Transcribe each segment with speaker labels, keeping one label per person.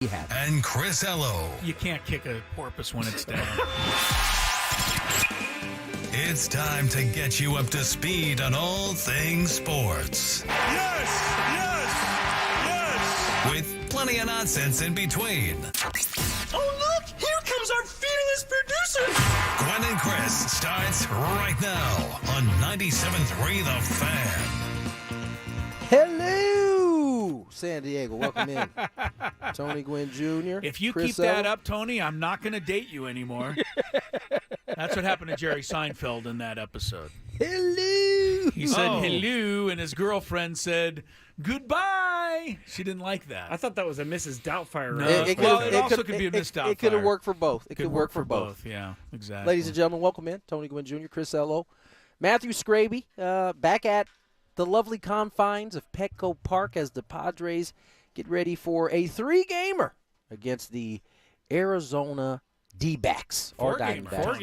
Speaker 1: rehab.
Speaker 2: And Chris Ello.
Speaker 3: You can't kick a porpoise when it's down.
Speaker 2: It's time to get you up to speed on all things sports.
Speaker 4: Yes! Yes! Yes!
Speaker 2: With plenty of nonsense in between.
Speaker 4: Oh, look! Here comes our fearless producer!
Speaker 2: Gwynn and Chris starts right now on 97.3 The Fan.
Speaker 1: Hello, San Diego. Welcome in. Tony Gwynn Jr.
Speaker 3: If you
Speaker 1: Chris
Speaker 3: keep that
Speaker 1: Ello.
Speaker 3: up, Tony, I'm not going to date you anymore. That's what happened to Jerry Seinfeld in that episode.
Speaker 1: Hello.
Speaker 3: He said hello, and his girlfriend said goodbye. She didn't like that.
Speaker 5: I thought that was a Mrs. Doubtfire.
Speaker 3: No.
Speaker 5: Right?
Speaker 3: It also could be a missed
Speaker 1: It could have worked for both. It could work for both.
Speaker 3: Yeah, exactly.
Speaker 1: Ladies and gentlemen, welcome in. Tony Gwynn Jr., Chris Ello, Matthew Skraby, back at the lovely confines of Petco Park as the Padres get ready for a 3-gamer against the Arizona D-backs.
Speaker 3: Four-gamer.
Speaker 1: Four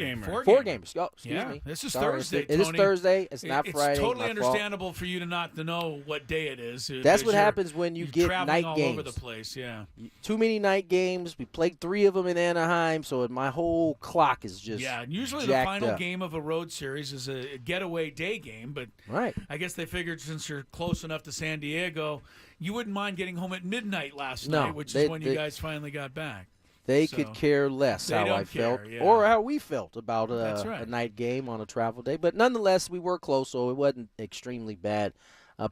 Speaker 1: gamers. Oh, excuse me.
Speaker 3: This is
Speaker 1: Sorry,
Speaker 3: Thursday,
Speaker 1: It is
Speaker 3: Tony.
Speaker 1: Thursday. It's not Friday.
Speaker 3: It's totally
Speaker 1: My fault.
Speaker 3: understandable for you to not to know what day it is.
Speaker 1: That's what
Speaker 3: you're
Speaker 1: happens when you get
Speaker 3: traveling
Speaker 1: night
Speaker 3: all
Speaker 1: games.
Speaker 3: over the place, yeah.
Speaker 1: Too many night games. We played 3 of them in Anaheim, so my whole clock is just
Speaker 3: Yeah, and usually the
Speaker 1: jacked
Speaker 3: final
Speaker 1: up.
Speaker 3: game of a road series is a getaway day game, but
Speaker 1: Right.
Speaker 3: I guess they figured since you're close enough to San Diego, you wouldn't mind getting home at midnight last
Speaker 1: No,
Speaker 3: night, which
Speaker 1: they-
Speaker 3: is when you guys finally got back.
Speaker 1: They
Speaker 3: So,
Speaker 1: could care less
Speaker 3: they
Speaker 1: how
Speaker 3: don't
Speaker 1: I felt
Speaker 3: care, yeah.
Speaker 1: or how we felt about
Speaker 3: That's right.
Speaker 1: a night game on a travel day. But nonetheless, we were close, so it wasn't extremely bad.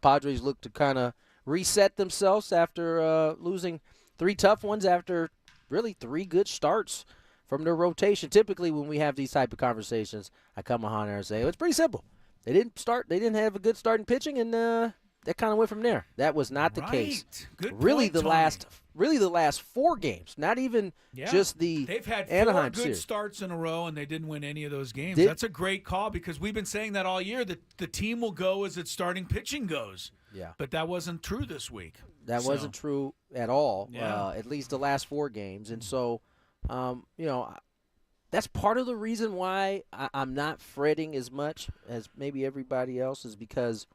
Speaker 1: Padres looked to kind of reset themselves after losing 3 tough ones after really 3 good starts from their rotation. Typically, when we have these type of conversations, I come on here and say, it's pretty simple. They didn't have a good start in pitching, and that kind of went from there. That was not the case.
Speaker 3: Good
Speaker 1: Really,
Speaker 3: point,
Speaker 1: the
Speaker 3: Tony.
Speaker 1: last 4 games, not even just the
Speaker 3: They've had 4
Speaker 1: Anaheim
Speaker 3: good
Speaker 1: series.
Speaker 3: starts in a row, and they didn't win any of those games.
Speaker 1: Did-
Speaker 3: That's a great call because we've been saying that all year, that the team will go as its starting pitching goes.
Speaker 1: Yeah.
Speaker 3: But that wasn't true this week.
Speaker 1: That
Speaker 3: So,
Speaker 1: wasn't true at all,
Speaker 3: Yeah.
Speaker 1: at least the last 4 games. And so, that's part of the reason why I'm not fretting as much as maybe everybody else is because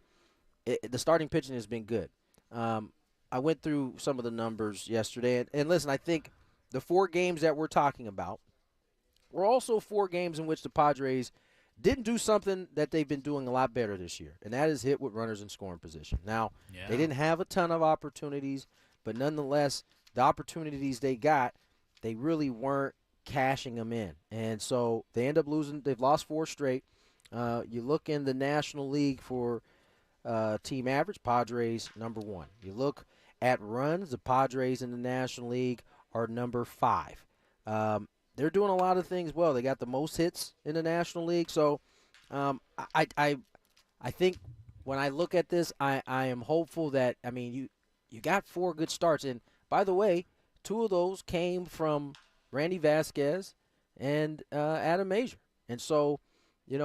Speaker 1: the starting pitching has been good. I went through some of the numbers yesterday. And listen, I think the 4 games that we're talking about were also 4 games in which the Padres didn't do something that they've been doing a lot better this year, and that is hit with runners in scoring position. Now, they didn't have a ton of opportunities, but nonetheless, the opportunities they got, they really weren't cashing them in. And so they end up losing. They've lost 4 straight. You look in the National League for team average, Padres number 1. You look at runs, the Padres in the National League are number 5. They're doing a lot of things well. They got the most hits in the National League. So I think when I look at this, I am hopeful that, I mean, you got 4 good starts. And by the way, 2 of those came from Randy Vasquez and Adam Major. And so, you're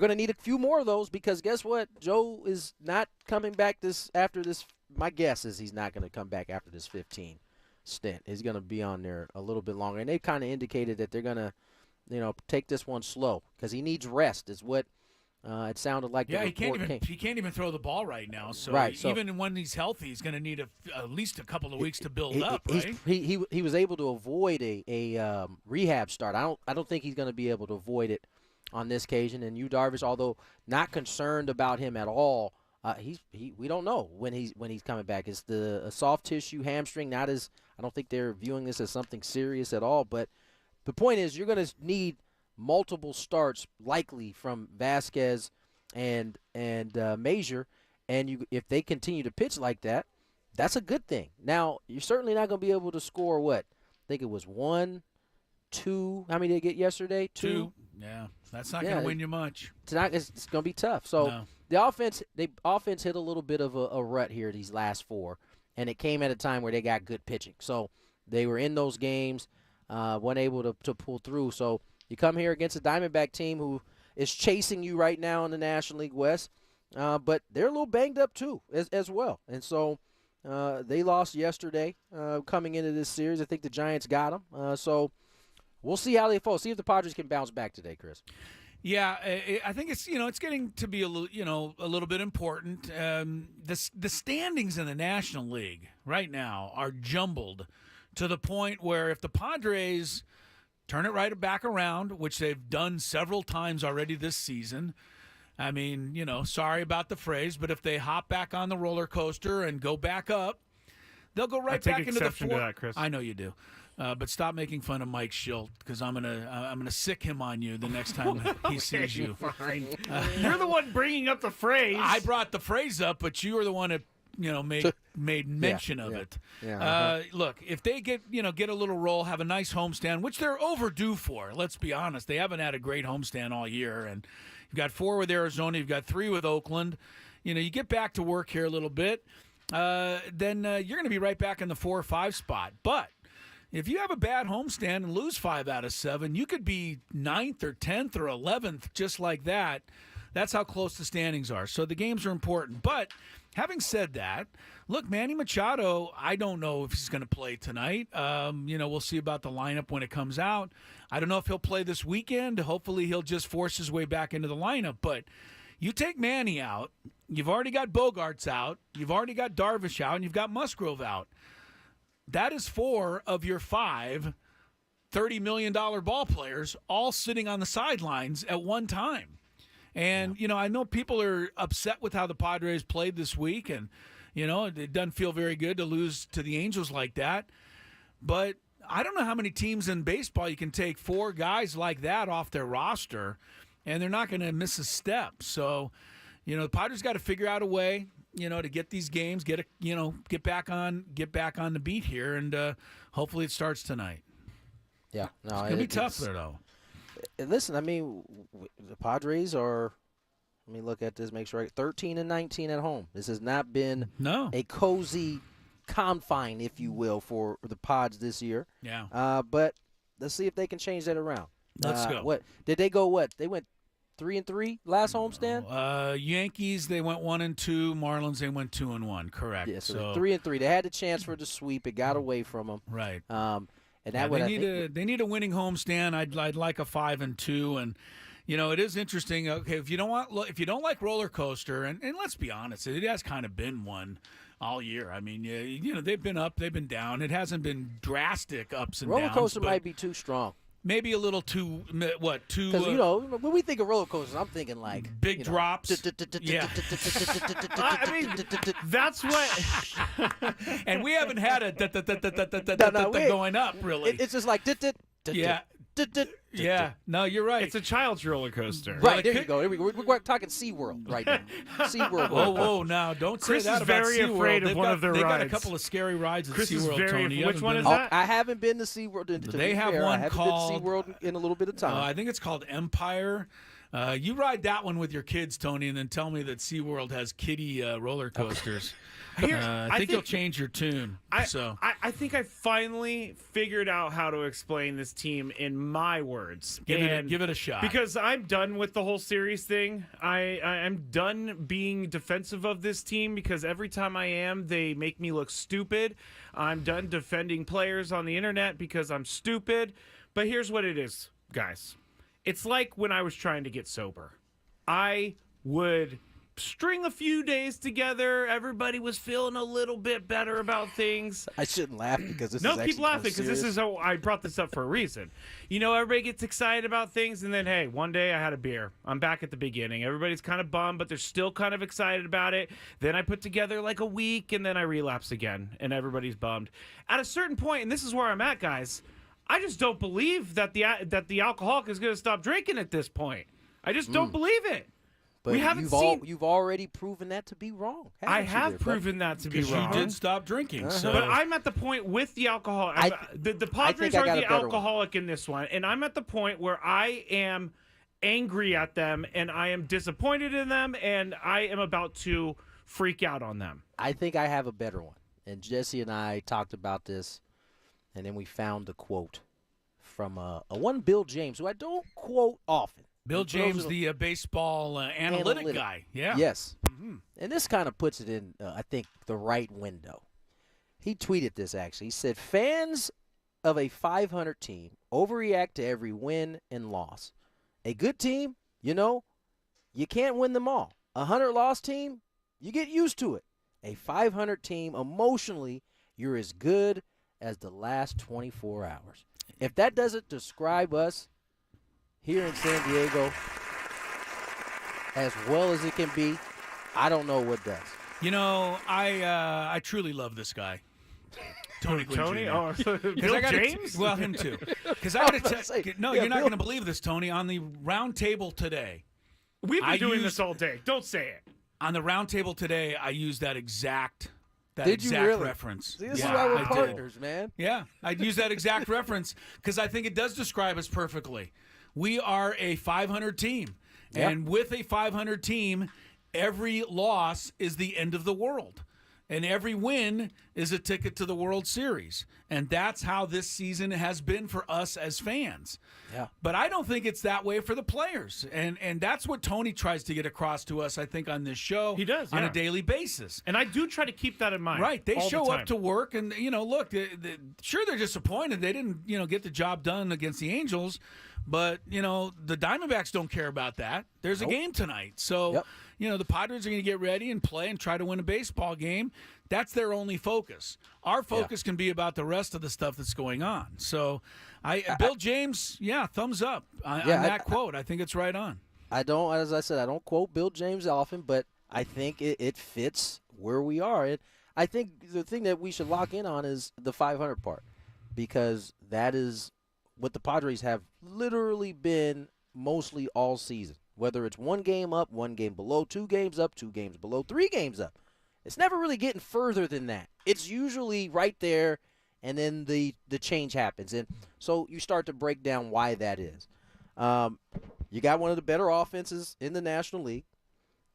Speaker 1: going to need a few more of those because guess what? Joe is not coming back after this. My guess is he's not going to come back after this 15 stint. He's going to be on there a little bit longer. And they've kind of indicated that they're going to, take this one slow because he needs rest is what it sounded like.
Speaker 3: Yeah,
Speaker 1: the
Speaker 3: he can't
Speaker 1: report
Speaker 3: even
Speaker 1: came.
Speaker 3: he can't even throw the ball right now. So,
Speaker 1: So
Speaker 3: even when he's healthy, he's going to need at least a couple of weeks to build up, right?
Speaker 1: He was able to avoid a rehab start. I don't think he's going to be able to avoid it on this occasion. And Yu Darvish, although not concerned about him at all, we don't know when he's coming back. It's a soft tissue hamstring. I don't think they're viewing this as something serious at all. But the point is, you're going to need multiple starts likely from Vasquez and Major, and if they continue to pitch like that, that's a good thing. Now you're certainly not going to be able to score what I think it was 1, 2. How many did they get yesterday? 2.
Speaker 3: Yeah, that's not going to win you much.
Speaker 1: Tonight it's going to be tough. So
Speaker 3: No.
Speaker 1: the offense hit a little bit of a rut here these last 4, and it came at a time where they got good pitching. So they were in those games, weren't able to pull through. So you come here against a Diamondback team who is chasing you right now in the National League West, but they're a little banged up too as well. And so they lost yesterday coming into this series. I think the Giants got them. So we'll see how they fall. See if the Padres can bounce back today, Chris.
Speaker 3: Yeah, I think it's it's getting to be a little bit important. The standings in the National League right now are jumbled to the point where if the Padres turn it right back around, which they've done several times already this season, I mean, sorry about the phrase, but if they hop back on the roller coaster and go back up, they'll go right back into the
Speaker 5: exception to that, Chris.
Speaker 3: I know you do. But stop making fun of Mike Schilt, because I'm gonna sick him on you the next time he sees you.
Speaker 5: Fine. You're the one bringing up the phrase.
Speaker 3: I brought the phrase up, but you were the one that made mention of it.
Speaker 1: Yeah.
Speaker 3: Look, if they get a little roll, have a nice homestand, which they're overdue for. Let's be honest, they haven't had a great homestand all year, and you've got 4 with Arizona, you've got 3 with Oakland. You get back to work here a little bit, then you're going to be right back in the 4 or 5 spot. But if you have a bad homestand and lose 5 out of 7, you could be 9th or 10th or 11th just like that. That's how close the standings are. So the games are important. But having said that, look, Manny Machado, I don't know if he's going to play tonight. We'll see about the lineup when it comes out. I don't know if he'll play this weekend. Hopefully he'll just force his way back into the lineup. But you take Manny out, you've already got Bogarts out, you've already got Darvish out, and you've got Musgrove out. That is 4 of your 5 $30 million ball players all sitting on the sidelines at one time. And, I know people are upset with how the Padres played this week, and, it doesn't feel very good to lose to the Angels like that. But I don't know how many teams in baseball you can take 4 guys like that off their roster, and they're not going to miss a step. So, the Padres got to figure out a way, to get these games, get back on the beat here, and hopefully it starts tonight.
Speaker 1: Yeah, no,
Speaker 3: it's gonna be tough there, though.
Speaker 1: Listen, I mean, the Padres are. Let me look at this. Make sure 13-19 at home. This has not been a cozy confine, if you will, for the Pods this year.
Speaker 3: Yeah.
Speaker 1: But let's see if they can change that around.
Speaker 3: Let's go.
Speaker 1: What did they go? What they went 3-3 last homestand.
Speaker 3: Yankees, they went 1-2. Marlins, they went 2-1. Correct.
Speaker 1: Yeah, so 3-3. They had the chance for the sweep. It got away from them.
Speaker 3: Right.
Speaker 1: And that
Speaker 3: they need a winning homestand. I'd like a 5-2, and it is interesting. Okay, if you don't like roller coaster, and let's be honest, it has kind of been one all year. I mean, they've been up, they've been down. It hasn't been drastic ups and downs.
Speaker 1: Roller coaster might be too strong.
Speaker 3: Maybe a little too too.
Speaker 1: Because when we think of roller coasters, I'm thinking like
Speaker 3: big drops. Yeah.
Speaker 5: I mean, that's what.
Speaker 3: And we haven't had a going up really.
Speaker 1: It's just like
Speaker 3: yeah. Yeah, no, you're right.
Speaker 5: It's a child's roller coaster.
Speaker 1: Right, there you go. We're talking SeaWorld right now. SeaWorld.
Speaker 3: Whoa, now, don't say
Speaker 5: Chris
Speaker 3: that
Speaker 5: is
Speaker 3: about
Speaker 5: very
Speaker 3: SeaWorld.
Speaker 5: afraid of one of their
Speaker 3: They got a
Speaker 5: rides.
Speaker 3: couple of scary rides at
Speaker 5: Chris is
Speaker 3: SeaWorld,
Speaker 5: very.
Speaker 3: Tony.
Speaker 5: Which one is
Speaker 3: been-
Speaker 5: that?
Speaker 1: I haven't been to SeaWorld.
Speaker 3: They have one
Speaker 1: I haven't
Speaker 3: called
Speaker 1: been to SeaWorld in a little bit of time.
Speaker 3: I think it's called Empire. You ride that one with your kids, Tony, and then tell me that SeaWorld has kiddie roller coasters. I think you'll change your tune.
Speaker 5: I think I finally figured out how to explain this team in my words.
Speaker 3: Give it a shot.
Speaker 5: Because I'm done with the whole series thing. I'm done being defensive of this team because every time I am, they make me look stupid. I'm done defending players on the internet because I'm stupid. But here's what it is, guys. It's like when I was trying to get sober. I would string a few days together. Everybody was feeling a little bit better about things.
Speaker 1: I shouldn't laugh because this is
Speaker 5: keep
Speaker 1: actually
Speaker 5: laughing because this
Speaker 1: serious.
Speaker 5: is how I brought this up for a reason. Everybody gets excited about things, and then hey, one day I had a beer. I'm back at the beginning. Everybody's kind of bummed, but they're still kind of excited about it. Then I put together like a week, and then I relapse again, and everybody's bummed. At a certain point, and this is where I'm at, guys, I just don't believe that the alcoholic is going to stop drinking at this point. I just don't believe it.
Speaker 1: But
Speaker 5: we haven't seen.
Speaker 1: You've already proven that to be wrong.
Speaker 5: I have proven that to be wrong.
Speaker 3: You did stop drinking. So.
Speaker 5: But I'm at the point with the alcohol. The Padres are the alcoholic in this one, and I'm at the point where I am angry at them, and I am disappointed in them, and I am about to freak out on them.
Speaker 1: I think I have a better one. And Jesse and I talked about this, and then we found the quote from one Bill James, who I don't quote often.
Speaker 3: Bill James, the baseball analytic guy. Yeah.
Speaker 1: Yes. Mm-hmm. And this kind of puts it in, I think, the right window. He tweeted this, actually. He said, fans of a 500 team overreact to every win and loss. A good team, you can't win them all. A 100-loss team, you get used to it. A 500 team, emotionally, you're as good as the last 24 hours. If that doesn't describe us here in San Diego as well as it can be, I don't know what does.
Speaker 3: You know, I truly love this guy. Tony Gwynn
Speaker 5: Tony?
Speaker 3: Jr.
Speaker 5: Oh, so Bill James?
Speaker 3: Well, him too. Because I got to
Speaker 1: say,
Speaker 3: no,
Speaker 1: yeah,
Speaker 3: you're not
Speaker 1: Bill-
Speaker 3: going to believe this, Tony. On the round table today,
Speaker 5: We've been doing
Speaker 3: used-
Speaker 5: this all day. Don't say it.
Speaker 3: on the round table today, I used that exact
Speaker 1: Did you really?
Speaker 3: reference.
Speaker 1: See, this
Speaker 3: Yeah,
Speaker 1: is why we're
Speaker 3: I did.
Speaker 1: partners, man.
Speaker 3: Yeah, I'd use that exact reference because I think it does describe us perfectly. We are a 500 team,
Speaker 1: Yep.
Speaker 3: and with a 500 team, every loss is the end of the world, and every win is a ticket to the World Series. And that's how this season has been for us as fans.
Speaker 1: Yeah.
Speaker 3: But I don't think it's that way for the players. And that's what Tony tries to get across to us, I think, on this show.
Speaker 5: He does,
Speaker 3: on
Speaker 5: yeah.
Speaker 3: a daily basis.
Speaker 5: And I do try to keep that in mind.
Speaker 3: Right. They
Speaker 5: all
Speaker 3: show
Speaker 5: the
Speaker 3: up
Speaker 5: time.
Speaker 3: to work and, look, sure, they're disappointed. They didn't, get the job done against the Angels. But, the Diamondbacks don't care about that. There's a game tonight. So,
Speaker 1: Yep.
Speaker 3: the Padres are going to get ready and play and try to win a baseball game. That's their only focus. Our focus can be about the rest of the stuff that's going on. So, Bill James, thumbs up on that quote. I think it's right on.
Speaker 1: I don't, as I said, I don't quote Bill James often, but I think it fits where we are. I think the thing that we should lock in on is the 500 part, because that is what the Padres have literally been mostly all season. Whether it's one game up, one game below, 2 games up, 2 games below, 3 games up. It's never really getting further than that. It's usually right there, and then the change happens. And so you start to break down why that is. You got one of the better offenses in the National League.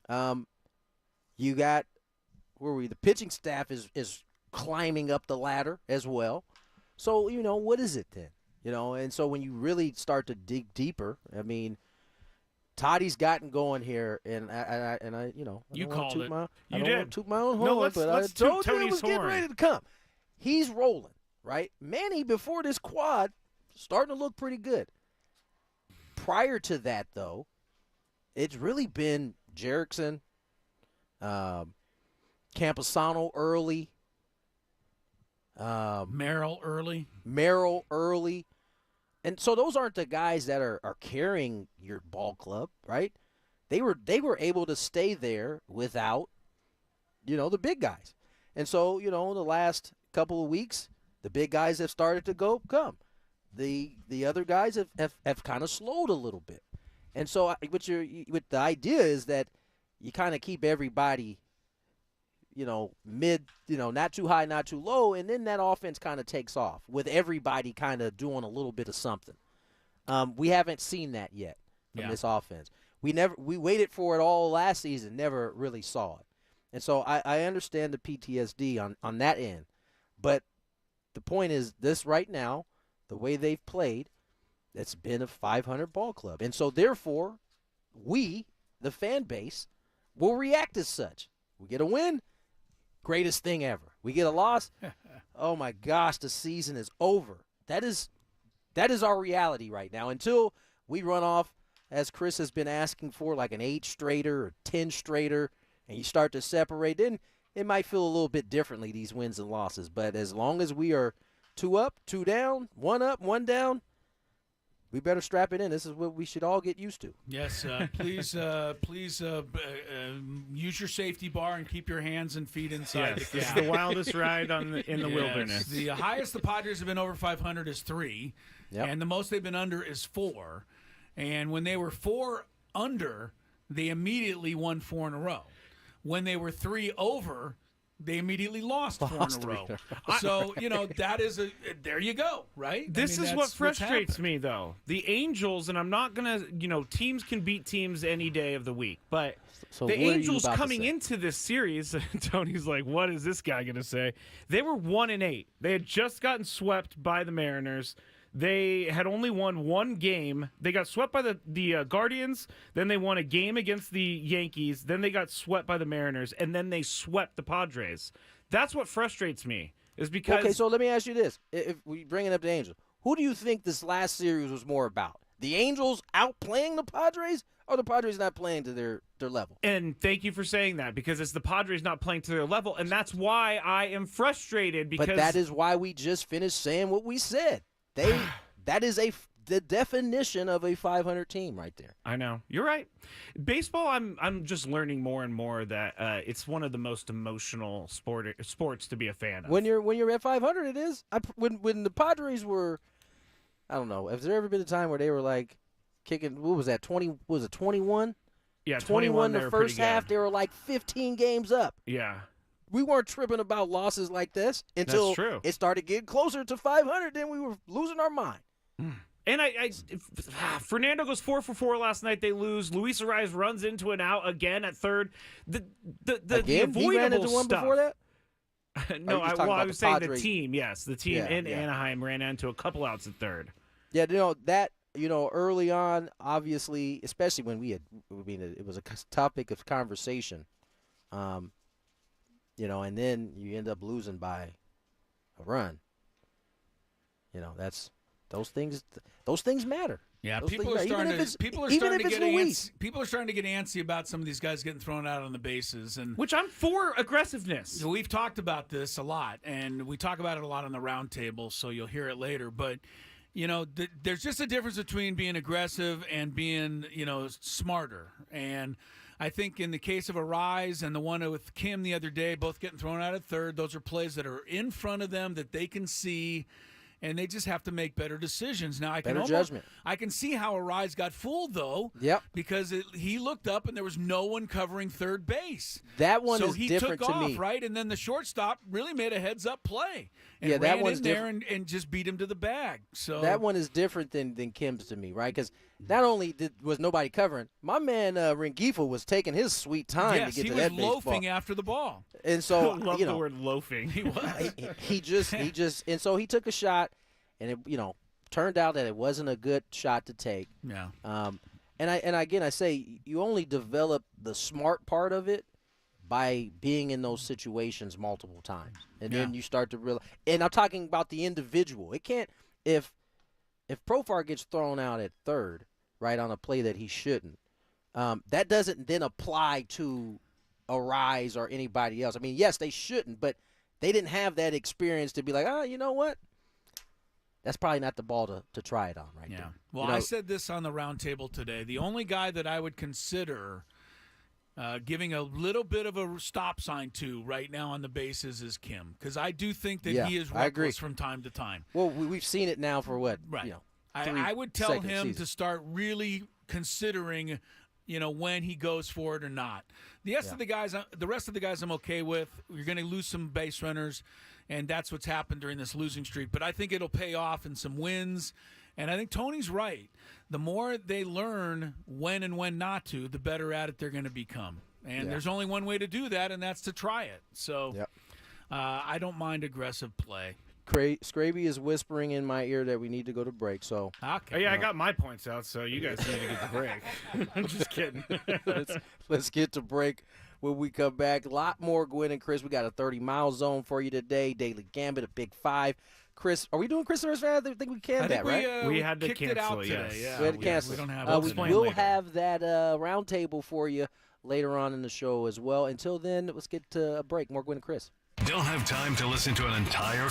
Speaker 1: You got the pitching staff is climbing up the ladder as well. So, what is it then? And so when you really start to dig deeper, I mean, Toddy's gotten going here, and I
Speaker 3: You
Speaker 1: don't
Speaker 3: called it.
Speaker 1: I
Speaker 5: You
Speaker 1: don't
Speaker 5: did.
Speaker 1: want to toot my own
Speaker 5: No,
Speaker 1: horn, but I
Speaker 5: let's toot
Speaker 1: told you it
Speaker 5: Tony's
Speaker 1: was getting
Speaker 5: horn.
Speaker 1: ready to come. He's rolling, right? Manny, before this quad, starting to look pretty good. Prior to that, though, it's really been Jerickson, Camposano early,
Speaker 3: Merrill early.
Speaker 1: Merrill early. And so those aren't the guys that are carrying your ball club, right? They were able to stay there without, the big guys. And so, the last couple of weeks, the big guys have started to come. The other guys have kind of slowed a little bit. And so what the idea is that you kind of keep everybody, mid, not too high, not too low, and then that offense kind of takes off with everybody kind of doing a little bit of something. We haven't seen that yet from this offense. We waited for it all last season, never really saw it. And so I understand the PTSD on that end. But the point is this right now, the way they've played, it's been a 500 ball club. And so therefore, we, the fan base, will react as such. We get a win, greatest thing ever. We get a loss, oh my gosh, the season is over. That is our reality right now. Until we run off, as Chris has been asking for, like an 8-straighter or 10-straighter, and you start to separate, then it might feel a little bit differently, these wins and losses. But as long as we are 2 up, 2 down, 1 up, 1 down, we better strap it in. This is what we should all get used to.
Speaker 3: Yes, please use your safety bar and keep your hands and feet inside
Speaker 5: Yes,
Speaker 3: the
Speaker 5: this is
Speaker 3: cab.
Speaker 5: the wildest ride in the
Speaker 3: Yes.
Speaker 5: wilderness.
Speaker 3: The highest the Padres have been over 500 is 3,
Speaker 1: Yep.
Speaker 3: and the most they've been under is 4. And when they were 4 under, they immediately won 4 in a row. When they were 3 over, they immediately lost 4 in a row. So, that is there you go, right?
Speaker 5: This is
Speaker 3: that's
Speaker 5: what
Speaker 3: what's
Speaker 5: frustrates
Speaker 3: happened.
Speaker 5: me, though. The Angels, and I'm not going to, teams can beat teams any day of the week, but
Speaker 1: So
Speaker 5: the
Speaker 1: what are you
Speaker 5: Angels
Speaker 1: about to
Speaker 5: coming
Speaker 1: say?
Speaker 5: into this series, Tony's like, what is this guy going to say? They were 1-8. They had just gotten swept by the Mariners. They had only won 1 game. They got swept by the Guardians. Then they won a game against the Yankees. Then they got swept by the Mariners. And then they swept the Padres. That's what frustrates me, is because...
Speaker 1: Okay, so let me ask you this. If we bring it up to Angels, who do you think this last series was more about? the Angels outplaying the Padres, or the Padres not playing to their level?
Speaker 5: And thank you for saying that, because it's the Padres not playing to their level, and that's why I am frustrated. Because
Speaker 1: But that is why we just finished saying what we said. That is the definition of a 500 team right there.
Speaker 5: I know. You're right. Baseball, I'm just learning more and more that it's one of the most emotional sports to be a fan of.
Speaker 1: When you're at 500, it is. When the Padres were, I don't know, has there ever been a time where they were like kicking? What was that? 20? Was it 21?
Speaker 5: Yeah,
Speaker 1: 21
Speaker 5: they
Speaker 1: the
Speaker 5: were
Speaker 1: first
Speaker 5: pretty
Speaker 1: half.
Speaker 5: good.
Speaker 1: They were like 15 games up.
Speaker 5: Yeah.
Speaker 1: We weren't tripping about losses like this until
Speaker 5: That's true.
Speaker 1: it started getting closer to 500. Then we were losing our mind.
Speaker 5: And Fernando goes 4 for 4 last night. They lose. Luis Ariz runs into an out again at third. The
Speaker 1: Again, he ran into one
Speaker 5: stuff.
Speaker 1: before that.
Speaker 5: No,
Speaker 1: Are you just talking
Speaker 5: I
Speaker 1: about
Speaker 5: was
Speaker 1: the
Speaker 5: saying the
Speaker 1: Padres?
Speaker 5: team. Yes, the team
Speaker 1: Yeah,
Speaker 5: in
Speaker 1: yeah.
Speaker 5: Anaheim ran into a couple outs at third.
Speaker 1: Yeah, early on, obviously, especially when it was a topic of conversation, and then you end up losing by a run. Those things matter.
Speaker 3: Yeah,
Speaker 1: Those
Speaker 3: people
Speaker 1: things
Speaker 3: are
Speaker 1: matter.
Speaker 3: starting
Speaker 1: Even
Speaker 3: to
Speaker 1: if
Speaker 3: get
Speaker 1: it's Luis.
Speaker 3: people are starting to get antsy about some of these guys getting thrown out on the bases, and
Speaker 5: Which I'm for aggressiveness.
Speaker 3: we've talked about this a lot, and we talk about it a lot on the round table, so you'll hear it later. But there's just a difference between being aggressive and being smarter. And I think in the case of Arise and the one with Kim the other day, both getting thrown out at third, those are plays that are in front of them that they can see. And they just have to make better decisions. Now,
Speaker 1: Judgment.
Speaker 3: I can see how Arise got fooled, though.
Speaker 1: Yep.
Speaker 3: Because he looked up and there was no one covering third base.
Speaker 1: That one
Speaker 3: so
Speaker 1: is
Speaker 3: he
Speaker 1: different
Speaker 3: took
Speaker 1: to
Speaker 3: off,
Speaker 1: me.
Speaker 3: right? And then the shortstop really made a heads-up play. And
Speaker 1: Yeah, that
Speaker 3: ran
Speaker 1: one's
Speaker 3: in there and just beat him to the bag. So
Speaker 1: That one is different than Kim's to me, right? Because not only was nobody covering, my man Rengifo was taking his sweet time
Speaker 3: yes,
Speaker 1: to get
Speaker 3: he
Speaker 1: to
Speaker 3: was
Speaker 1: that baseball.
Speaker 3: loafing after the ball.
Speaker 1: And
Speaker 5: I
Speaker 1: so,
Speaker 5: love the word loafing.
Speaker 3: He was.
Speaker 1: he just and so he took a shot, and it turned out that it wasn't a good shot to take.
Speaker 3: Yeah.
Speaker 1: And I say you only develop the smart part of it by being in those situations multiple times, and then you start to realize. And I'm talking about the individual. It can't if Profar gets thrown out at third, right, on a play that he shouldn't. That doesn't then apply to Arise or anybody else. I mean, yes, they shouldn't, but they didn't have that experience to be like, you know what? That's probably not the ball to try it on right
Speaker 3: Yeah.
Speaker 1: there.
Speaker 3: Well, I said this on the round table today. The only guy that I would consider giving a little bit of a stop sign to right now on the bases is Kim, because I do think that he is
Speaker 1: I agree.
Speaker 3: reckless from time to time.
Speaker 1: Well, we've seen it now for what?
Speaker 3: Right.
Speaker 1: 3
Speaker 3: I would tell
Speaker 1: second
Speaker 3: him
Speaker 1: season.
Speaker 3: to start really considering, when he goes for it or not. The rest of the guys I'm okay with. You're going to lose some base runners, and that's what's happened during this losing streak. But I think it'll pay off in some wins. And I think Tony's right. The more they learn when and when not to, the better at it they're going to become. And there's only one way to do that, and that's to try it. So I don't mind aggressive play.
Speaker 1: Skraby is whispering in my ear that we need to go to break. So
Speaker 3: Okay.
Speaker 5: Oh, yeah, I got my points out, so you guys need to get the break. I'm just kidding.
Speaker 1: let's get to break. When we come back, a lot more Gwynn and Chris. We got a 30-mile zone for you today. Daily Gambit, a Big Five. Chris, are we doing Christmas Fest? I think we can right?
Speaker 5: We had to
Speaker 3: kicked it
Speaker 5: cancel
Speaker 3: out
Speaker 5: it,
Speaker 3: today.
Speaker 5: yes.
Speaker 3: Yeah,
Speaker 1: We had to cancel.
Speaker 3: We don't have
Speaker 1: we
Speaker 5: explain
Speaker 1: will
Speaker 5: later.
Speaker 1: have that round table for you later on in the show as well. Until then, let's get to a break. More Gwynn and Chris.
Speaker 2: Don't have time to listen to an entire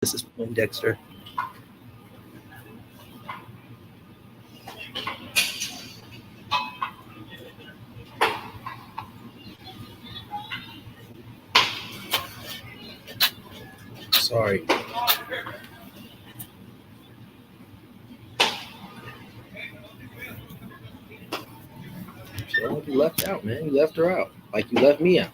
Speaker 6: This is Poindexter. Sorry. Well, you left out, man. You left her out. Like you left me out.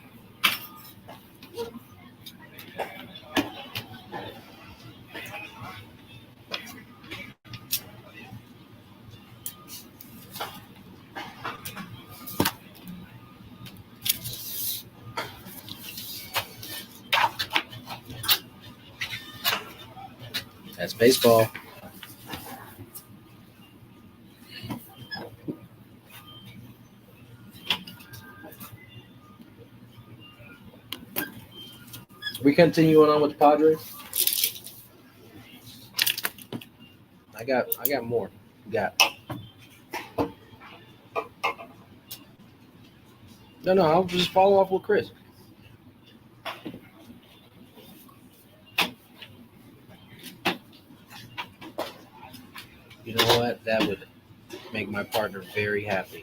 Speaker 6: That's baseball. We continuing on with the Padres. I got more. No, I'll just follow up with Chris. You know what? That would make my partner very happy.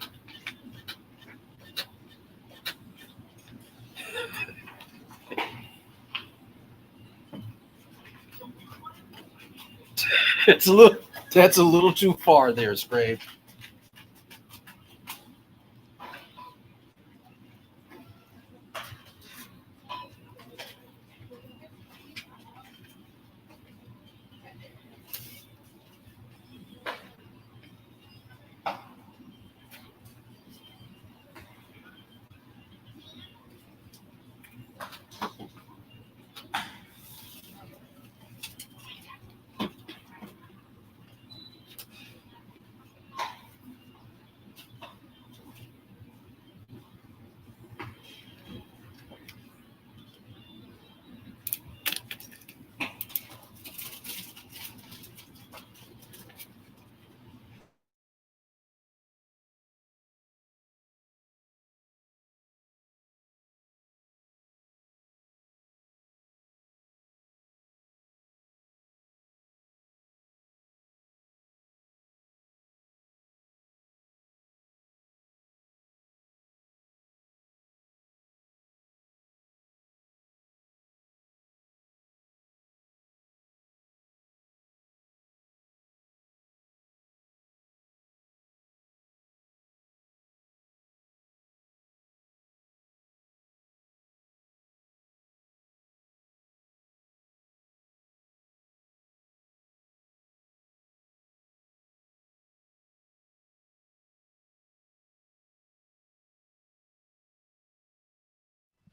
Speaker 6: That's a little too far there, Skraby.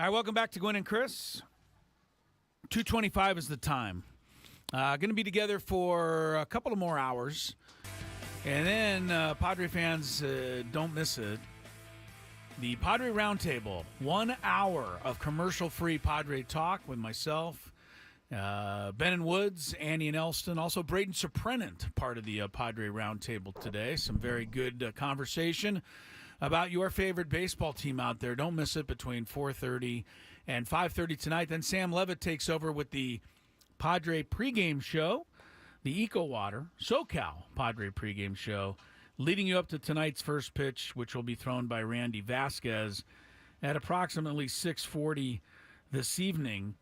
Speaker 3: All right, welcome back to Gwynn and Chris. 2:25 is the time. Going to be together for a couple of more hours. And then, Padre fans, don't miss it. The Padre Roundtable, 1 hour of commercial-free Padre talk with myself, Ben and Woods, Andy and Elston, also Braden Surprenant, part of the Padre Roundtable today. Some very good conversation about your favorite baseball team out there. Don't miss it between 4:30 and 5:30 tonight. Then Sam Levitt takes over with the Padre pregame show, the Eco Water SoCal Padre pregame show, leading you up to tonight's first pitch, which will be thrown by Randy Vasquez at approximately 6:40 this evening.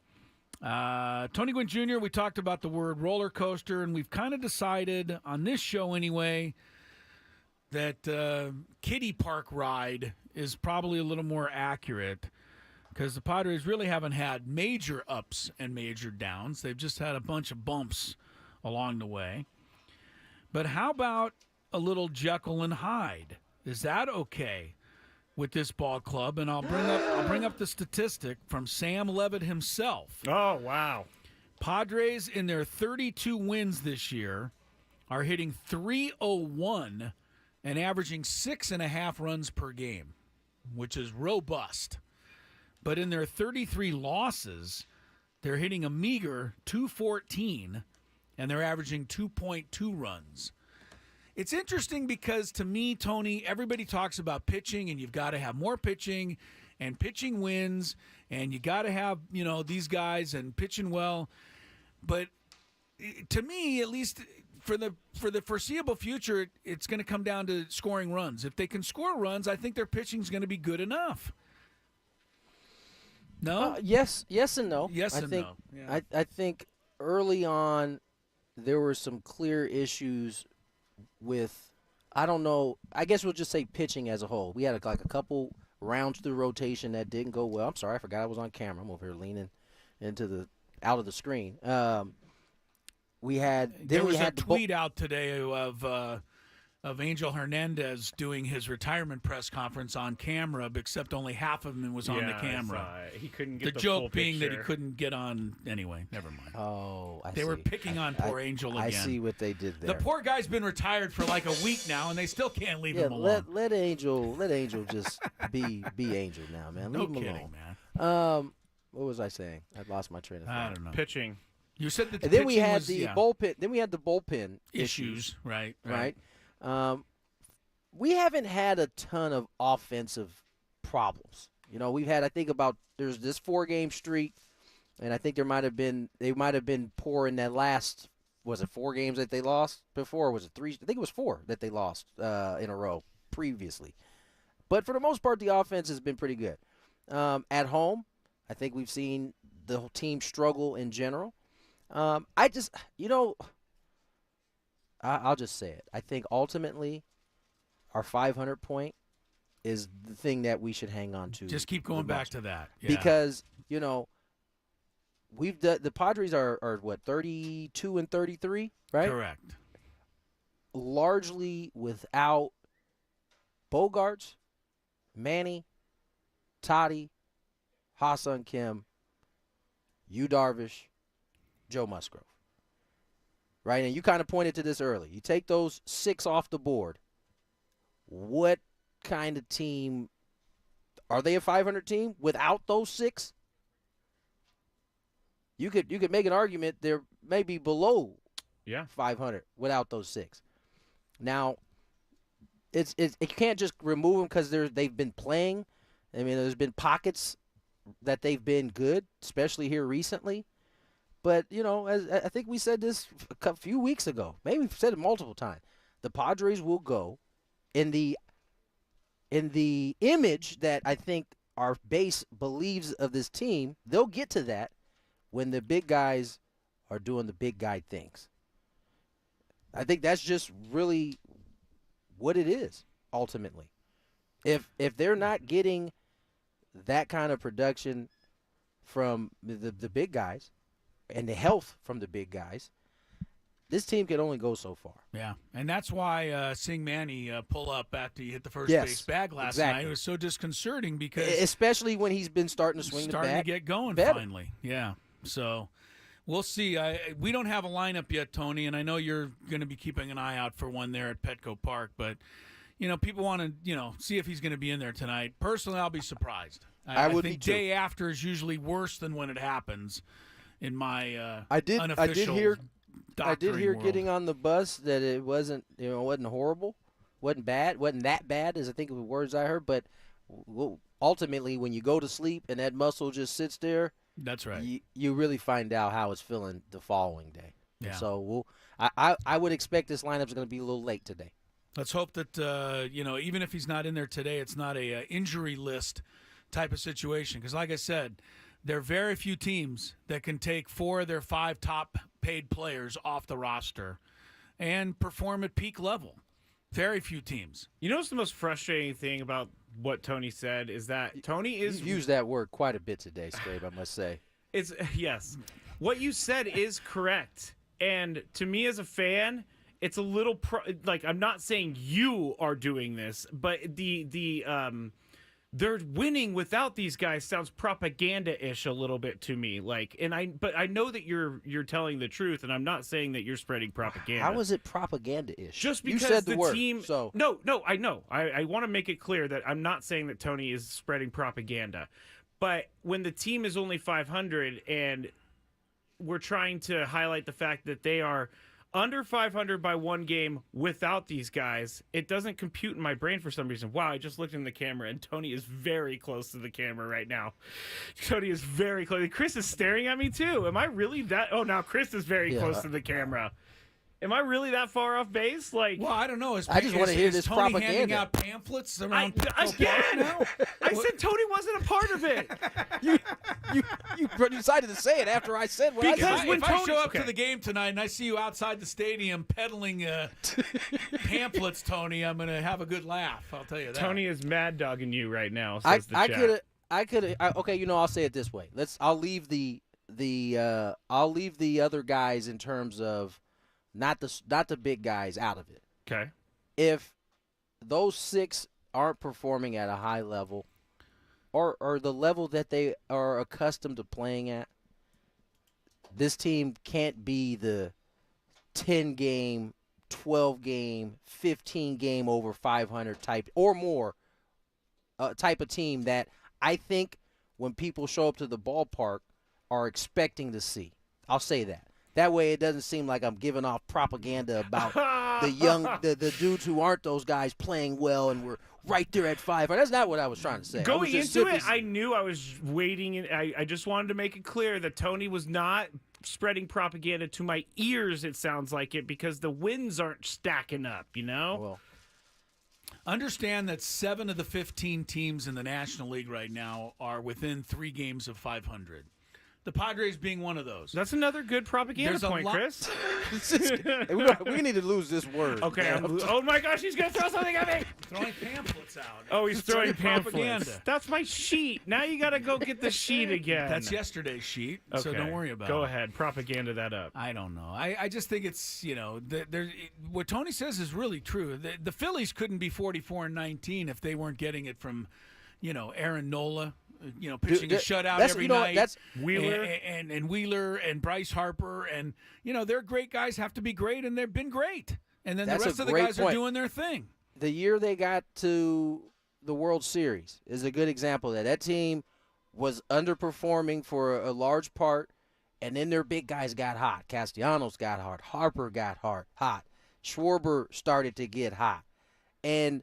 Speaker 3: Tony Gwynn Jr., we talked about the word roller coaster, and we've kind of decided on this show anyway that kiddie park ride is probably a little more accurate because the Padres really haven't had major ups and major downs. They've just had a bunch of bumps along the way. But how about a little Jekyll and Hyde? Is that okay with this ball club? And I'll bring up the statistic from Sam Levitt himself.
Speaker 5: Oh, wow.
Speaker 3: Padres in their 32 wins this year are hitting .301 and averaging 6.5 runs per game, which is robust. But in their 33 losses, they're hitting a meager .214, and they're averaging 2.2 runs. It's interesting because, to me, Tony, everybody talks about pitching, and you've got to have more pitching, and pitching wins, and you got to have, these guys and pitching well. But to me, at least for the foreseeable future, it's going to come down to scoring runs. If they can score runs, I think their pitching is going to be good enough. No?
Speaker 1: Yes and no.
Speaker 3: Yes
Speaker 1: I
Speaker 3: and
Speaker 1: think,
Speaker 3: no. Yeah.
Speaker 1: I think early on there were some clear issues with, I don't know, I guess we'll just say pitching as a whole. We had a couple rounds through rotation that didn't go well. I'm sorry, I forgot I was on camera. I'm over here leaning out of the screen.
Speaker 3: There was a tweet out today of Angel Hernandez doing his retirement press conference on camera, except only half of him was on the camera.
Speaker 5: He couldn't get the
Speaker 3: joke
Speaker 5: full
Speaker 3: being that he
Speaker 5: picture.
Speaker 3: couldn't get on. Anyway, never mind.
Speaker 1: Oh, I
Speaker 3: They
Speaker 1: see.
Speaker 3: were picking on poor Angel again.
Speaker 1: I see what they did there.
Speaker 3: The poor guy's been retired for like a week now, and they still can't leave
Speaker 1: Yeah,
Speaker 3: him alone.
Speaker 1: let Angel just be Angel now, man.
Speaker 3: No
Speaker 1: Leave him
Speaker 3: kidding,
Speaker 1: alone.
Speaker 3: man.
Speaker 1: What was I saying? I lost my train of thought.
Speaker 3: I don't know.
Speaker 5: Pitching.
Speaker 3: You said that the
Speaker 1: And then we
Speaker 3: pitching
Speaker 1: had
Speaker 3: was,
Speaker 1: the bullpen. Then we had the bullpen
Speaker 3: issues, right?
Speaker 1: right? We haven't had a ton of offensive problems. You know, we've had, I think, there's this 4-game streak, and I think they might have been poor in that last, was it 4 games that they lost before, or was it 3? I think it was 4 that they lost in a row previously. But for the most part, the offense has been pretty good. At home, I think we've seen the whole team struggle in general. I'll just say it. I think ultimately our 500 point is the thing that we should hang on to.
Speaker 3: Just keep going back to that. Yeah.
Speaker 1: Because, we've the Padres are what, 32 and 33, right?
Speaker 3: Correct.
Speaker 1: Largely without Bogarts, Manny, Toddy, Ha-Seong Kim, Yu Darvish, Joe Musgrove. Right? And you kind of pointed to this early. You take those 6 off the board. What kind of team are they? A 500 team without those 6? You could make an argument they're maybe below 500 without those 6. Now, you can't just remove them because they've been playing. I mean, there's been pockets that they've been good, especially here recently. But, as I think we said this a few weeks ago, maybe we've said it multiple times, the Padres will go in the image that I think our base believes of this team. They'll get to that when the big guys are doing the big guy things. I think that's just really what it is, ultimately. If they're not getting that kind of production from the big guys and the health from the big guys, this team can only go so far.
Speaker 3: Yeah, and that's why seeing Manny pull up after he hit the first base bag last night, it was so disconcerting because
Speaker 1: especially when he's been starting to swing the bat.
Speaker 3: Starting to get going
Speaker 1: better.
Speaker 3: Finally. Yeah, so we'll see. We don't have a lineup yet, Tony, and I know you're going to be keeping an eye out for one there at Petco Park, but people want to see if he's going to be in there tonight. Personally, I'll be surprised. I
Speaker 1: would
Speaker 3: think
Speaker 1: be too.
Speaker 3: Day after is usually worse than when it happens. In my unofficial
Speaker 1: I did hear
Speaker 3: world.
Speaker 1: getting on the bus that it wasn't horrible, wasn't that bad as I think the words I heard. But ultimately, when you go to sleep and that muscle just sits there,
Speaker 3: that's right.
Speaker 1: You really find out how it's feeling the following day.
Speaker 3: Yeah.
Speaker 1: So I would expect this lineup's going to be a little late today.
Speaker 3: Let's hope that even if he's not in there today, it's not a injury list type of situation. Because like I said, there are very few teams that can take 4 of their 5 top paid players off the roster and perform at peak level. Very few teams.
Speaker 5: What's the most frustrating thing about what Tony said is that Tony is
Speaker 1: You've used that word quite a bit today, Skraby, I must say.
Speaker 5: It's yes. What you said is correct. And to me as a fan, it's a little I'm not saying you are doing this, but they're winning without these guys sounds propaganda-ish a little bit to me. But I know that you're telling the truth, and I'm not saying that you're spreading propaganda.
Speaker 1: How is it propaganda-ish?
Speaker 5: Just because
Speaker 1: you said the word,
Speaker 5: team.
Speaker 1: So
Speaker 5: No, I know. I want to make it clear that I'm not saying that Tony is spreading propaganda, but when the team is only 500 and we're trying to highlight the fact that they are under 500 by one game without these guys, it doesn't compute in my brain for some reason. Wow, I just looked in the camera, and Tony is very close to the camera right now. Tony is very close. Chris is staring at me, too. Am I really that? Oh, now Chris is very close to the camera. Am I really that far off base? Like,
Speaker 3: well, I don't know.
Speaker 1: I just want to hear this
Speaker 3: Tony
Speaker 1: propaganda.
Speaker 3: handing out pamphlets around
Speaker 5: again.
Speaker 3: now?
Speaker 5: I said Tony wasn't a part of it.
Speaker 1: You decided to say it after I said what
Speaker 5: Because
Speaker 1: I said.
Speaker 5: when
Speaker 3: if I
Speaker 5: Tony-
Speaker 3: show up
Speaker 5: okay.
Speaker 3: to the game tonight and I see you outside the stadium peddling pamphlets, Tony, I'm going to have a good laugh. I'll tell you that.
Speaker 5: Tony is mad dogging you right now. Says the chat.
Speaker 1: I could. Okay, I'll say it this way. I'll leave the other guys in terms of not the big guys out of it.
Speaker 5: Okay.
Speaker 1: If those 6 aren't performing at a high level, or the level that they are accustomed to playing at, this team can't be the 10-game, 12-game, 15-game over 500 type or more type of team that I think when people show up to the ballpark are expecting to see. I'll say that. That way it doesn't seem like I'm giving off propaganda about the dudes who aren't those guys playing well and we're right there at 500. That's not what I was trying to say.
Speaker 5: Going into it, I knew I was waiting, and I just wanted to make it clear that Tony was not spreading propaganda to my ears, it sounds like it, because the wins aren't stacking up,
Speaker 1: Well,
Speaker 3: Understand that 7 of the 15 teams in the National League right now are within 3 games of 500. The Padres being one of those.
Speaker 5: That's another good propaganda
Speaker 3: There's a
Speaker 5: point,
Speaker 3: lot-
Speaker 5: Chris.
Speaker 1: we need to lose this word.
Speaker 5: Okay. Oh my gosh, he's gonna throw something at me.
Speaker 3: Throwing pamphlets out.
Speaker 5: Oh, he's throwing pamphlets.
Speaker 3: propaganda.
Speaker 5: That's my sheet. Now you got to go get the sheet again.
Speaker 3: That's yesterday's sheet, so
Speaker 5: Okay.
Speaker 3: don't worry about it.
Speaker 5: Go ahead, propaganda that up.
Speaker 3: I don't know. I just think it's, what Tony says is really true. The Phillies couldn't be 44-19 if they weren't getting it from, Aaron Nola, pitching a shutout every night.
Speaker 1: That's
Speaker 5: Wheeler.
Speaker 3: And Wheeler and Bryce Harper. And, their great guys have to be great, and they've been great. And then the
Speaker 1: That's a
Speaker 3: rest of the
Speaker 1: great
Speaker 3: guys are
Speaker 1: point.
Speaker 3: doing their thing.
Speaker 1: the year they got to the World Series is a good example of that. That team was underperforming for a large part, and then their big guys got hot. Castellanos got hot. Harper got hot. Schwarber started to get hot. And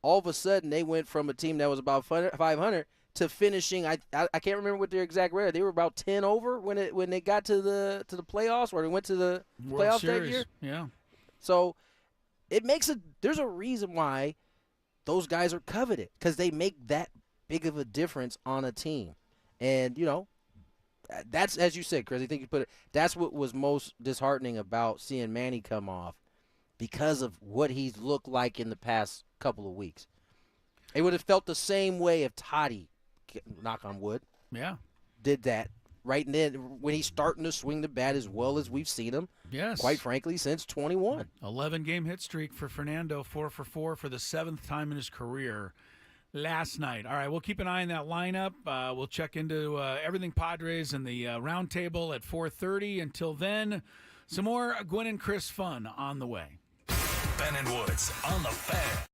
Speaker 1: all of a sudden, they went from a team that was about 500 to finishing. I can't remember what their exact record. They were about 10 over when they got to the playoffs, or they went to the
Speaker 3: World
Speaker 1: playoffs
Speaker 3: Series.
Speaker 1: that year.
Speaker 3: Yeah.
Speaker 1: So it makes there's a reason why those guys are coveted, because they make that big of a difference on a team. And, that's, as you said, Chris, I think you put it, that's what was most disheartening about seeing Manny come off, because of what he's looked like in the past couple of weeks. It would have felt the same way if Toddy, knock on wood,
Speaker 3: Yeah.
Speaker 1: did that right then when he's starting to swing the bat as well as we've seen him,
Speaker 3: Yes.
Speaker 1: quite frankly, since 21.
Speaker 3: 11-game hit streak for Fernando, 4 for 4 for the 7th time in his career last night. All right, we'll keep an eye on that lineup. We'll check into everything Padres and the roundtable at 4:30. Until then, some more Gwynn and Chris fun on the way.
Speaker 2: Ben and Woods on the Fan.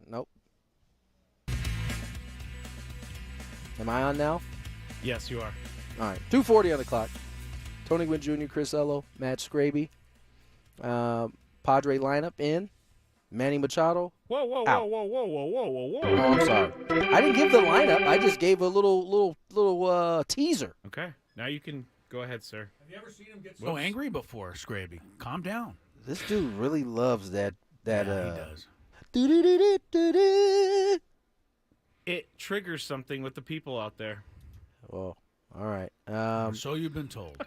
Speaker 1: Nope. Am I on now?
Speaker 5: Yes, you are.
Speaker 1: All right. 2:40 on the clock. Tony Gwynn Jr., Chris Ello, Matt Skraby. Padre lineup in. Manny Machado.
Speaker 5: Whoa, whoa, whoa,
Speaker 1: Out.
Speaker 5: whoa, whoa, whoa, whoa, whoa, whoa.
Speaker 1: Oh, I'm sorry. I didn't give the lineup. I just gave a little teaser.
Speaker 5: Okay, now you can go ahead, sir.
Speaker 3: Have you ever seen him get so angry before, Skraby? Calm down.
Speaker 1: This dude really loves that.
Speaker 3: Yeah, he does.
Speaker 1: Do-do-do-do-do-do.
Speaker 5: It triggers something with the people out there.
Speaker 1: Well, all right.
Speaker 3: So you've been told.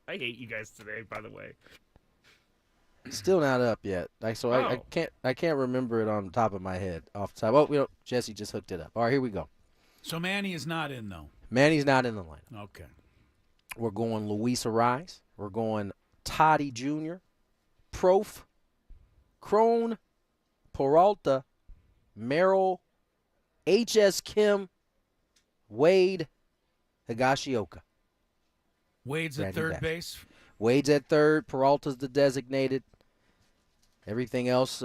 Speaker 5: I hate you guys today, by the way.
Speaker 1: Still not up yet. I
Speaker 5: Oh.
Speaker 1: can't remember it on the top of my head off the top. Oh, Jesse just hooked it up. All right, here we go.
Speaker 3: So Manny is not in, though.
Speaker 1: Manny's not in the lineup.
Speaker 3: Okay.
Speaker 1: We're going Luis Ariz. We're going Toddy Jr., Prof, Crone, Peralta, Merrill, H.S. Kim, Wade, Higashioka.
Speaker 3: Wade's at
Speaker 1: Randy
Speaker 3: third
Speaker 1: Bass.
Speaker 3: base.
Speaker 1: Wade's at third. Peralta's the designated. Everything else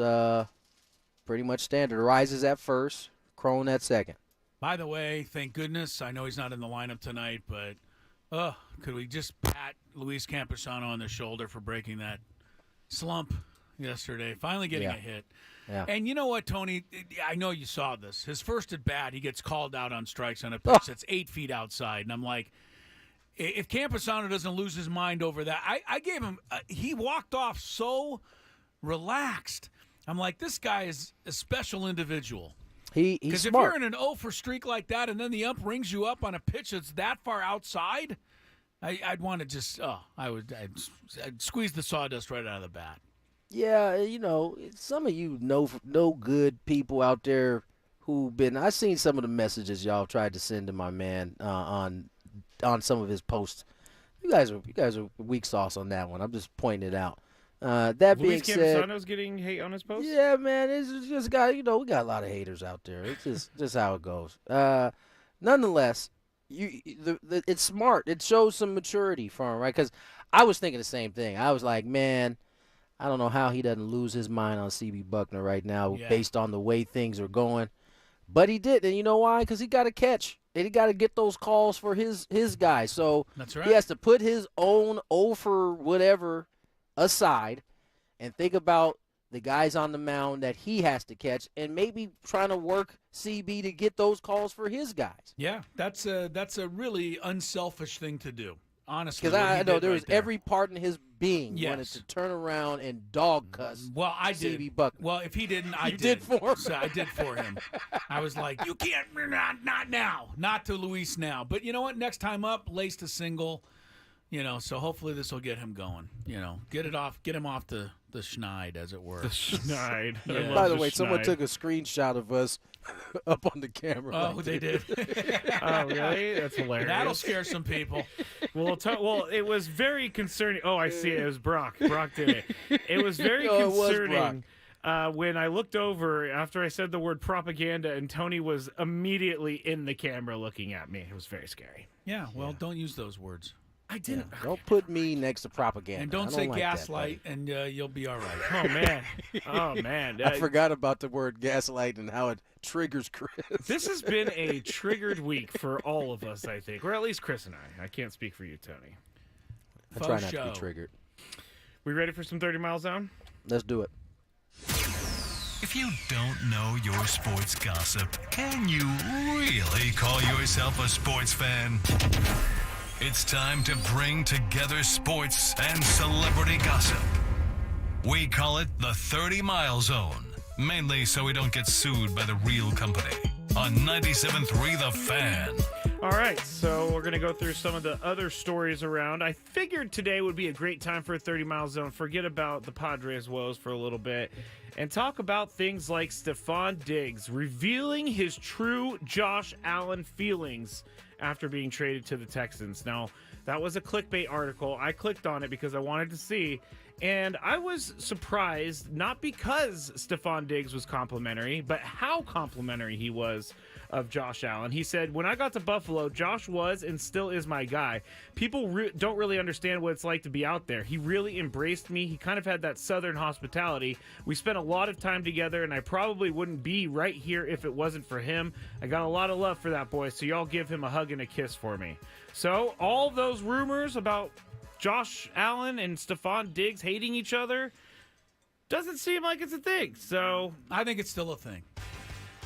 Speaker 1: pretty much standard. Ariz is at first. Crone at second.
Speaker 3: By the way, thank goodness. I know he's not in the lineup tonight, but could we just pat Luis Campusano on the shoulder for breaking that slump yesterday, finally getting a hit.
Speaker 1: Yeah.
Speaker 3: And you know what, Tony? I know you saw this. His first at bat, he gets called out on strikes on a pitch that's 8 feet outside. And I'm like, if Campusano doesn't lose his mind over that, I gave him, he walked off so relaxed. I'm like, this guy is a special individual.
Speaker 1: He's
Speaker 3: Because if
Speaker 1: smart.
Speaker 3: you're in an 0 for streak like that and then the ump rings you up on a pitch that's that far outside, I'd want to just, I'd squeeze the sawdust right out of the bat.
Speaker 1: Yeah, some of you no good people out there who've been. I seen some of the messages y'all tried to send to my man on some of his posts. You guys are weak sauce on that one. I'm just pointing it out. That being
Speaker 5: Luis
Speaker 1: said,
Speaker 5: Campusano's getting hate on his post?
Speaker 1: yeah, man, it's just we got a lot of haters out there. It's just how it goes. Nonetheless, it's smart. It shows some maturity from him, right? Because I was thinking the same thing. I was like, man, I don't know how he doesn't lose his mind on CB Buckner right now based on the way things are going. But he did. And you know why? Because he got to catch. And he got to get those calls for his guy. So
Speaker 3: That's right.
Speaker 1: he has to put his own over whatever aside and think about the guys on the mound that he has to catch and maybe trying to work CB to get those calls for his guys.
Speaker 3: Yeah, that's a really unselfish thing to do, honestly.
Speaker 1: Because
Speaker 3: what he
Speaker 1: I know
Speaker 3: did
Speaker 1: there
Speaker 3: right
Speaker 1: was
Speaker 3: there.
Speaker 1: every part in his being wanted
Speaker 3: Yes.
Speaker 1: to turn around and dog cuss
Speaker 3: Well, I did.
Speaker 1: CB Buckner.
Speaker 3: Well, if he didn't, I
Speaker 1: You did for him?
Speaker 3: So I did for him. I was like, you can't, not now, not to Luis now. But you know what? Next time up, laced a single. So hopefully this will get him going. Get him off the schneid, as it were.
Speaker 5: The schneid. I
Speaker 3: Yeah.
Speaker 5: love
Speaker 1: By the way, someone
Speaker 5: schneid.
Speaker 1: took a screenshot of us up on the camera.
Speaker 3: Oh,
Speaker 1: right
Speaker 3: they
Speaker 1: there.
Speaker 3: did.
Speaker 5: Oh, really? That's hilarious.
Speaker 3: That'll scare some people.
Speaker 5: Well, it was very concerning. Oh, I see it. It was Brock. Brock did it. It was very
Speaker 1: No, it was
Speaker 5: concerning when I looked over after I said the word propaganda and Tony was immediately in the camera looking at me. It was very scary.
Speaker 3: Yeah, well, don't use those words.
Speaker 5: I didn't.
Speaker 1: Don't put me next to propaganda.
Speaker 3: And don't
Speaker 1: I
Speaker 3: say
Speaker 1: like that,
Speaker 3: gaslight, and you'll be all right.
Speaker 5: Oh, man. Oh, man.
Speaker 1: I forgot about the word gaslight and how it triggers Chris.
Speaker 5: This has been a triggered week for all of us, I think. Or at least Chris and I. I can't speak for you, Tony.
Speaker 1: I try
Speaker 3: Faux
Speaker 1: not to
Speaker 3: show.
Speaker 1: be triggered.
Speaker 5: We ready for some 30 miles down?
Speaker 1: Let's do it.
Speaker 2: If you don't know your sports gossip, can you really call yourself a sports fan? It's time to bring together sports and celebrity gossip. We call it the 30-mile zone, mainly so we don't get sued by the real company. On 97.3 The Fan.
Speaker 5: All right, so we're going to go through some of the other stories around. I figured today would be a great time for a 30-mile zone. Forget about the Padres' woes for a little bit and talk about things like Stephon Diggs revealing his true Josh Allen feelings after being traded to the Texans. Now, that was a clickbait article. I clicked on it because I wanted to see, and I was surprised, not because Stephon Diggs was complimentary, but how complimentary he was of Josh Allen. He said, when I got to Buffalo, Josh was and still is my guy. People don't really understand what it's like to be out there. He really embraced me. He kind of had that Southern hospitality. We spent a lot of time together, and I probably wouldn't be right here if it wasn't for him. I got a lot of love for that boy, so y'all give him a hug and a kiss for me. So all those rumors about Josh Allen and Stephon Diggs hating each other doesn't seem like it's a thing. So
Speaker 3: I think it's still a thing.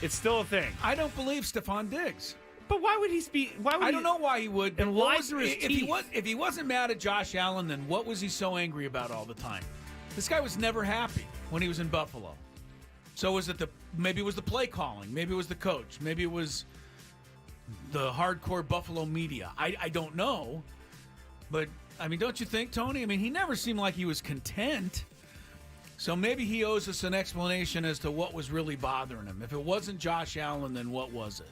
Speaker 5: it's still a thing.
Speaker 3: I don't believe Stephon Diggs.
Speaker 5: But why would he speak? Why would
Speaker 3: I don't know why he would.
Speaker 5: And
Speaker 3: What
Speaker 5: lie
Speaker 3: was-
Speaker 5: through his teeth.
Speaker 3: If he wasn't mad at Josh Allen, then what was he so angry about all the time? This guy was never happy when he was in Buffalo. So was it maybe it was the play calling, maybe it was the coach, maybe it was the hardcore Buffalo media. I don't know. But I mean, don't you think, Tony? I mean, he never seemed like he was content. So maybe he owes us an explanation as to what was really bothering him. If it wasn't Josh Allen, then what was it?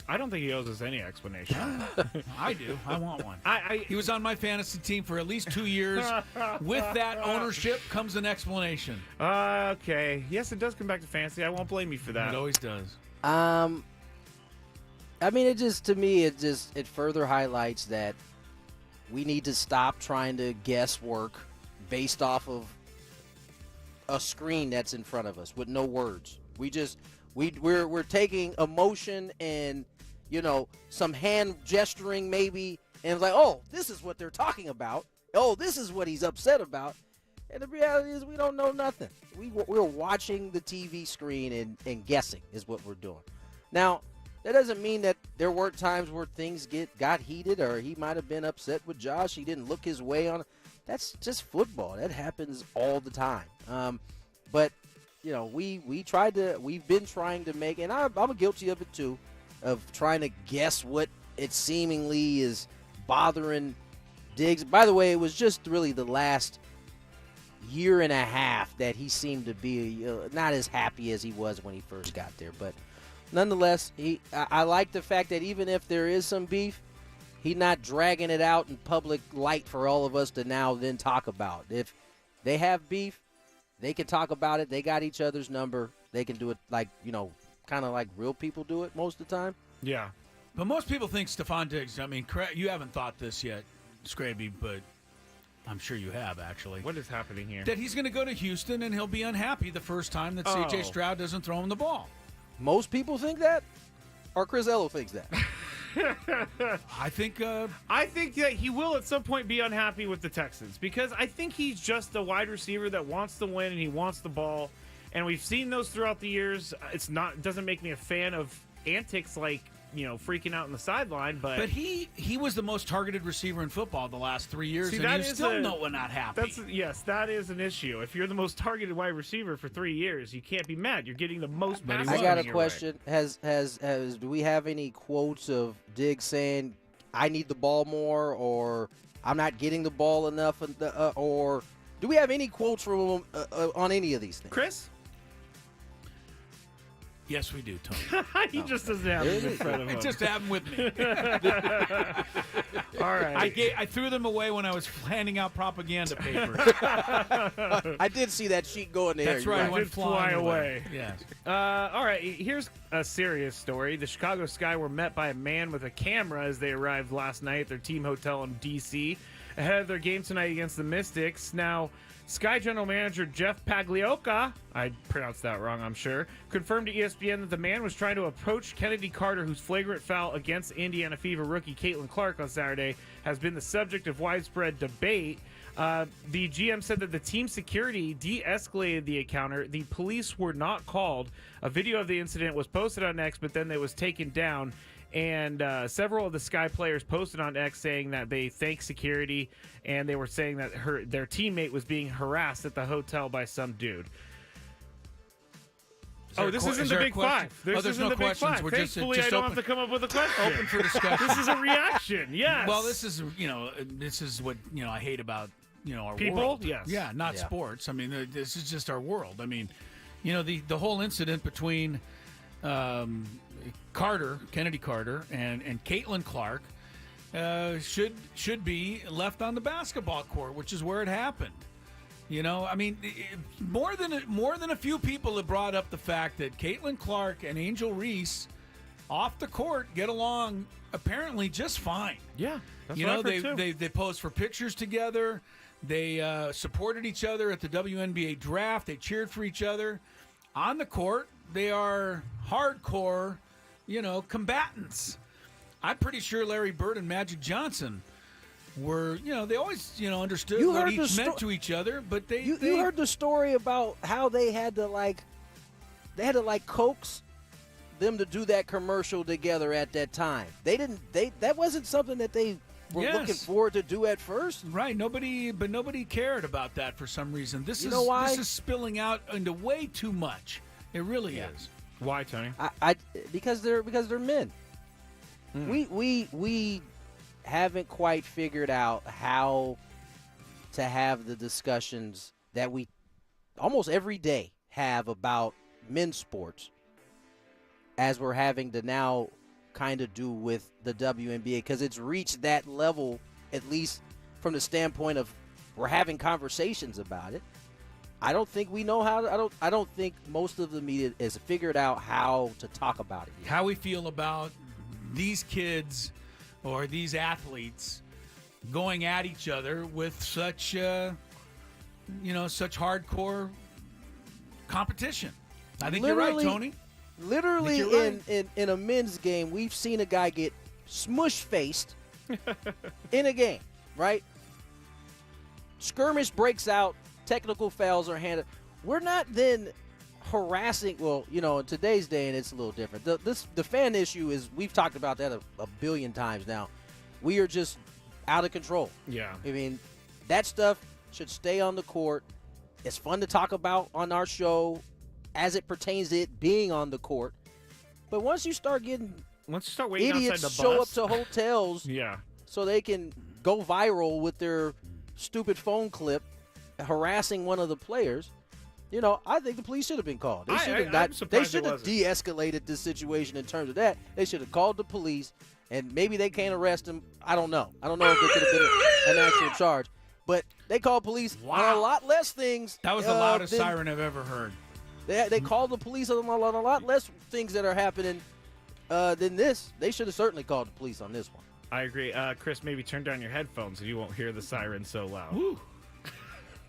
Speaker 5: I don't think he owes us any explanation.
Speaker 3: I do. I want one.
Speaker 5: I
Speaker 3: He was on my fantasy team for at least 2 years. With that ownership comes an explanation.
Speaker 5: Okay. Yes, it does come back to fantasy. I won't blame you for that.
Speaker 3: It always does.
Speaker 1: I mean, it further highlights that we need to stop trying to guess work based off of a screen that's in front of us with no words. We're taking emotion and, some hand gesturing maybe, and it's like, oh, this is what they're talking about. Oh, this is what he's upset about. And the reality is we don't know nothing. We're watching the TV screen and guessing is what we're doing. Now, that doesn't mean that there weren't times where things got heated or he might have been upset with Josh. He didn't look his way on it. That's just football. That happens all the time. But we've been trying to make, and I'm guilty of it too, of trying to guess what it seemingly is bothering Diggs. By the way, it was just really the last year and a half that he seemed to be not as happy as he was when he first got there. But nonetheless, I like the fact that even if there is some beef, he's not dragging it out in public light for all of us to now then talk about. If they have beef, they can talk about it. They got each other's number. They can do it like, kind of like real people do it most of the time.
Speaker 5: Yeah.
Speaker 3: But most people think Stephon Diggs, I mean, you haven't thought this yet, Skraby, but I'm sure you have, actually.
Speaker 5: What is happening here?
Speaker 3: That he's going to go to Houston and he'll be unhappy the first time that
Speaker 5: Oh.
Speaker 3: C.J. Stroud doesn't throw him the ball.
Speaker 1: Most people think that? Or Chris Ello thinks that?
Speaker 3: I think
Speaker 5: that he will at some point be unhappy with the Texans because I think he's just a wide receiver that wants to win and he wants the ball. And we've seen those throughout the years. It doesn't make me a fan of antics like, freaking out on the sideline, but
Speaker 3: he was the most targeted receiver in football the last 3 years,
Speaker 5: See,
Speaker 3: and
Speaker 5: that
Speaker 3: he's
Speaker 5: is
Speaker 3: still not happy.
Speaker 5: that is an issue. If you're the most targeted wide receiver for 3 years, you can't be mad. You're getting the most passes.
Speaker 1: I got a
Speaker 5: coming your way.
Speaker 1: question. Do we have any quotes of Diggs saying, I need the ball more, or I'm not getting the ball enough, or do we have any quotes from him on any of these things?
Speaker 5: Chris?
Speaker 3: Yes, we do, Tony.
Speaker 5: He just doesn't have it in front of him.
Speaker 3: It just happened with me.
Speaker 5: All right.
Speaker 3: I threw them away when I was handing out propaganda papers.
Speaker 1: I did see that sheet go in the air.
Speaker 3: That's
Speaker 1: You're
Speaker 3: right. It
Speaker 5: It
Speaker 3: went
Speaker 5: did fly
Speaker 3: flying
Speaker 5: away.
Speaker 3: Yes.
Speaker 5: All right, here's a serious story. The Chicago Sky were met by a man with a camera as they arrived last night at their team hotel in D.C. ahead of their game tonight against the Mystics. Now, Sky general manager Jeff Pagliocca, I pronounced that wrong, I'm sure, confirmed to ESPN that the man was trying to approach Kennedy Carter, whose flagrant foul against Indiana Fever rookie Caitlin Clark on Saturday has been the subject of widespread debate. The GM said that the team security de-escalated the encounter. The police were not called. A video of the incident was posted on X, but then it was taken down. And several of the Sky players posted on X saying that they thank security, and they were saying that their teammate was being harassed at the hotel by some dude. This isn't the Big Five.
Speaker 3: There's
Speaker 5: isn't
Speaker 3: no
Speaker 5: the Big
Speaker 3: questions.
Speaker 5: Five.
Speaker 3: We're
Speaker 5: Thankfully,
Speaker 3: just
Speaker 5: I don't
Speaker 3: open,
Speaker 5: have to come up with a question.
Speaker 3: open for discussion.
Speaker 5: This is a reaction. Yes.
Speaker 3: Well, this is what I hate about our
Speaker 5: People?
Speaker 3: world.
Speaker 5: Yes.
Speaker 3: Yeah, not
Speaker 1: Yeah.
Speaker 3: sports. I mean, this is just our world. I mean, the whole incident between Kennedy Carter, and Caitlin Clark should be left on the basketball court, which is where it happened. I mean, more than a few people have brought up the fact that Caitlin Clark and Angel Reese off the court get along apparently just fine.
Speaker 5: yeah. That's what I've heard too.
Speaker 3: They pose for pictures together. They supported each other at the WNBA draft. They cheered for each other. On the court, they are hardcore, combatants. I'm pretty sure Larry Bird and Magic Johnson were, they always, understood what each meant to each other. But you
Speaker 1: heard the story about how they had to coax them to do that commercial together at that time. That wasn't something that they were looking forward to do at first.
Speaker 3: Right. Nobody cared about that for some reason. This is spilling out into way too much. It really is.
Speaker 5: Why, Tony?
Speaker 1: Because they're men. We haven't quite figured out how to have the discussions that we almost every day have about men's sports as we're having to now kind of do with the WNBA, because it's reached that level, at least from the standpoint of we're having conversations about it. I don't think we know how to, I don't think most of the media has figured out how to talk about it yet.
Speaker 3: How we feel about these kids or these athletes going at each other with such such hardcore competition. I think you're right, Tony.
Speaker 1: Literally, in a men's game, we've seen a guy get smush-faced in a game, right? Skirmish breaks out, technical fouls are handed. We're not then harassing. Well, in today's day, and it's a little different. The fan issue is, we've talked about that a billion times now. We are just out of control.
Speaker 5: Yeah.
Speaker 1: I mean, that stuff should stay on the court. It's fun to talk about on our show as it pertains to it being on the court. But once you start waiting idiots
Speaker 5: outside the
Speaker 1: show
Speaker 5: bus.
Speaker 1: up to hotels so they can go viral with their stupid phone clip harassing one of the players, I think the police should have been called. They should have de-escalated this situation in terms of that. They should have called the police, and maybe they can't arrest him. I don't know. I don't know if there could have been an actual charge. But they called police on a lot less things.
Speaker 3: That was the loudest siren I've ever heard.
Speaker 1: They called the police on a lot less things that are happening than this. They should have certainly called the police on this one.
Speaker 5: I agree. Chris, maybe turn down your headphones so you won't hear the siren so loud.
Speaker 3: Woo.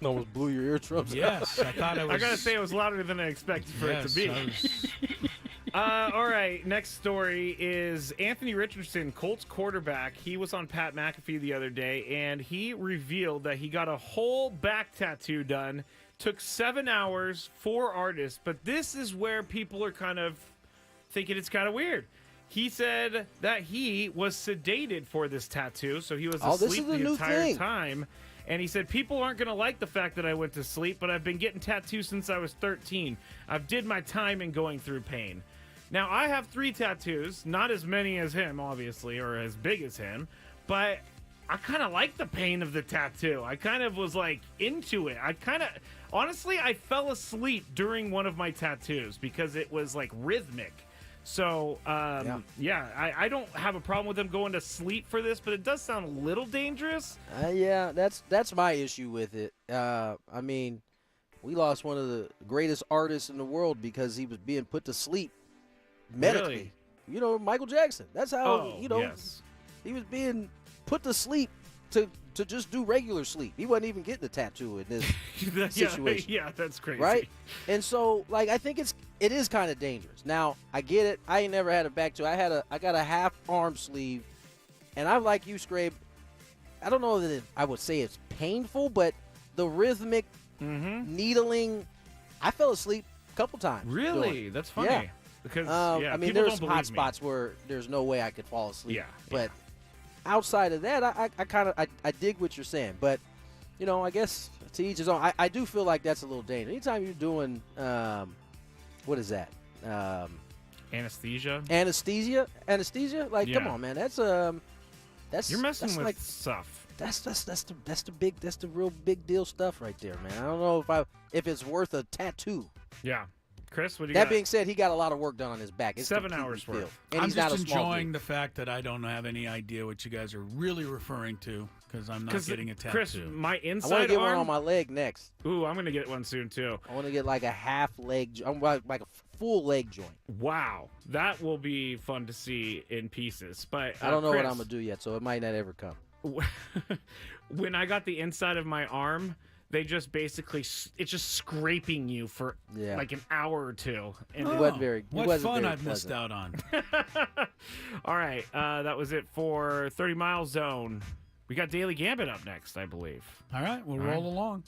Speaker 1: Almost blew your eardrums.
Speaker 3: Yes, I thought it was.
Speaker 5: I gotta say, it was louder than I expected for it to be. All right, next story is Anthony Richardson, Colts quarterback. He was on Pat McAfee the other day, and he revealed that he got a whole back tattoo done. Took 7 hours, 4 artists, but this is where people are kind of thinking it's kind of weird. He said that he was sedated for this tattoo, so he was asleep the entire time. And he said, people aren't going to like the fact that I went to sleep, but I've been getting tattoos since I was 13. I've did my time in going through pain. Now, I have 3 tattoos, not as many as him, obviously, or as big as him, but I kind of like the pain of the tattoo. I kind of was, into it. Honestly, I fell asleep during one of my tattoos because it was, rhythmic. So, I don't have a problem with them going to sleep for this, but it does sound a little dangerous.
Speaker 1: Yeah, that's my issue with it. I mean, we lost one of the greatest artists in the world because he was being put to sleep medically.
Speaker 5: Really?
Speaker 1: Michael Jackson. That's how,
Speaker 5: yes.
Speaker 1: He was being put to sleep to just do regular sleep. He wasn't even getting a tattoo in this situation.
Speaker 5: Yeah, that's crazy.
Speaker 1: Right? And so, I think it is kind of dangerous. Now, I get it. I ain't never had a back tattoo. I got a half arm sleeve, and I'm like you, Skraby. I don't know that I would say it's painful, but the rhythmic needling, I fell asleep a couple times.
Speaker 5: Really? That's funny.
Speaker 1: Yeah.
Speaker 5: Because,
Speaker 1: I mean, there's some hot spots where there's no way I could fall asleep.
Speaker 5: Yeah.
Speaker 1: But outside of that, I dig what you're saying. But, I guess to each his own. I do feel like that's a little dangerous. Anytime you're doing, what is that?
Speaker 5: Anesthesia?
Speaker 1: Anesthesia? Come on, man. That's
Speaker 5: you're messing with
Speaker 1: like
Speaker 5: stuff.
Speaker 1: That's the real big deal stuff right there, man. I don't know if it's worth a tattoo.
Speaker 5: Yeah. Chris, what do you
Speaker 1: That
Speaker 5: got?
Speaker 1: being said, he got a lot of work done on his back. It's
Speaker 5: 7
Speaker 1: completely
Speaker 5: hours
Speaker 1: filled.
Speaker 5: worth.
Speaker 1: And
Speaker 3: I'm
Speaker 1: he's not
Speaker 3: just
Speaker 1: a small
Speaker 3: enjoying
Speaker 1: dude.
Speaker 3: the fact that I don't have any idea what you guys are really referring to because I'm not getting a tattoo.
Speaker 5: Chris, my
Speaker 1: I
Speaker 5: inside
Speaker 1: want to get
Speaker 5: arm.
Speaker 1: one on my leg next.
Speaker 5: Ooh, I'm going to get one soon, too.
Speaker 1: I want to get like a half leg, like a full leg joint.
Speaker 5: Wow. That will be fun to see in pieces. But
Speaker 1: I don't know
Speaker 5: Chris,
Speaker 1: what I'm going to do yet, so it might not ever come.
Speaker 5: when I got the inside of my arm, they just basically it's just scraping you for like an hour or two. And
Speaker 1: It wasn't very.
Speaker 3: What
Speaker 1: it wasn't
Speaker 3: fun
Speaker 1: very
Speaker 3: I've missed
Speaker 1: pleasant.
Speaker 3: out on.
Speaker 5: all right, that was it for 30 Mile Zone. We got Daily Gambit up next, I believe.
Speaker 3: All right, we'll roll along.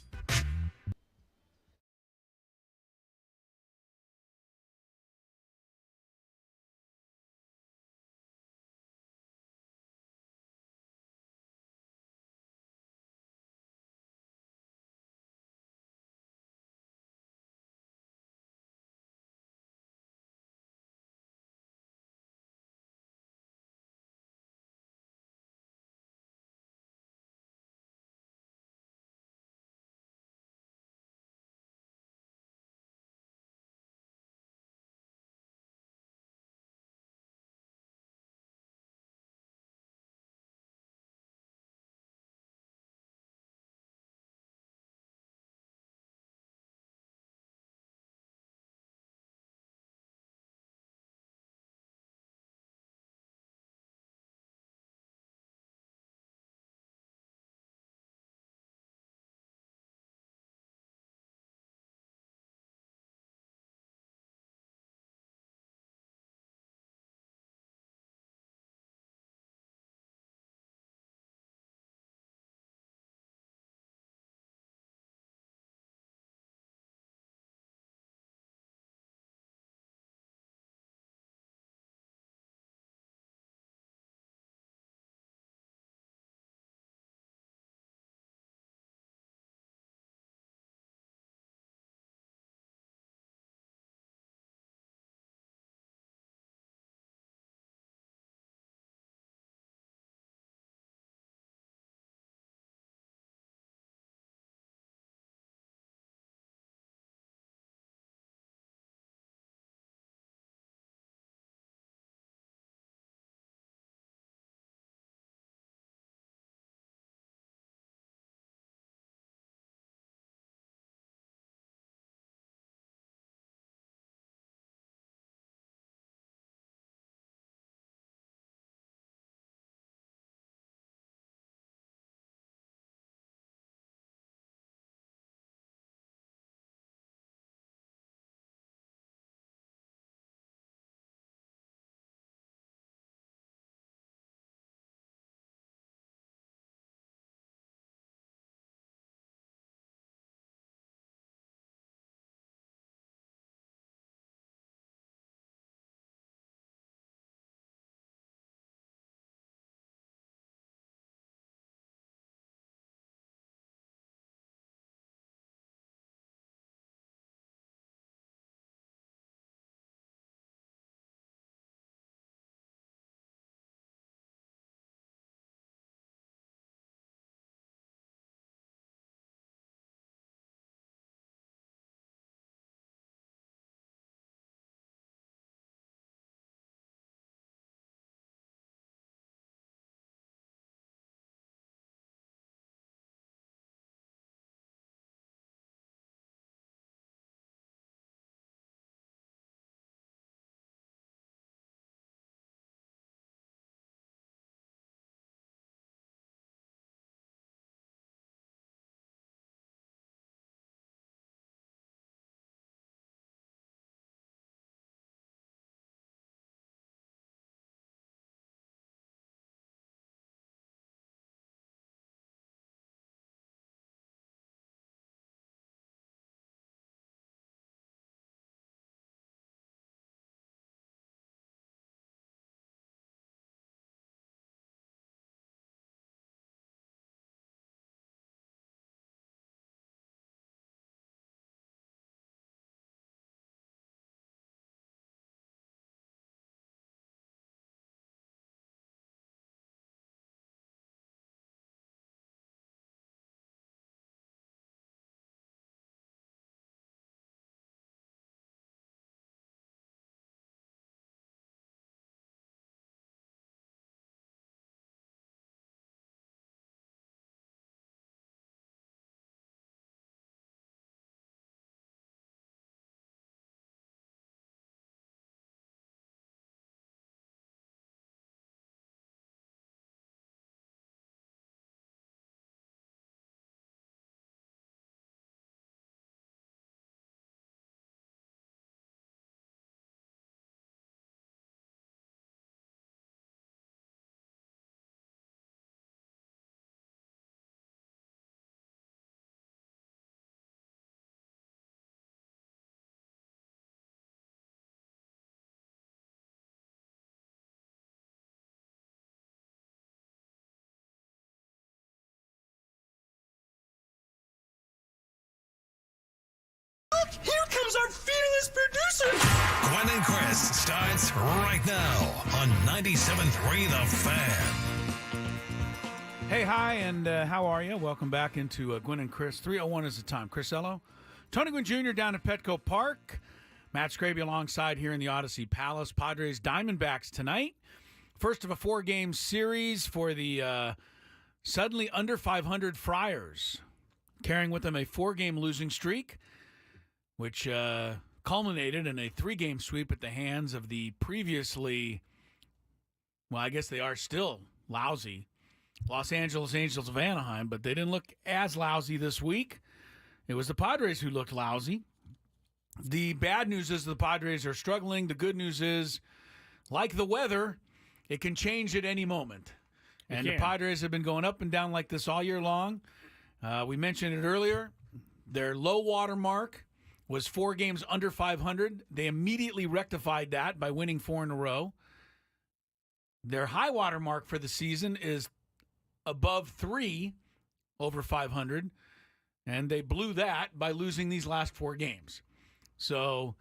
Speaker 4: here comes our fearless producer!
Speaker 2: Gwynn and Chris starts right now on 97.3 The Fan.
Speaker 3: Hey, hi, and how are you? Welcome back into Gwynn and Chris. 3:01 is the time. Chrisello, Tony Gwynn Jr. down at Petco Park. Matt Skraby alongside here in the Odyssey Palace. Padres Diamondbacks tonight. First of a 4-game series for the suddenly under 500 Friars, carrying with them a 4-game losing streak, which culminated in a 3-game sweep at the hands of the previously, well, I guess they are still lousy, Los Angeles Angels of Anaheim, but they didn't look as lousy this week. It was the Padres who looked lousy. The bad news is the Padres are struggling. The good news is, like the weather, it can change at any moment. And the Padres have been going up and down like this all year long. We mentioned it earlier. Their low water mark was 4 games under 500. They immediately rectified that by winning 4 in a row. Their high water mark for the season is above 3 over 500, and they blew that by losing these last 4 games. So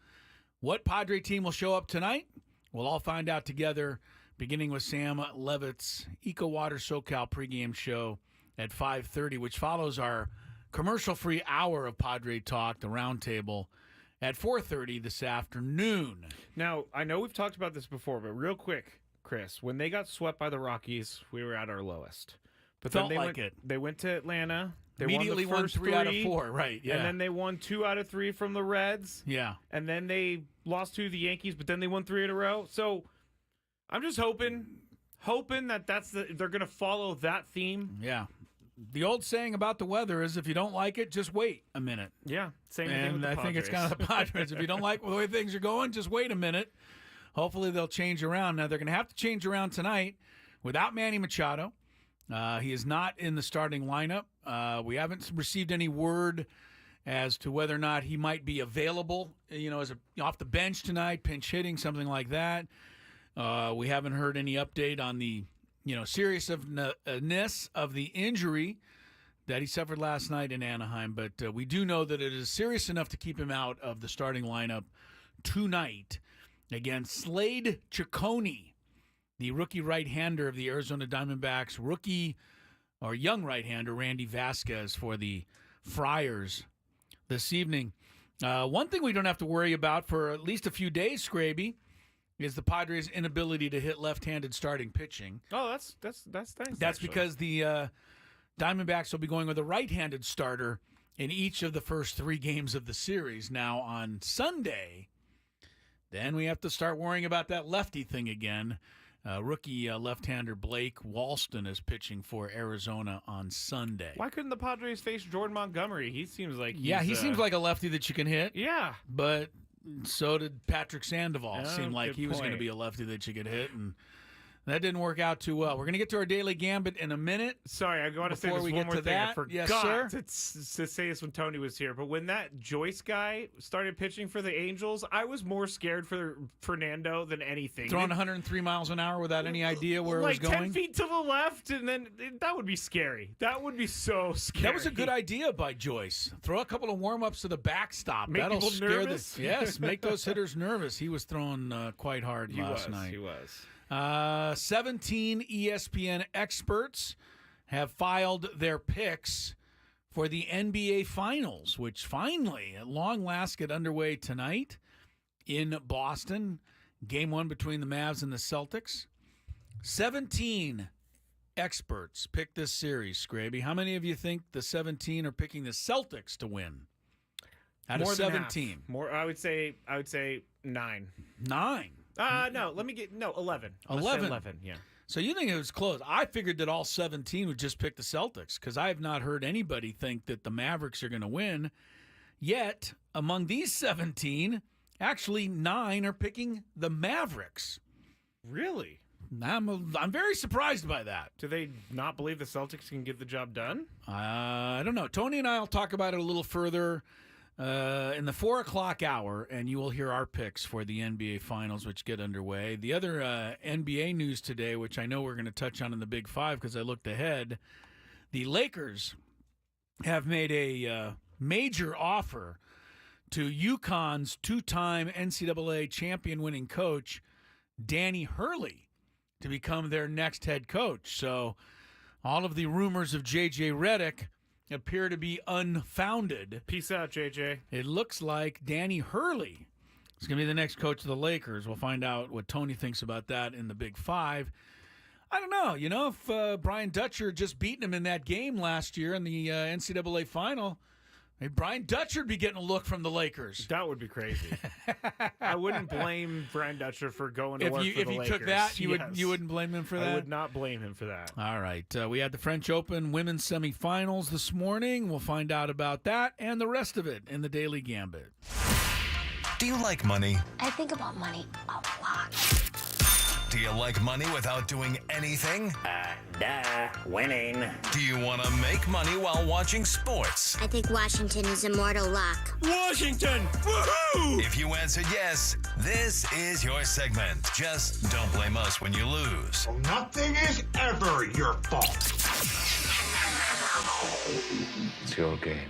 Speaker 3: what Padre team will show up tonight, we'll all find out together, beginning with Sam Levitt's Eco Water SoCal pregame show at 5:30, which follows our commercial-free hour of Padre Talk, the Roundtable, at 4:30 this afternoon.
Speaker 5: Now, I know we've talked about this before, but real quick, Chris, when they got swept by the Rockies, we were at our lowest. But
Speaker 3: Felt
Speaker 5: then
Speaker 3: like it.
Speaker 5: They went to Atlanta. They
Speaker 3: Immediately
Speaker 5: won the first
Speaker 3: 3 out of 4, right? Yeah.
Speaker 5: And then they won 2 out of 3 from the Reds.
Speaker 3: Yeah.
Speaker 5: And then they lost to the Yankees, but then they won 3 in a row. So I'm just hoping that they're going to follow that theme.
Speaker 3: Yeah. The old saying about the weather is if you don't like it, just wait a minute.
Speaker 5: Yeah, same thing with
Speaker 3: And
Speaker 5: the
Speaker 3: I think it's
Speaker 5: Padres.
Speaker 3: kind of the Padres. If you don't like the way things are going, just wait a minute. Hopefully they'll change around. Now, they're going to have to change around tonight without Manny Machado. He is not in the starting lineup. We haven't received any word as to whether or not he might be available, as off the bench tonight, pinch hitting, something like that. We haven't heard any update on the, seriousness of the injury that he suffered last night in Anaheim. But we do know that it is serious enough to keep him out of the starting lineup tonight against Slade Ciccone, the rookie right-hander of the Arizona Diamondbacks, young right-hander Randy Vasquez for the Friars this evening. One thing we don't have to worry about for at least a few days, Skraby, is the Padres' inability to hit left-handed starting pitching.
Speaker 5: Oh, that's thanks.
Speaker 3: That's
Speaker 5: actually.
Speaker 3: because the Diamondbacks will be going with a right-handed starter in each of the first 3 games of the series. Now, on Sunday, then we have to start worrying about that lefty thing again. Rookie left-hander Blake Walston is pitching for Arizona on Sunday.
Speaker 5: Why couldn't the Padres face Jordan Montgomery? He seems like
Speaker 3: he seems like a lefty that you can hit.
Speaker 5: Yeah,
Speaker 3: But so did Patrick Sandoval.
Speaker 5: Oh,
Speaker 3: Seemed like
Speaker 5: good
Speaker 3: he was going to
Speaker 5: point.
Speaker 3: be a lefty that you could hit, and that didn't work out too well. We're going to get to our daily gambit in a minute.
Speaker 5: sorry, I want to say
Speaker 3: Before
Speaker 5: this
Speaker 3: we
Speaker 5: one
Speaker 3: get
Speaker 5: more
Speaker 3: to
Speaker 5: thing. I
Speaker 3: that,
Speaker 5: forgot
Speaker 3: yes, sir.
Speaker 5: to say this when Tony was here. But when that Joyce guy started pitching for the Angels, I was more scared for Fernando than anything.
Speaker 3: Throwing 103 miles an hour without any idea where
Speaker 5: like
Speaker 3: it was going.
Speaker 5: 10 feet to the left, and then that would be scary. That would be so scary.
Speaker 3: That was a good idea by Joyce. Throw a couple of warm-ups to the backstop.
Speaker 5: Make
Speaker 3: That'll
Speaker 5: people
Speaker 3: scare
Speaker 5: nervous?
Speaker 3: Yes, make those hitters nervous. He was throwing quite hard last night.
Speaker 5: He was.
Speaker 3: 17 ESPN experts have filed their picks for the NBA Finals, which finally, at long last, get underway tonight in Boston. Game 1 between the Mavs and the Celtics. 17 experts picked this series, Skraby. How many of you think the 17 are picking the Celtics to win? Out
Speaker 5: More
Speaker 3: of
Speaker 5: than
Speaker 3: 17.
Speaker 5: half. More. I would say 9.
Speaker 3: 9.
Speaker 5: No. 11. Let's say
Speaker 3: 11.
Speaker 5: 11. Yeah.
Speaker 3: So you think it was close. I figured that all 17 would just pick the Celtics because I have not heard anybody think that the Mavericks are going to win. Yet, among these 17, actually 9 are picking the Mavericks.
Speaker 5: Really?
Speaker 3: I'm very surprised by that.
Speaker 5: Do they not believe the Celtics can get the job done?
Speaker 3: I don't know. Tony and I will talk about it a little further in the 4 o'clock hour, and you will hear our picks for the NBA Finals, which get underway. The other NBA news today, which I know we're going to touch on in the Big Five because I looked ahead, the Lakers have made a major offer to UConn's two-time NCAA champion-winning coach, Danny Hurley, to become their next head coach. So all of the rumors of J.J. Redick appear to be unfounded.
Speaker 5: Peace out, JJ.
Speaker 3: It looks like Danny Hurley is going to be the next coach of the Lakers. We'll find out what Tony thinks about that in the Big Five. I don't know. If Brian Dutcher just beaten him in that game last year in the NCAA final, maybe Brian Dutcher would be getting a look from the Lakers.
Speaker 5: That would be crazy. I wouldn't blame Brian Dutcher for going to work for the Lakers.
Speaker 3: If he took that, you wouldn't blame him for that?
Speaker 5: I would not blame him for that.
Speaker 3: All right. We had the French Open women's semifinals this morning. We'll find out about that and the rest of it in the Daily Gambit.
Speaker 2: Do you like money?
Speaker 7: I think about money a lot.
Speaker 2: Do you like money without doing anything?
Speaker 8: Winning.
Speaker 2: Do you want to make money while watching sports?
Speaker 7: I think Washington is immortal luck.
Speaker 4: Washington! Woohoo!
Speaker 2: If you answered yes, this is your segment. Just don't blame us when you lose.
Speaker 9: Nothing is ever your fault.
Speaker 10: It's your game.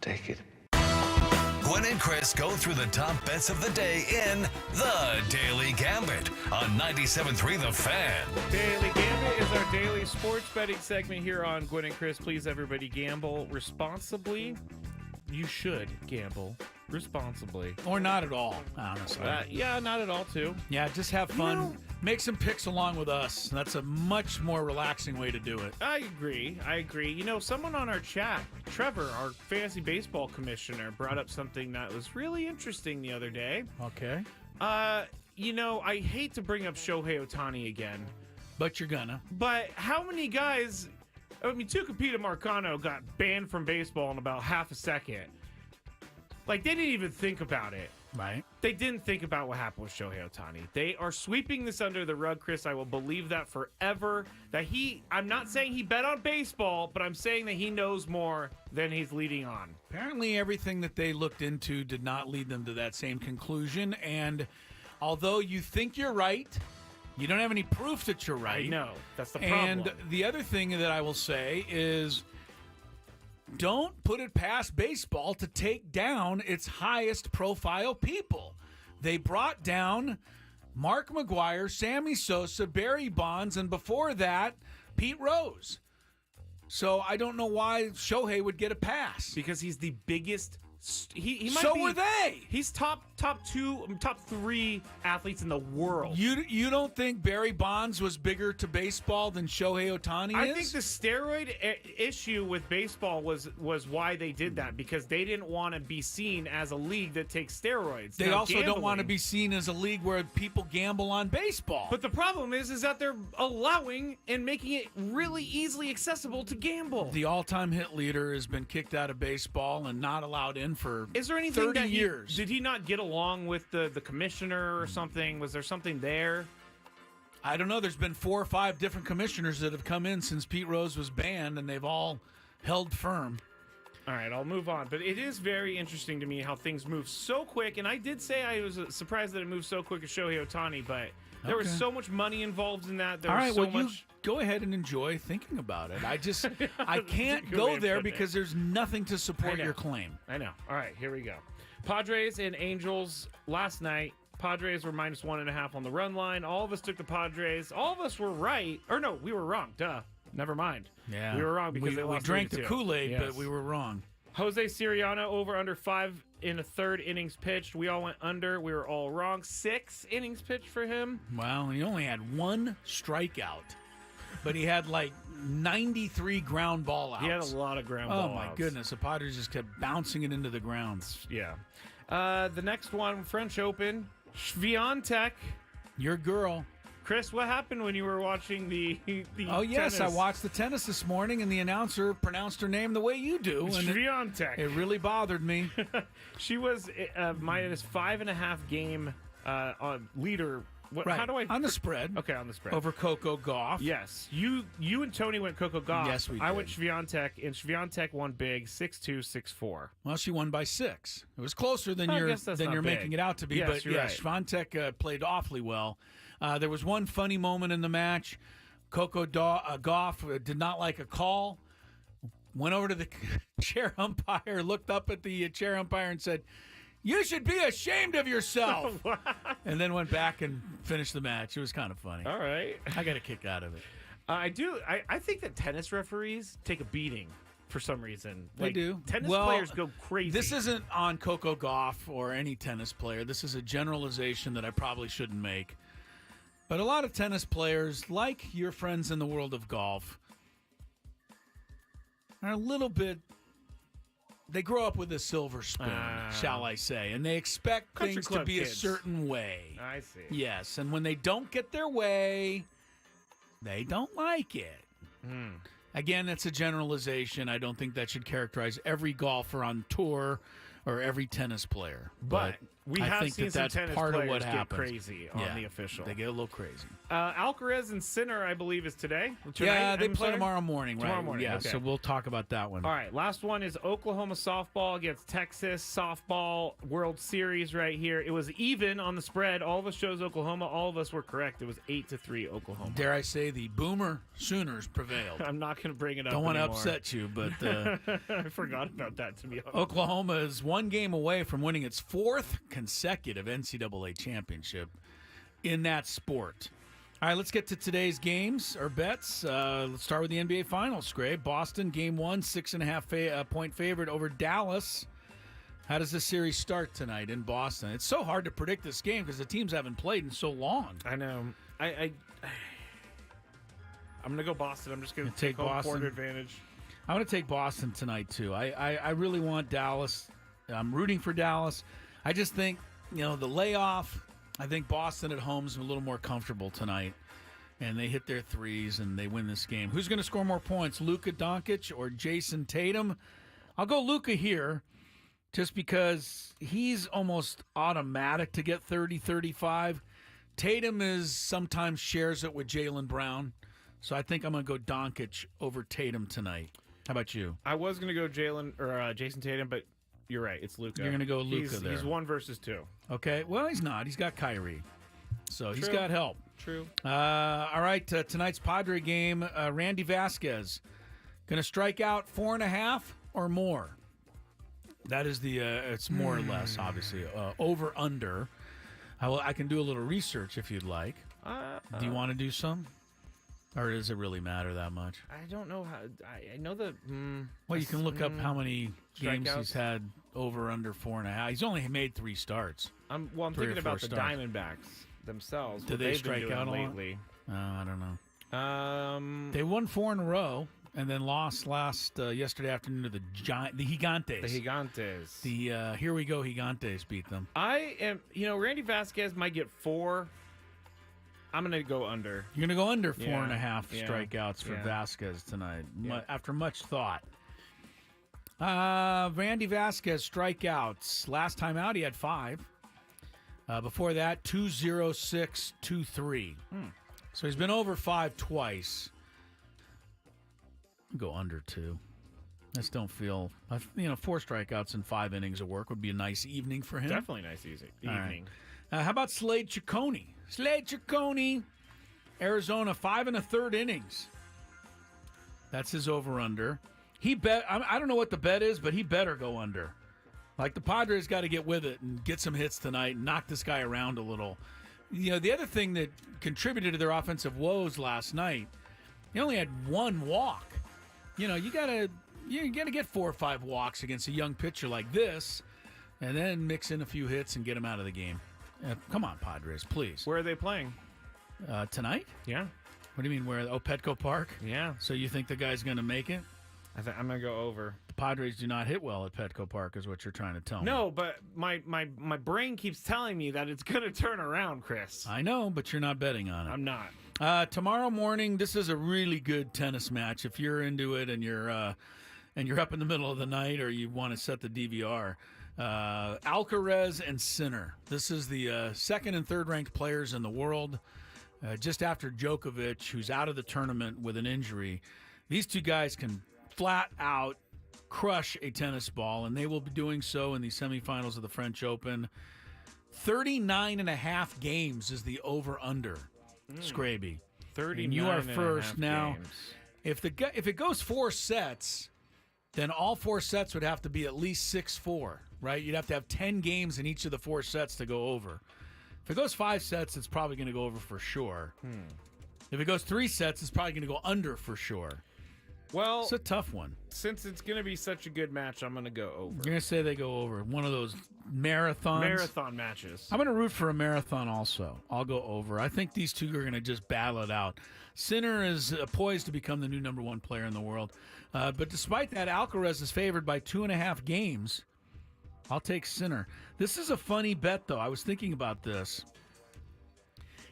Speaker 10: Take it.
Speaker 2: Gwynn and Chris go through the top bets of the day in the Daily Gambit on 97.3 The Fan.
Speaker 5: Daily Gambit is our daily sports betting segment here on Gwynn and Chris. Please, everybody, gamble responsibly. You should gamble responsibly.
Speaker 3: Or not at all, honestly.
Speaker 5: Yeah, not at all, too.
Speaker 3: Yeah, just have fun. Make some picks along with us. That's a much more relaxing way to do it.
Speaker 5: I agree. Someone on our chat, Trevor, our fantasy baseball commissioner, brought up something that was really interesting the other day.
Speaker 3: Okay.
Speaker 5: I hate to bring up Shohei Ohtani again.
Speaker 3: But you're gonna.
Speaker 5: But how many guys... Tucupita Marcano got banned from baseball in about half a second. They didn't even think about it.
Speaker 3: Right.
Speaker 5: They didn't think about what happened with Shohei Ohtani. They are sweeping this under the rug, Chris. I will believe that forever. I'm not saying he bet on baseball, but I'm saying that he knows more than he's leading on.
Speaker 3: Apparently everything that they looked into did not lead them to that same conclusion. And although you think you're right, you don't have any proof that you're right.
Speaker 5: I know. That's the problem.
Speaker 3: And the other thing that I will say is don't put it past baseball to take down its highest profile people. They brought down Mark McGwire, Sammy Sosa, Barry Bonds, and before that, Pete Rose. So I don't know why Shohei would get a pass.
Speaker 5: Because he's the biggest... He might
Speaker 3: so
Speaker 5: be,
Speaker 3: were they.
Speaker 5: He's top 3 athletes in the world.
Speaker 3: You don't think Barry Bonds was bigger to baseball than Shohei Ohtani is?
Speaker 5: I think the steroid issue with baseball was why they did that, because they didn't want to be seen as a league that takes steroids.
Speaker 3: They also don't want to be seen as a league where people gamble on baseball.
Speaker 5: But the problem is that they're allowing and making it really easily accessible to gamble.
Speaker 3: The all-time hit leader has been kicked out of baseball and not allowed in for
Speaker 5: Is there anything
Speaker 3: 30
Speaker 5: that
Speaker 3: years.
Speaker 5: Did he not get along with the commissioner or something? Was there something there?
Speaker 3: I don't know. There's been 4 or 5 different commissioners that have come in since Pete Rose was banned, and they've all held firm.
Speaker 5: All right, I'll move on. But it is very interesting to me how things move so quick. And I did say I was surprised that it moved so quick with Shohei Ohtani, but there was so much money involved in that.
Speaker 3: All right,
Speaker 5: you
Speaker 3: go ahead and enjoy thinking about it. I can't go there because there's nothing to support your claim.
Speaker 5: I know. All right, here we go. Padres and Angels last night. Padres were minus 1.5 on the run line. All of us took the Padres. All of us were right. Or no, we were wrong. Duh. Never mind.
Speaker 3: Yeah.
Speaker 5: We were wrong because they lost
Speaker 3: we drank the
Speaker 5: 3-2.
Speaker 3: Kool-Aid,
Speaker 5: Yes.
Speaker 3: but we were wrong.
Speaker 5: Jose Siriano over under 5 in the third innings pitched. We all went under. We were all wrong. 6 innings pitched for him.
Speaker 3: Well, he only had 1 strikeout, but he had 93 ground ball outs.
Speaker 5: He had a lot of ground ball
Speaker 3: Oh, my
Speaker 5: outs.
Speaker 3: goodness. The Padres just kept bouncing it into the ground.
Speaker 5: Yeah. The next one, French Open. Swiatek.
Speaker 3: Your girl.
Speaker 5: Chris, what happened when you were watching the
Speaker 3: Oh, yes,
Speaker 5: tennis?
Speaker 3: I watched the tennis this morning, and the announcer pronounced her name the way you do. And
Speaker 5: Swiatek.
Speaker 3: it really bothered me.
Speaker 5: She was minus 5.5 game leader.
Speaker 3: Right.
Speaker 5: How do I...
Speaker 3: On the spread.
Speaker 5: Okay, on the spread.
Speaker 3: Over Coco Gauff.
Speaker 5: Yes. You and Tony went Coco Gauff.
Speaker 3: Yes, we
Speaker 5: I
Speaker 3: did.
Speaker 5: went Swiatek, and Swiatek won big, 6-2, 6-4.
Speaker 3: Well, she won by 6. It was closer than
Speaker 5: I
Speaker 3: you're
Speaker 5: guess that's not big.
Speaker 3: making it out to be.
Speaker 5: Yes,
Speaker 3: but
Speaker 5: you're
Speaker 3: yeah,
Speaker 5: right.
Speaker 3: Swiatek played awfully well. There was one funny moment in the match. Coco Gauff did not like a call. went over to the chair umpire, looked up at the chair umpire and said, "You should be ashamed of yourself." And then went back and finished the match. It was kind of funny.
Speaker 5: All right.
Speaker 3: I got a kick out of it.
Speaker 5: I do. I think that tennis referees take a beating for some reason.
Speaker 3: They do.
Speaker 5: Tennis players go crazy.
Speaker 3: This isn't on Coco Gauff or any tennis player. This is a generalization that I probably shouldn't make. But a lot of tennis players, like your friends in the world of golf, are a little bit... They grow up with a silver spoon, shall I say, and they expect things to be a certain way.
Speaker 5: I see.
Speaker 3: Yes, and when they don't get their way, they don't like it. Again, it's a generalization. I don't think that should characterize every golfer on tour or every tennis player.
Speaker 5: But we
Speaker 3: I
Speaker 5: have
Speaker 3: think
Speaker 5: seen
Speaker 3: that
Speaker 5: some
Speaker 3: that's
Speaker 5: tennis
Speaker 3: part
Speaker 5: players
Speaker 3: of what
Speaker 5: get
Speaker 3: happens.
Speaker 5: crazy on the official.
Speaker 3: They get a little crazy.
Speaker 5: Alcaraz and Sinner, I believe, is today.
Speaker 3: Yeah, they
Speaker 5: I'm
Speaker 3: play
Speaker 5: sorry?
Speaker 3: tomorrow morning, right?
Speaker 5: Tomorrow morning,
Speaker 3: Yeah,
Speaker 5: okay.
Speaker 3: so we'll talk about that one.
Speaker 5: All right, last one is Oklahoma softball against Texas softball World Series right here. It was even on the spread. All of us chose Oklahoma. All of us were correct. It was 8-3 Oklahoma.
Speaker 3: Dare I say the Boomer Sooners prevailed.
Speaker 5: I'm not going to bring it up
Speaker 3: Don't want to
Speaker 5: anymore.
Speaker 3: upset you, but
Speaker 5: I forgot about that, to be honest.
Speaker 3: Oklahoma is one game away from winning its fourth consecutive NCAA championship in that sport. All right, let's get to today's games or bets. Let's start with the NBA Finals, Skraby. Boston, game 1, 6.5 point favorite over Dallas. How does this series start tonight in Boston? It's so hard to predict this game because the teams haven't played in so long.
Speaker 5: I know. I'm going to go Boston. I'm just going to take home
Speaker 3: Boston.
Speaker 5: court advantage.
Speaker 3: I'm going to take Boston tonight, too. I really want Dallas. I'm rooting for Dallas. I just think, the layoff, I think Boston at home is a little more comfortable tonight. And they hit their threes and they win this game. Who's going to score more points, Luka Doncic or Jason Tatum? I'll go Luka here just because he's almost automatic to get 30, 35. Tatum sometimes shares it with Jaylen Brown. So I think I'm going to go Doncic over Tatum tonight. How about you?
Speaker 5: I was going to go Jason Tatum, but you're right. It's Luka.
Speaker 3: You're going to go Luka there.
Speaker 5: He's 1 versus 2.
Speaker 3: Okay. Well, he's not. He's got Kyrie. So he's got help.
Speaker 5: True.
Speaker 3: All right. Tonight's Padre game, Randy Vasquez going to strike out 4.5 or more. That is it's more or less, obviously, over, under. I can do a little research if you'd like. Do you want to do some? Or does it really matter that much?
Speaker 5: I don't know how. I know that.
Speaker 3: Well, you can look up how many games
Speaker 5: strikeouts.
Speaker 3: he's had over under 4.5. He's only made 3 starts.
Speaker 5: I'm
Speaker 3: 3 or
Speaker 5: thinking
Speaker 3: 4
Speaker 5: about the
Speaker 3: starts.
Speaker 5: Diamondbacks themselves.
Speaker 3: Do
Speaker 5: what
Speaker 3: they
Speaker 5: they've been
Speaker 3: strike
Speaker 5: doing
Speaker 3: out a lot?
Speaker 5: lately?
Speaker 3: I don't know.
Speaker 5: They
Speaker 3: They won 4 in a row and then lost yesterday afternoon to the Gigantes.
Speaker 5: The Gigantes.
Speaker 3: The Here We Go Gigantes beat them.
Speaker 5: I am. Randy Vasquez might get 4. I'm going to go under.
Speaker 3: You're going to go under
Speaker 5: Yeah.
Speaker 3: 4.5
Speaker 5: Yeah.
Speaker 3: strikeouts for
Speaker 5: Yeah.
Speaker 3: Vasquez tonight,
Speaker 5: Yeah.
Speaker 3: after much thought. Randy Vasquez strikeouts. Last time out, he had 5. Before that, 2.0623. So he's been over 5 twice. I'll go under 2. I just don't feel, 4 strikeouts in 5 innings of work would be a nice evening for him.
Speaker 5: Definitely nice evening.
Speaker 3: All right. How about Slade Ciccone? Slade Ciccone, Arizona, 5 1/3 innings. That's his over-under. He bet. I don't know what the bet is, but he better go under. Like, the Padres got to get with it and get some hits tonight and knock this guy around a little. The other thing that contributed to their offensive woes last night, he only had 1 walk. You gotta get 4 or 5 walks against a young pitcher like this, and then mix in a few hits and get him out of the game. Come on, Padres, please.
Speaker 5: Where are they playing?
Speaker 3: Tonight?
Speaker 5: Yeah.
Speaker 3: What do you mean, where? Oh, Petco Park?
Speaker 5: Yeah.
Speaker 3: So you think the guy's going to make it?
Speaker 5: I'm going to go over.
Speaker 3: The Padres do not hit well at Petco Park is what you're trying to tell me.
Speaker 5: No, but my brain keeps telling me that it's going to turn around, Chris.
Speaker 3: I know, but you're not betting on it.
Speaker 5: I'm not.
Speaker 3: Tomorrow morning, this is a really good tennis match. If you're into it and you're up in the middle of the night or you want to set the DVR, Alcaraz and Sinner. This is the second and third ranked players in the world. Just after Djokovic, who's out of the tournament with an injury. These 2 guys can flat out crush a tennis ball, and they will be doing so in the semifinals of the French Open. 39.5 games is the over-under, Skraby.
Speaker 5: 39
Speaker 3: and you are first. Now,
Speaker 5: games.
Speaker 3: if it goes 4 sets, then all 4 sets would have to be at least 6-4, right? You'd have to have 10 games in each of the 4 sets to go over. If it goes 5 sets, it's probably going to go over for sure. If it goes 3 sets, it's probably going to go under for sure.
Speaker 5: Well,
Speaker 3: It's a tough one.
Speaker 5: since it's going to be such a good match, I'm going to go over.
Speaker 3: You're going to say they go over. One of those marathons.
Speaker 5: Marathon matches.
Speaker 3: I'm going to root for a marathon also. I'll go over. I think these two are going to just battle it out. Sinner is poised to become the new number 1 player in the world. But despite that, Alcaraz is favored by 2.5 games. I'll take Sinner. This is a funny bet, though. I was thinking about this.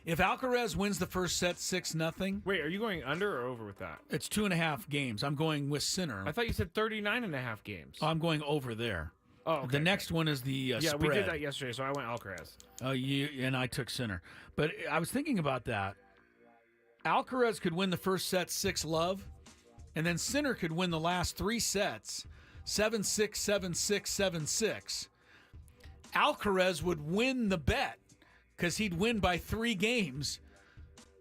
Speaker 3: If Alcaraz wins the first set 6-0,
Speaker 5: Wait, are you going under or over with that?
Speaker 3: it's 2.5 games. I'm going with Sinner.
Speaker 5: I thought you said 39.5 games.
Speaker 3: I'm going over there.
Speaker 5: Oh, okay.
Speaker 3: The next one is the spread.
Speaker 5: we did that yesterday, so I went Alcaraz.
Speaker 3: And I took Sinner. But I was thinking about that. Alcaraz could win the first set 6-love, and then Sinner could win the last 3 sets 7-6, 7-6, 7-6. Alcaraz would win the bet because he'd win by 3 games,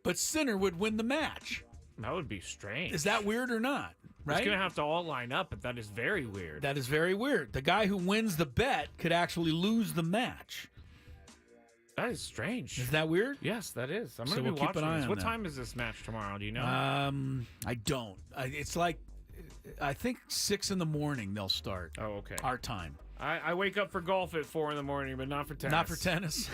Speaker 3: but Sinner would win the match.
Speaker 5: That would be strange.
Speaker 3: Is that weird or not? Right?
Speaker 5: It's going to have to all line up, but that is very weird.
Speaker 3: That is very weird. The guy who wins the bet could actually lose the match.
Speaker 5: That is strange.
Speaker 3: Is that weird?
Speaker 5: Yes, that is. I'm
Speaker 3: So
Speaker 5: going to
Speaker 3: we'll
Speaker 5: be
Speaker 3: keep
Speaker 5: watching
Speaker 3: an eye
Speaker 5: this.
Speaker 3: on
Speaker 5: What
Speaker 3: that.
Speaker 5: time is this match tomorrow? Do you know?
Speaker 3: I don't. It's like, I think 6 in the morning they'll start.
Speaker 5: Oh, okay.
Speaker 3: Our time.
Speaker 5: I wake up for golf at 4 in the morning, but not for tennis.
Speaker 3: Not for tennis.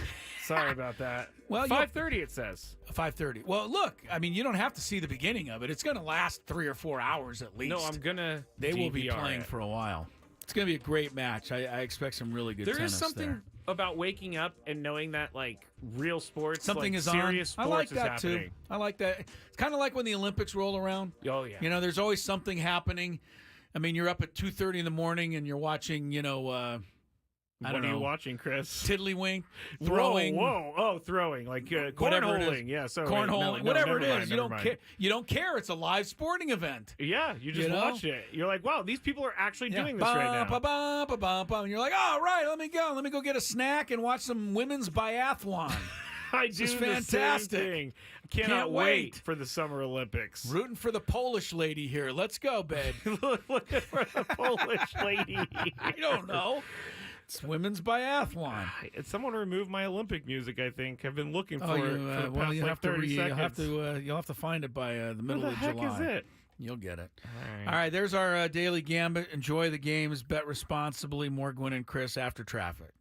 Speaker 5: Sorry about that.
Speaker 3: Well,
Speaker 5: 5:30 it says.
Speaker 3: 5:30. Well, look, I mean, you don't have to see the beginning of it. It's going to last 3 or 4 hours at least.
Speaker 5: No, I'm gonna.
Speaker 3: They will be
Speaker 5: DVR
Speaker 3: playing
Speaker 5: it.
Speaker 3: for a while. It's going to be a great match. I expect some really good
Speaker 5: There
Speaker 3: tennis
Speaker 5: is something
Speaker 3: there.
Speaker 5: about waking up and knowing that like real sports,
Speaker 3: Something
Speaker 5: like,
Speaker 3: is
Speaker 5: serious
Speaker 3: on.
Speaker 5: sports
Speaker 3: I like
Speaker 5: is
Speaker 3: that
Speaker 5: happening.
Speaker 3: too. I like that. It's kind of like when the Olympics roll around.
Speaker 5: Oh yeah.
Speaker 3: You know, there's always something happening. I mean, you're up at 2:30 in the morning and you're watching, I don't
Speaker 5: What are
Speaker 3: know.
Speaker 5: you watching, Chris?
Speaker 3: Tiddlywink, throwing.
Speaker 5: Whoa. Oh, throwing. Like
Speaker 3: Whatever it is.
Speaker 5: cornholing. Yeah, so
Speaker 3: Cornholing,
Speaker 5: no,
Speaker 3: whatever it
Speaker 5: never
Speaker 3: is.
Speaker 5: mind,
Speaker 3: You
Speaker 5: never
Speaker 3: don't
Speaker 5: mind.
Speaker 3: care. You don't care. It's a live sporting event.
Speaker 5: Yeah, you just
Speaker 3: You know?
Speaker 5: watch it. You're like, wow, these people are actually doing this
Speaker 3: Ba,
Speaker 5: right now.
Speaker 3: ba, ba, ba, ba, ba. And you're like, all right, let me go. Let me go get a snack and watch some women's biathlon.
Speaker 5: I
Speaker 3: This
Speaker 5: do
Speaker 3: is
Speaker 5: the
Speaker 3: fantastic.
Speaker 5: same thing. I cannot
Speaker 3: Can't wait.
Speaker 5: for the Summer Olympics.
Speaker 3: Rooting for the Polish lady here. Let's go, babe.
Speaker 5: Looking for the Polish lady.
Speaker 3: I don't know. It's women's biathlon.
Speaker 5: Someone remove my Olympic music. I think I've been looking for it for the
Speaker 3: well,
Speaker 5: past
Speaker 3: you
Speaker 5: like
Speaker 3: have to
Speaker 5: 30 seconds.
Speaker 3: you'll have to find it by the middle
Speaker 5: Who the
Speaker 3: of
Speaker 5: heck
Speaker 3: July.
Speaker 5: is it?
Speaker 3: You'll get it.
Speaker 5: All
Speaker 3: All right, there's our daily gambit. Enjoy the games, bet responsibly. More Gwynn and Chris after traffic.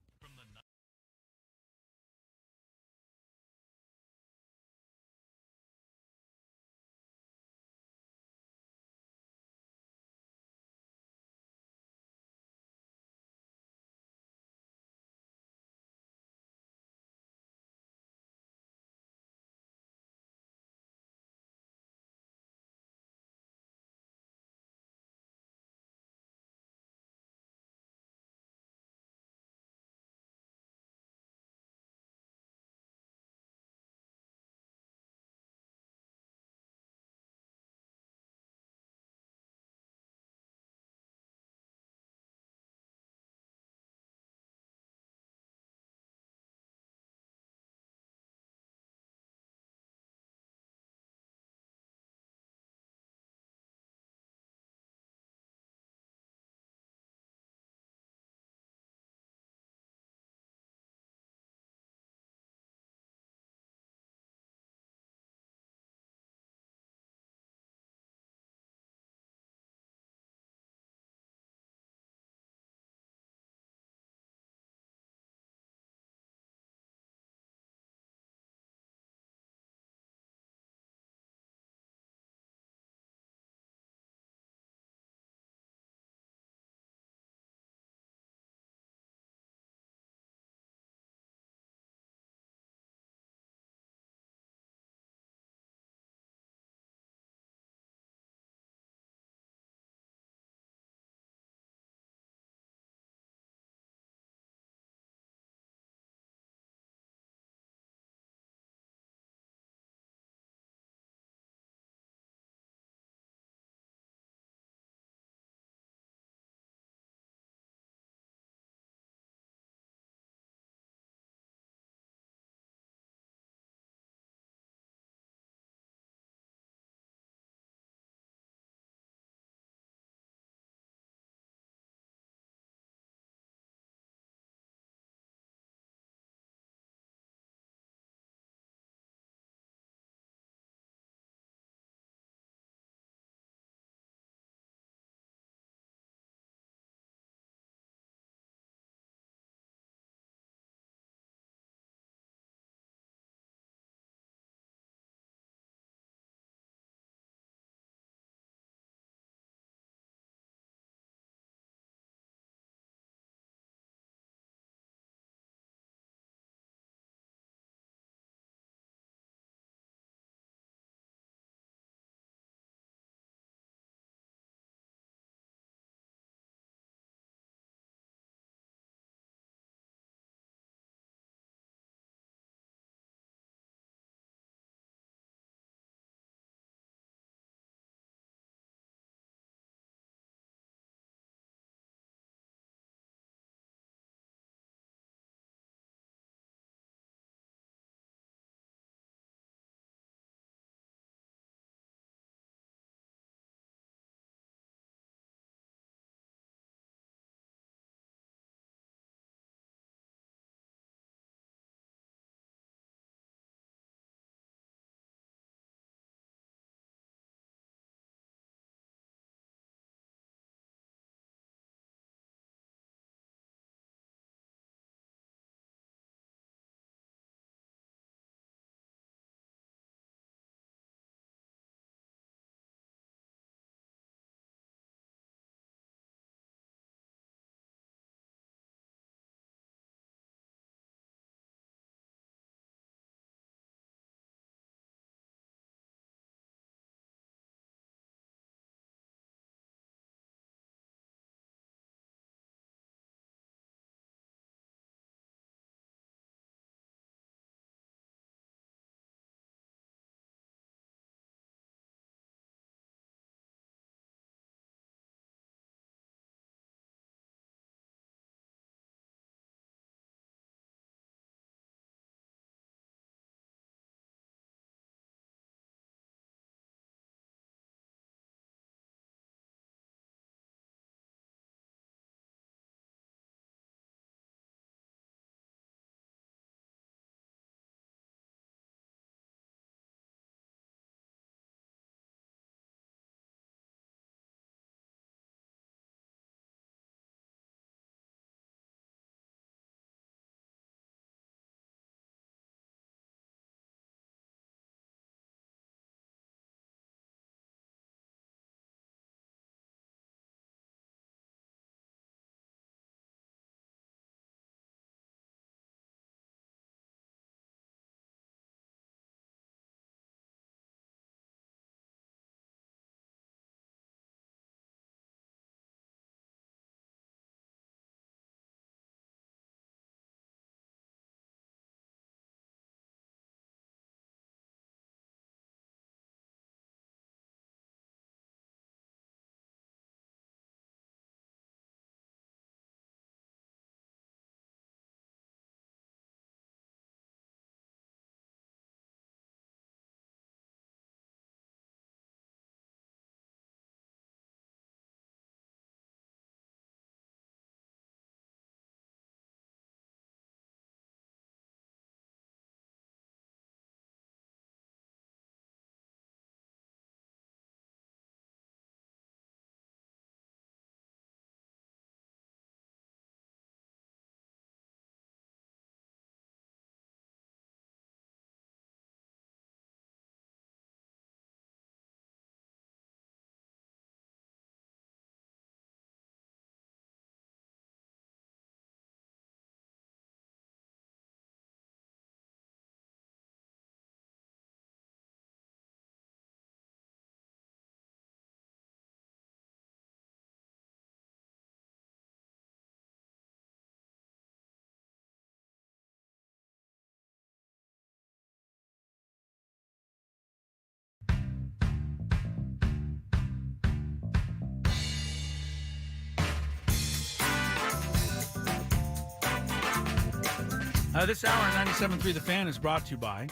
Speaker 3: This hour on 97.3 The Fan is brought to you by ...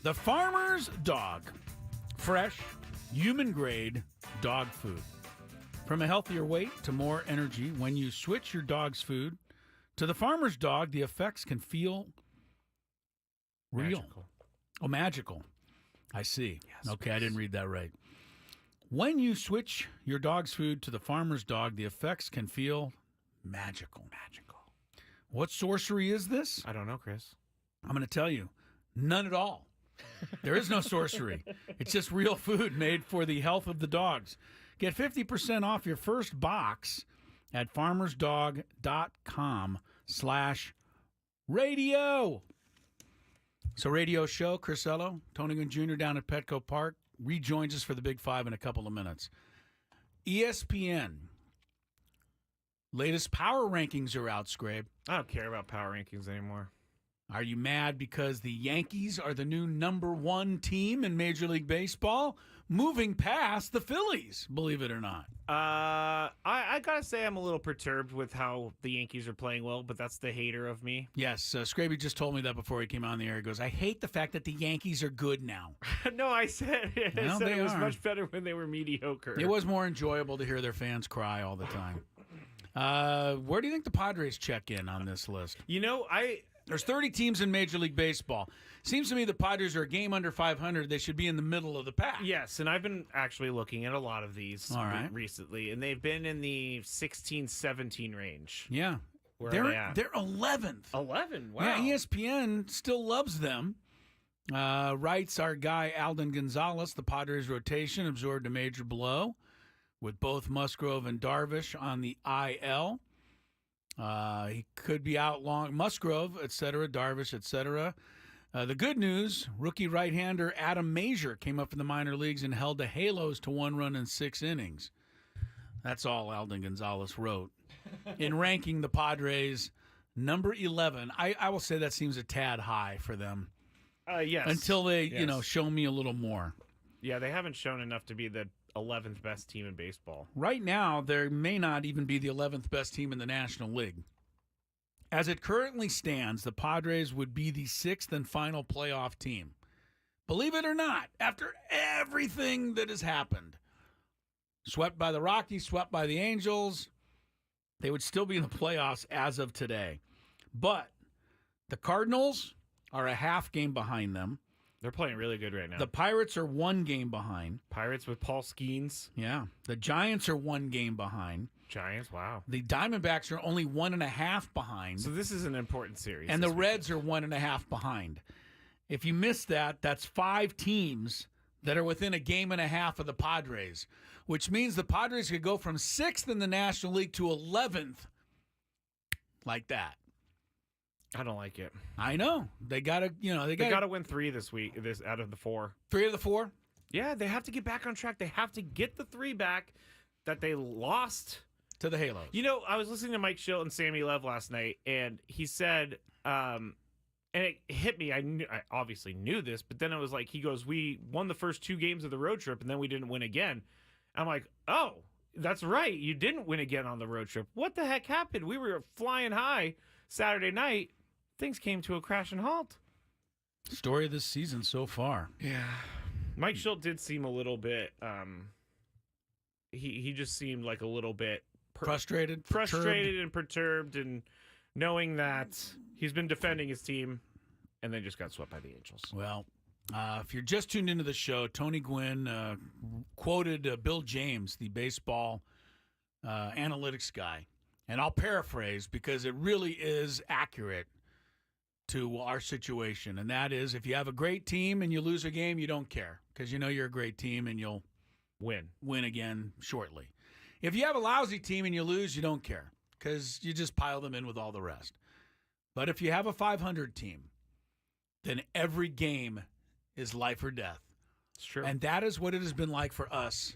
Speaker 3: The Farmer's Dog. Fresh, human-grade dog food. From a healthier weight to more energy, when you switch your dog's food to the Farmer's Dog, the effects can feel real.
Speaker 5: Magical.
Speaker 3: Oh, magical. I see.
Speaker 5: Yes,
Speaker 3: okay, I didn't read that right. When you switch your dog's food to the Farmer's Dog, the effects can feel magical. Magical. What sorcery is this?
Speaker 5: I don't know, Chris.
Speaker 3: I'm going to tell you. None at all. There is no sorcery. It's just real food made for the health of the dogs. Get 50% off your first box at farmersdog.com/radio. So radio show, Crisello, Tony Gwynn Jr. down at Petco Park, rejoins us for the Big Five in a couple of minutes. ESPN. Latest power rankings are out, Skrabe.
Speaker 5: I don't care about power rankings anymore.
Speaker 3: Are you mad because the Yankees are the new number one team in Major League Baseball, moving past the Phillies, believe it or not?
Speaker 5: I gotta say I'm a little perturbed with how the Yankees are playing well, but that's the hater of me.
Speaker 3: Yes, Skraby just told me that before he came on the air. He goes, I hate the fact that the Yankees are good now.
Speaker 5: No, I said,
Speaker 3: Well,
Speaker 5: it was much better when they were mediocre.
Speaker 3: It was more enjoyable to hear their fans cry all the time. Where do you think the Padres check in on this list?
Speaker 5: You know,
Speaker 3: There's 30 teams in Major League Baseball. Seems to me the Padres are a game under 500. They should be in the middle of the pack.
Speaker 5: Yes, and I've been actually looking at a lot of these recently, and they've been in the 16-17 range.
Speaker 3: Yeah.
Speaker 5: Where are they at?
Speaker 3: They're 11th.
Speaker 5: 11? Wow.
Speaker 3: Yeah, ESPN still loves them. Writes our guy Alden Gonzalez, the Padres rotation absorbed a major blow with both Musgrove and Darvish on the IL. He could be out long. Musgrove, et cetera, Darvish, et cetera. The good news, rookie right-hander Adam Mazur came up in the minor leagues and held the Halos to 1 run in 6 innings. That's all Alden Gonzalez wrote. In ranking the Padres, number 11. I will say that seems a tad high for them.
Speaker 5: Yes.
Speaker 3: Until they, show me a little more.
Speaker 5: Yeah, they haven't shown enough to be the 11th best team in baseball.
Speaker 3: Right now, there may not even be the 11th best team in the National League. As it currently stands, the Padres would be the 6th and final playoff team. Believe it or not, after everything that has happened, swept by the Rockies, swept by the Angels, they would still be in the playoffs as of today. But the Cardinals are a half game behind them.
Speaker 5: They're playing really good right now.
Speaker 3: The Pirates are 1 game behind.
Speaker 5: Pirates with Paul Skeens.
Speaker 3: Yeah. The Giants are 1 game behind.
Speaker 5: Giants, wow.
Speaker 3: The Diamondbacks are only 1.5 behind.
Speaker 5: So this is an important series.
Speaker 3: And the Reds are 1.5 behind. If you missed that, that's 5 teams that are within a game and a half of the Padres, which means the Padres could go from 6th in the National League to 11th like that.
Speaker 5: I don't like it.
Speaker 3: I know. They got to, they got
Speaker 5: to win 3 this week, this out of the 4.
Speaker 3: 3 of the 4?
Speaker 5: Yeah, they have to get back on track. They have to get the 3 back that they lost
Speaker 3: to the Halos.
Speaker 5: I was listening to Mike Schilt and Sammy Lev last night, and he said, and it hit me. I obviously knew this, but then it was like, he goes, we won the first 2 games of the road trip, and then we didn't win again. I'm like, oh, that's right. You didn't win again on the road trip. What the heck happened? We were flying high Saturday night. Things came to a crash and halt.
Speaker 3: Story of this season so far.
Speaker 5: Yeah. Mike Schilt did seem a little bit, he just seemed like a little bit
Speaker 3: frustrated
Speaker 5: and perturbed, and knowing that he's been defending his team and then just got swept by the Angels.
Speaker 3: Well, if you're just tuned into the show, Tony Gwynn quoted Bill James, the baseball analytics guy. And I'll paraphrase because it really is accurate to our situation. And that is, if you have a great team and you lose a game, you don't care because you know you're a great team and you'll win again shortly. If you have a lousy team and you lose, you don't care because you just pile them in with all the rest. But if you have a 500 team, then every game is life or death.
Speaker 5: It's true.
Speaker 3: And that is what it has been like for us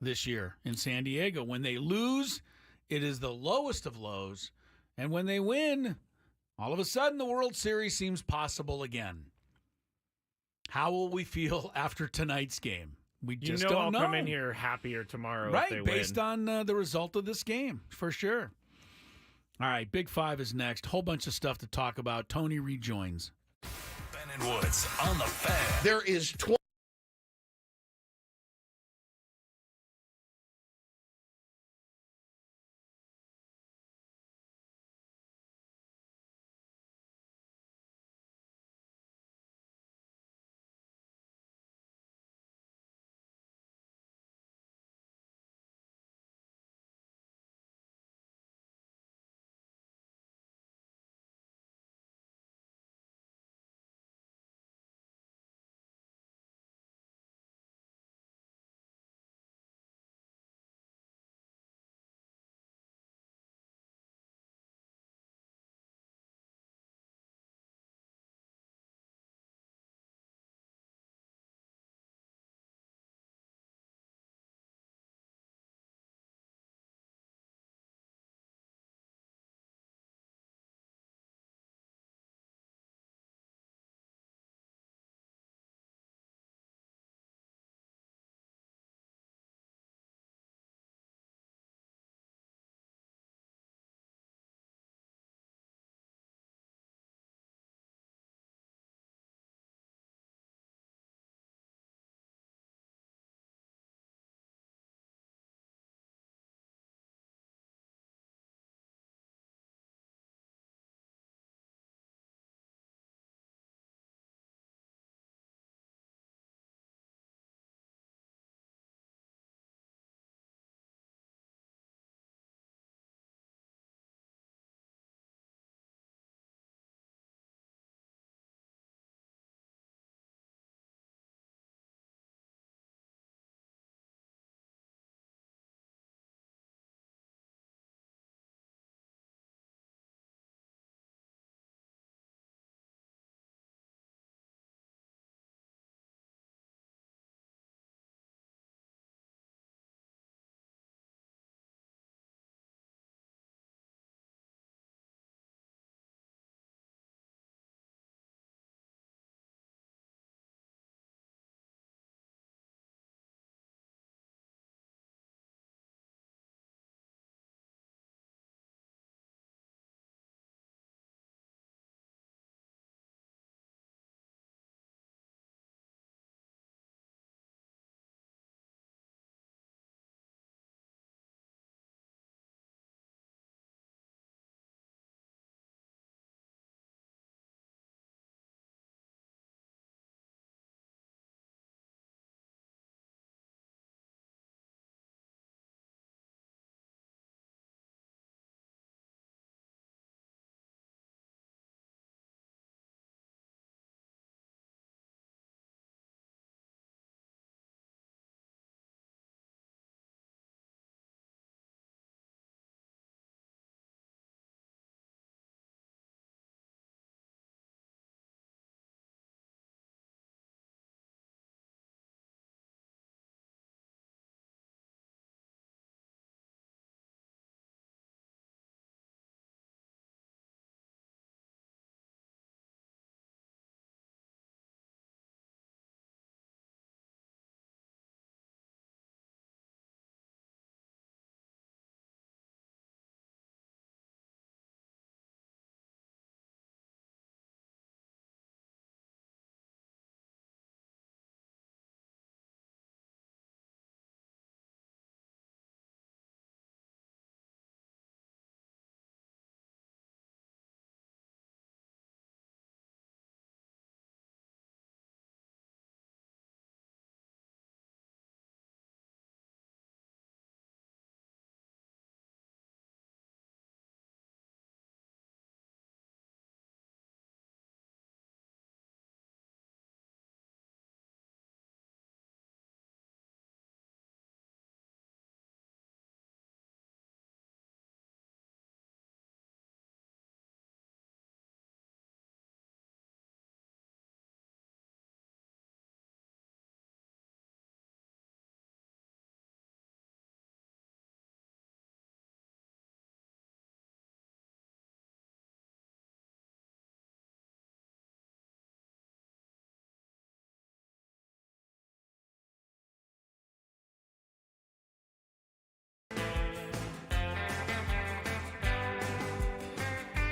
Speaker 3: this year in San Diego. When they lose, it is the lowest of lows. And when they win, all of a sudden the World Series seems possible again. How will we feel after tonight's game? We just don't know.
Speaker 5: I'll come in here happier tomorrow
Speaker 3: right,
Speaker 5: if they win.
Speaker 3: Based on the result of this game, for sure. All right, Big Five is next. Whole bunch of stuff to talk about. Tony rejoins.
Speaker 2: Ben and Woods on the Fan.
Speaker 9: There is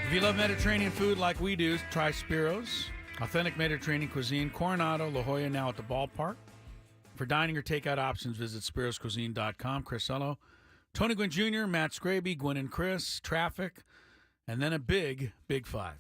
Speaker 3: If you love Mediterranean food like we do, try Spiro's. Authentic Mediterranean cuisine, Coronado, La Jolla, now at the ballpark. For dining or takeout options, visit spiroscuisine.com. Chris Ello, Tony Gwynn Jr., Matt Skraby, Gwynn and Chris, traffic, and then a big, big five.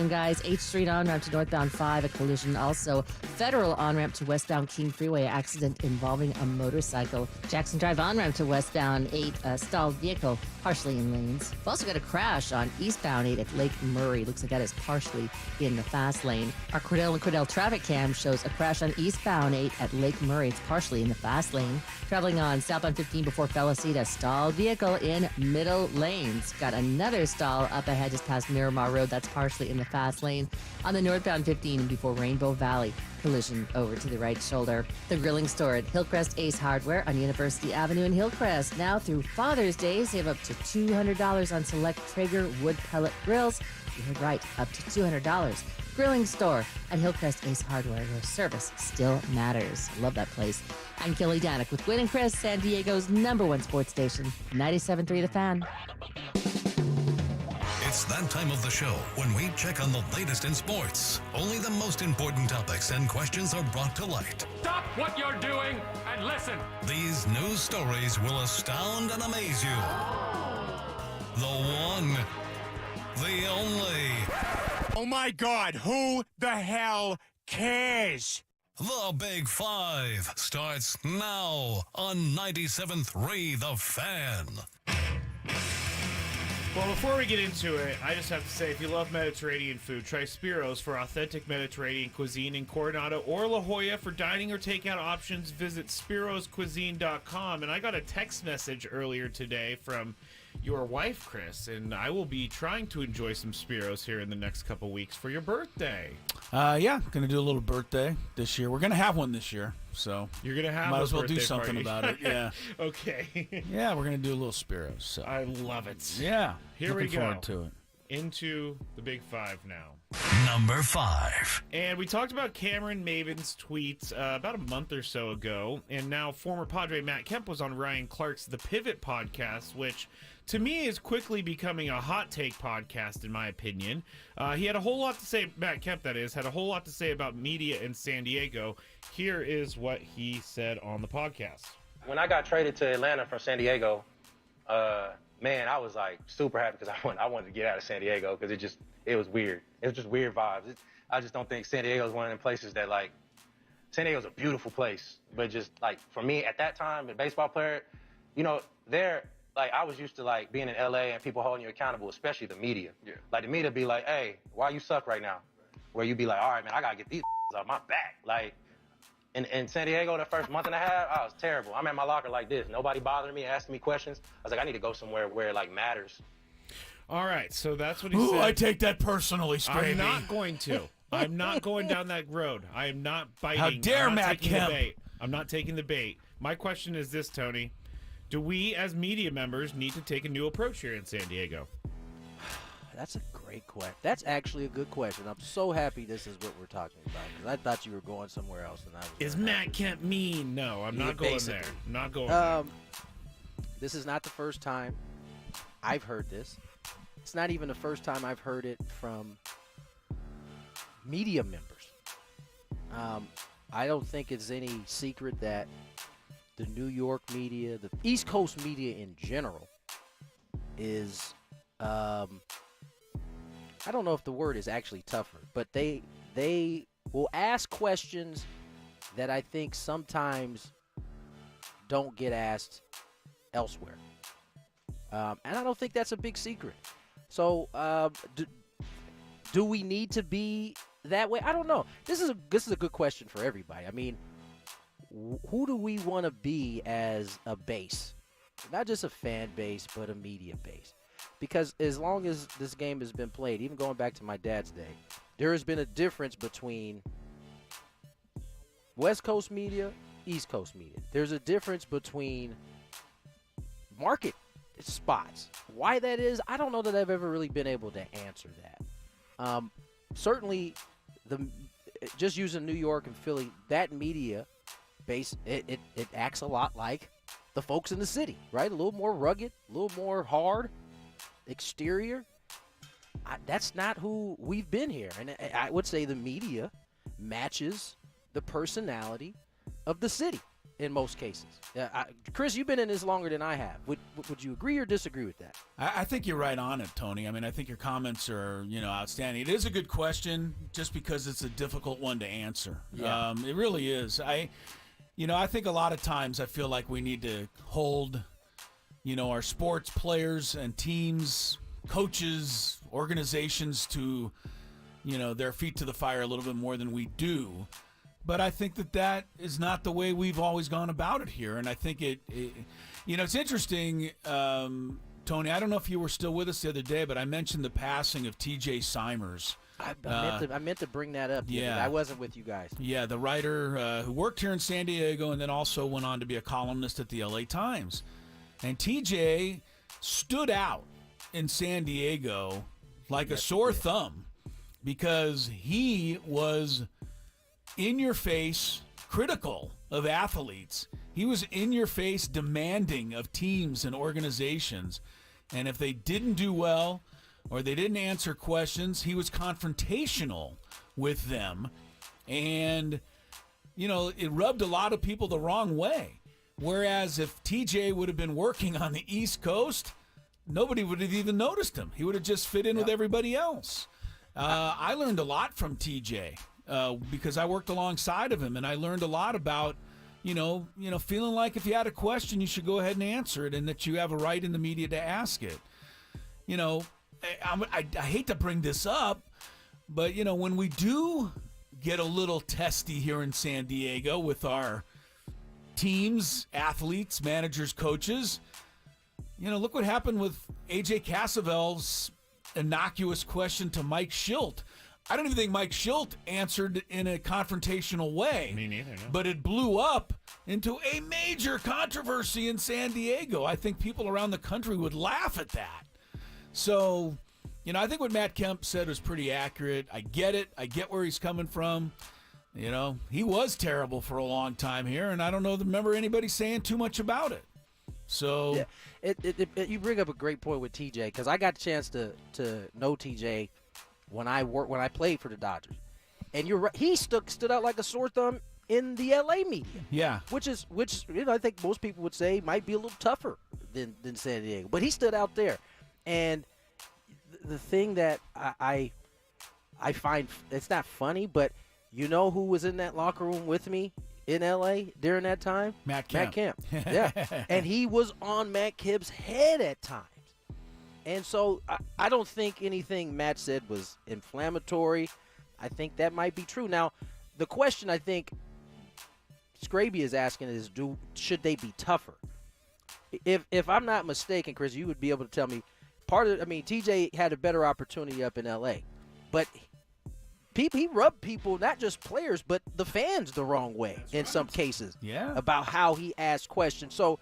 Speaker 11: Guys, H Street on-ramp to northbound 5, a collision. Also, Federal on-ramp to westbound King Freeway, accident involving a motorcycle. Jackson Drive on-ramp to westbound 8, stalled vehicle, partially in lanes. We've also got a crash on eastbound 8 at Lake Murray. Looks like that is partially in the fast lane. Our Cordell and Cordell traffic cam shows a crash on eastbound 8 at Lake Murray. It's partially in the fast lane. Traveling on southbound 15 before Felicita, stalled vehicle in middle lanes. Got another stall up ahead just past Miramar Road. That's partially in the fast lane. On the northbound 15 before Rainbow Valley, collision over to the right shoulder. The grilling store at Hillcrest Ace Hardware on University Avenue in Hillcrest. Now through Father's Day, save up to $200 on select Traeger wood pellet grills. You heard right, up to $200. Grilling store at Hillcrest Ace Hardware, where service still matters. Love that place. I'm Kelly Danik with Gwynn and Chris, San Diego's #1 sports station, 97.3 The Fan.
Speaker 2: It's that time of the show when we check on the latest in sports. Only the most important topics and questions are brought to light.
Speaker 12: Stop what you're doing and listen.
Speaker 2: These news stories will astound and amaze you. The one, the only.
Speaker 13: Oh my God, who the hell cares?
Speaker 2: The Big Five starts now on 97.3 The Fan.
Speaker 5: Well, before we get into it, I just have to say, if you love Mediterranean food, try Spiro's for authentic Mediterranean cuisine in Coronado or La Jolla. For dining or takeout options, visit spiroscuisine.com. And I got a text message earlier today from your wife, Chris, and I will be trying to enjoy some Spiro's here in the next couple weeks for your birthday.
Speaker 3: Yeah, going to do a little birthday this year. We're going to have one this year, so
Speaker 5: you're going to have
Speaker 3: might
Speaker 5: a
Speaker 3: as well do
Speaker 5: birthday
Speaker 3: something
Speaker 5: party.
Speaker 3: about it. Yeah.
Speaker 5: Okay.
Speaker 3: Yeah, we're going to do a little Spiro's. So.
Speaker 5: I love it.
Speaker 3: Yeah.
Speaker 5: Here we
Speaker 3: looking
Speaker 5: go.
Speaker 3: forward to it.
Speaker 5: Into the Big Five now.
Speaker 2: Number 5.
Speaker 5: And we talked about Cameron Maven's tweets about a month or so ago, and now former Padre Matt Kemp was on Ryan Clark's The Pivot podcast, which to me is quickly becoming a hot take podcast, in my opinion. He had a whole lot to say, Matt Kemp that is, had a whole lot to say about media in San Diego. Here is what he said on the podcast.
Speaker 14: When I got traded to Atlanta from San Diego, man, I was like super happy because I wanted to get out of San Diego because it was weird. It was just weird vibes. I just don't think San Diego is one of the places that, like, San Diego's a beautiful place, but just like for me at that time, a baseball player, you know, like I was used to like being in LA and people holding you accountable, especially the media. Yeah. Like the media be like, hey, why you suck right now? Where you be like, all right, man, I gotta get these off my back. Like in San Diego, the first month and a half, I was terrible. I'm at my locker like this. Nobody bothering me, asking me questions. I was like, I need to go somewhere where it like matters.
Speaker 5: All right, so that's what he said.
Speaker 3: I take that personally, Skraby.
Speaker 5: I'm not going to. I'm not going down that road. I am not biting.
Speaker 3: How dare Matt Kemp?
Speaker 5: I'm not taking the bait. My question is this, Tony. Do we, as media members, need to take a new approach here in San Diego?
Speaker 1: That's a great question. That's actually a good question. I'm so happy this is what we're talking about because I thought you were going somewhere else. And I was
Speaker 5: is Matt Kemp mean? No, I'm not going there. I'm not going
Speaker 1: there. This is not the first time I've heard this. It's not even the first time I've heard it from media members. I don't think it's any secret that the New York media, the East Coast media in general, is, I don't know if the word is actually tougher, but they will ask questions that I think sometimes don't get asked elsewhere. And I don't think that's a big secret. So, do we need to be that way? I don't know. This is a good question for everybody. I mean, who do we want to be as a base? Not just a fan base, but a media base. Because as long as this game has been played, even going back to my dad's day, there has been a difference between West Coast media, East Coast media. There's a difference between market spots. Why that is, I don't know that I've ever really been able to answer that. Certainly just using New York and Philly, that media base, it acts a lot like the folks in the city, right? A little more rugged, a little more hard exterior. That's not who we've been here. And I would say the media matches the personality of the city in most cases. Chris, you've been in this longer than I have. Would you agree or disagree with that?
Speaker 3: I think you're right on it, Tony. I mean, I think your comments are, outstanding. It is a good question just because it's a difficult one to answer.
Speaker 1: Yeah.
Speaker 3: It really is. I think a lot of times I feel like we need to hold, our sports players and teams, coaches, organizations to, their feet to the fire a little bit more than we do. But I think that is not the way we've always gone about it here. And I think it's interesting, Tony, I don't know if you were still with us the other day, but I mentioned the passing of T.J. Simers.
Speaker 1: I meant to bring that up.
Speaker 3: Yeah.
Speaker 1: I wasn't with you guys.
Speaker 3: Yeah, the writer who worked here in San Diego and then also went on to be a columnist at the L.A. Times. And T.J. stood out in San Diego like a sore thumb because he was in your face, critical of athletes. He was in your face, demanding of teams and organizations. And if they didn't do well or they didn't answer questions, he was confrontational with them. And, it rubbed a lot of people the wrong way. Whereas if TJ would have been working on the East Coast, nobody would have even noticed him. He would have just fit in with everybody else. I learned a lot from TJ. Because I worked alongside of him, and I learned a lot about, feeling like if you had a question, you should go ahead and answer it, and that you have a right in the media to ask it. I hate to bring this up, but when we do get a little testy here in San Diego with our teams, athletes, managers, coaches, look what happened with AJ Casavel's innocuous question to Mike Schilt. I don't even think Mike Schilt answered in a confrontational way.
Speaker 5: Me neither, no.
Speaker 3: But it blew up into a major controversy in San Diego. I think people around the country would laugh at that. So, I think what Matt Kemp said was pretty accurate. I get it. I get where he's coming from. He was terrible for a long time here, and I don't remember anybody saying too much about it. So,
Speaker 1: yeah, you bring up a great point with TJ because I got the chance to know TJ when I played for the Dodgers, and you're right, he stood out like a sore thumb in the LA media.
Speaker 3: Yeah,
Speaker 1: which I think most people would say might be a little tougher than San Diego, but he stood out there. And the thing that I find, it's not funny, but who was in that locker room with me in LA during that time?
Speaker 3: Matt Kemp.
Speaker 1: Yeah, and he was on Matt Kemp's head at times. And so I don't think anything Matt said was inflammatory. I think that might be true. Now, the question I think Skraby is asking is, should they be tougher? If I'm not mistaken, Chris, you would be able to tell me. TJ had a better opportunity up in L.A., but he rubbed people, not just players, but the fans the wrong way in some cases.
Speaker 3: Yeah.
Speaker 1: About how he asked questions. So,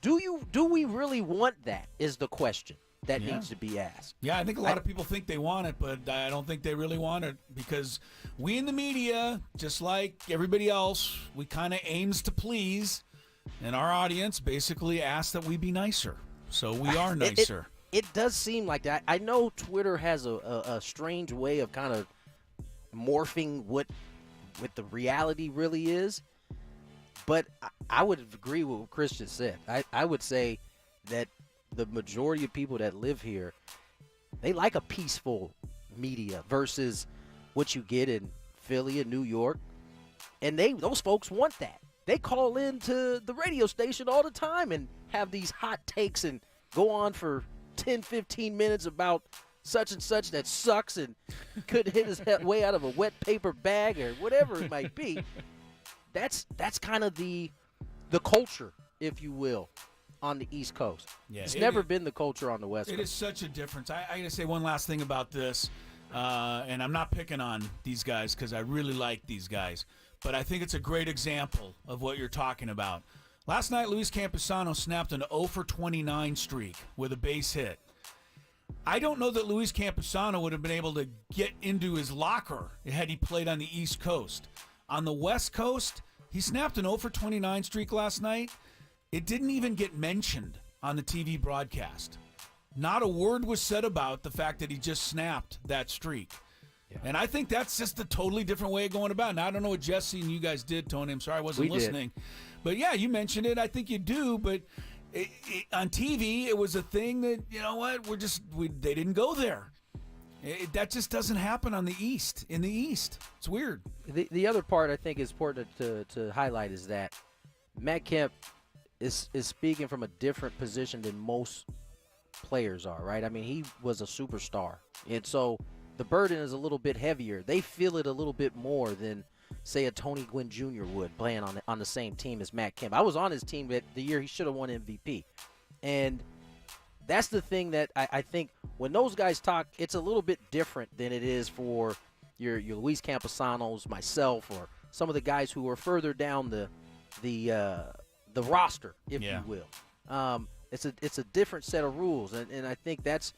Speaker 1: do we really want that is the question that needs to be asked.
Speaker 3: Yeah, I think a lot of people think they want it, but I don't think they really want it because we in the media, just like everybody else, we kind of aims to please, and our audience basically asks that we be nicer. So we are nicer.
Speaker 1: It does seem like that. I know Twitter has a strange way of kind of morphing what the reality really is. But I would agree with what Chris just said. I would say that the majority of people that live here, they like a peaceful media versus what you get in Philly and New York. And those folks want that. They call into the radio station all the time and have these hot takes and go on for 10, 15 minutes about such and such that sucks and could hit his way out of a wet paper bag or whatever it might be. That's kind of the culture, if you will, on the East Coast. Yeah, it's never been the culture on the West Coast.
Speaker 3: It is such a difference. I got to say one last thing about this, and I'm not picking on these guys because I really like these guys, but I think it's a great example of what you're talking about. Last night, Luis Campusano snapped an 0 for 29 streak with a base hit. I don't know that Luis Campusano would have been able to get into his locker had he played on the East Coast. On the West Coast, he snapped an 0 for 29 streak last night. It didn't even get mentioned on the TV broadcast. Not a word was said about the fact that he just snapped that streak. Yeah. And I think that's just a totally different way of going about it. Now, I don't know what Jesse and you guys did, Tony. I'm sorry I wasn't listening. But, yeah, you mentioned it. I think you do. But on TV, it was a thing that, you know what, they didn't go there. That just doesn't happen on the East. In the East, it's weird.
Speaker 1: The other part I think is important to highlight is that Matt Kemp is speaking from a different position than most players are, right? I mean, he was a superstar, and so the burden is a little bit heavier. They feel it a little bit more than, say, a Tony Gwynn Jr. would playing on the same team as Matt Kemp. I was on his team the year he should have won MVP, and that's the thing that I think when those guys talk, it's a little bit different than it is for your Luis Campasanos, myself, or some of the guys who are further down the roster, if you will. It's a different set of rules, and I think that's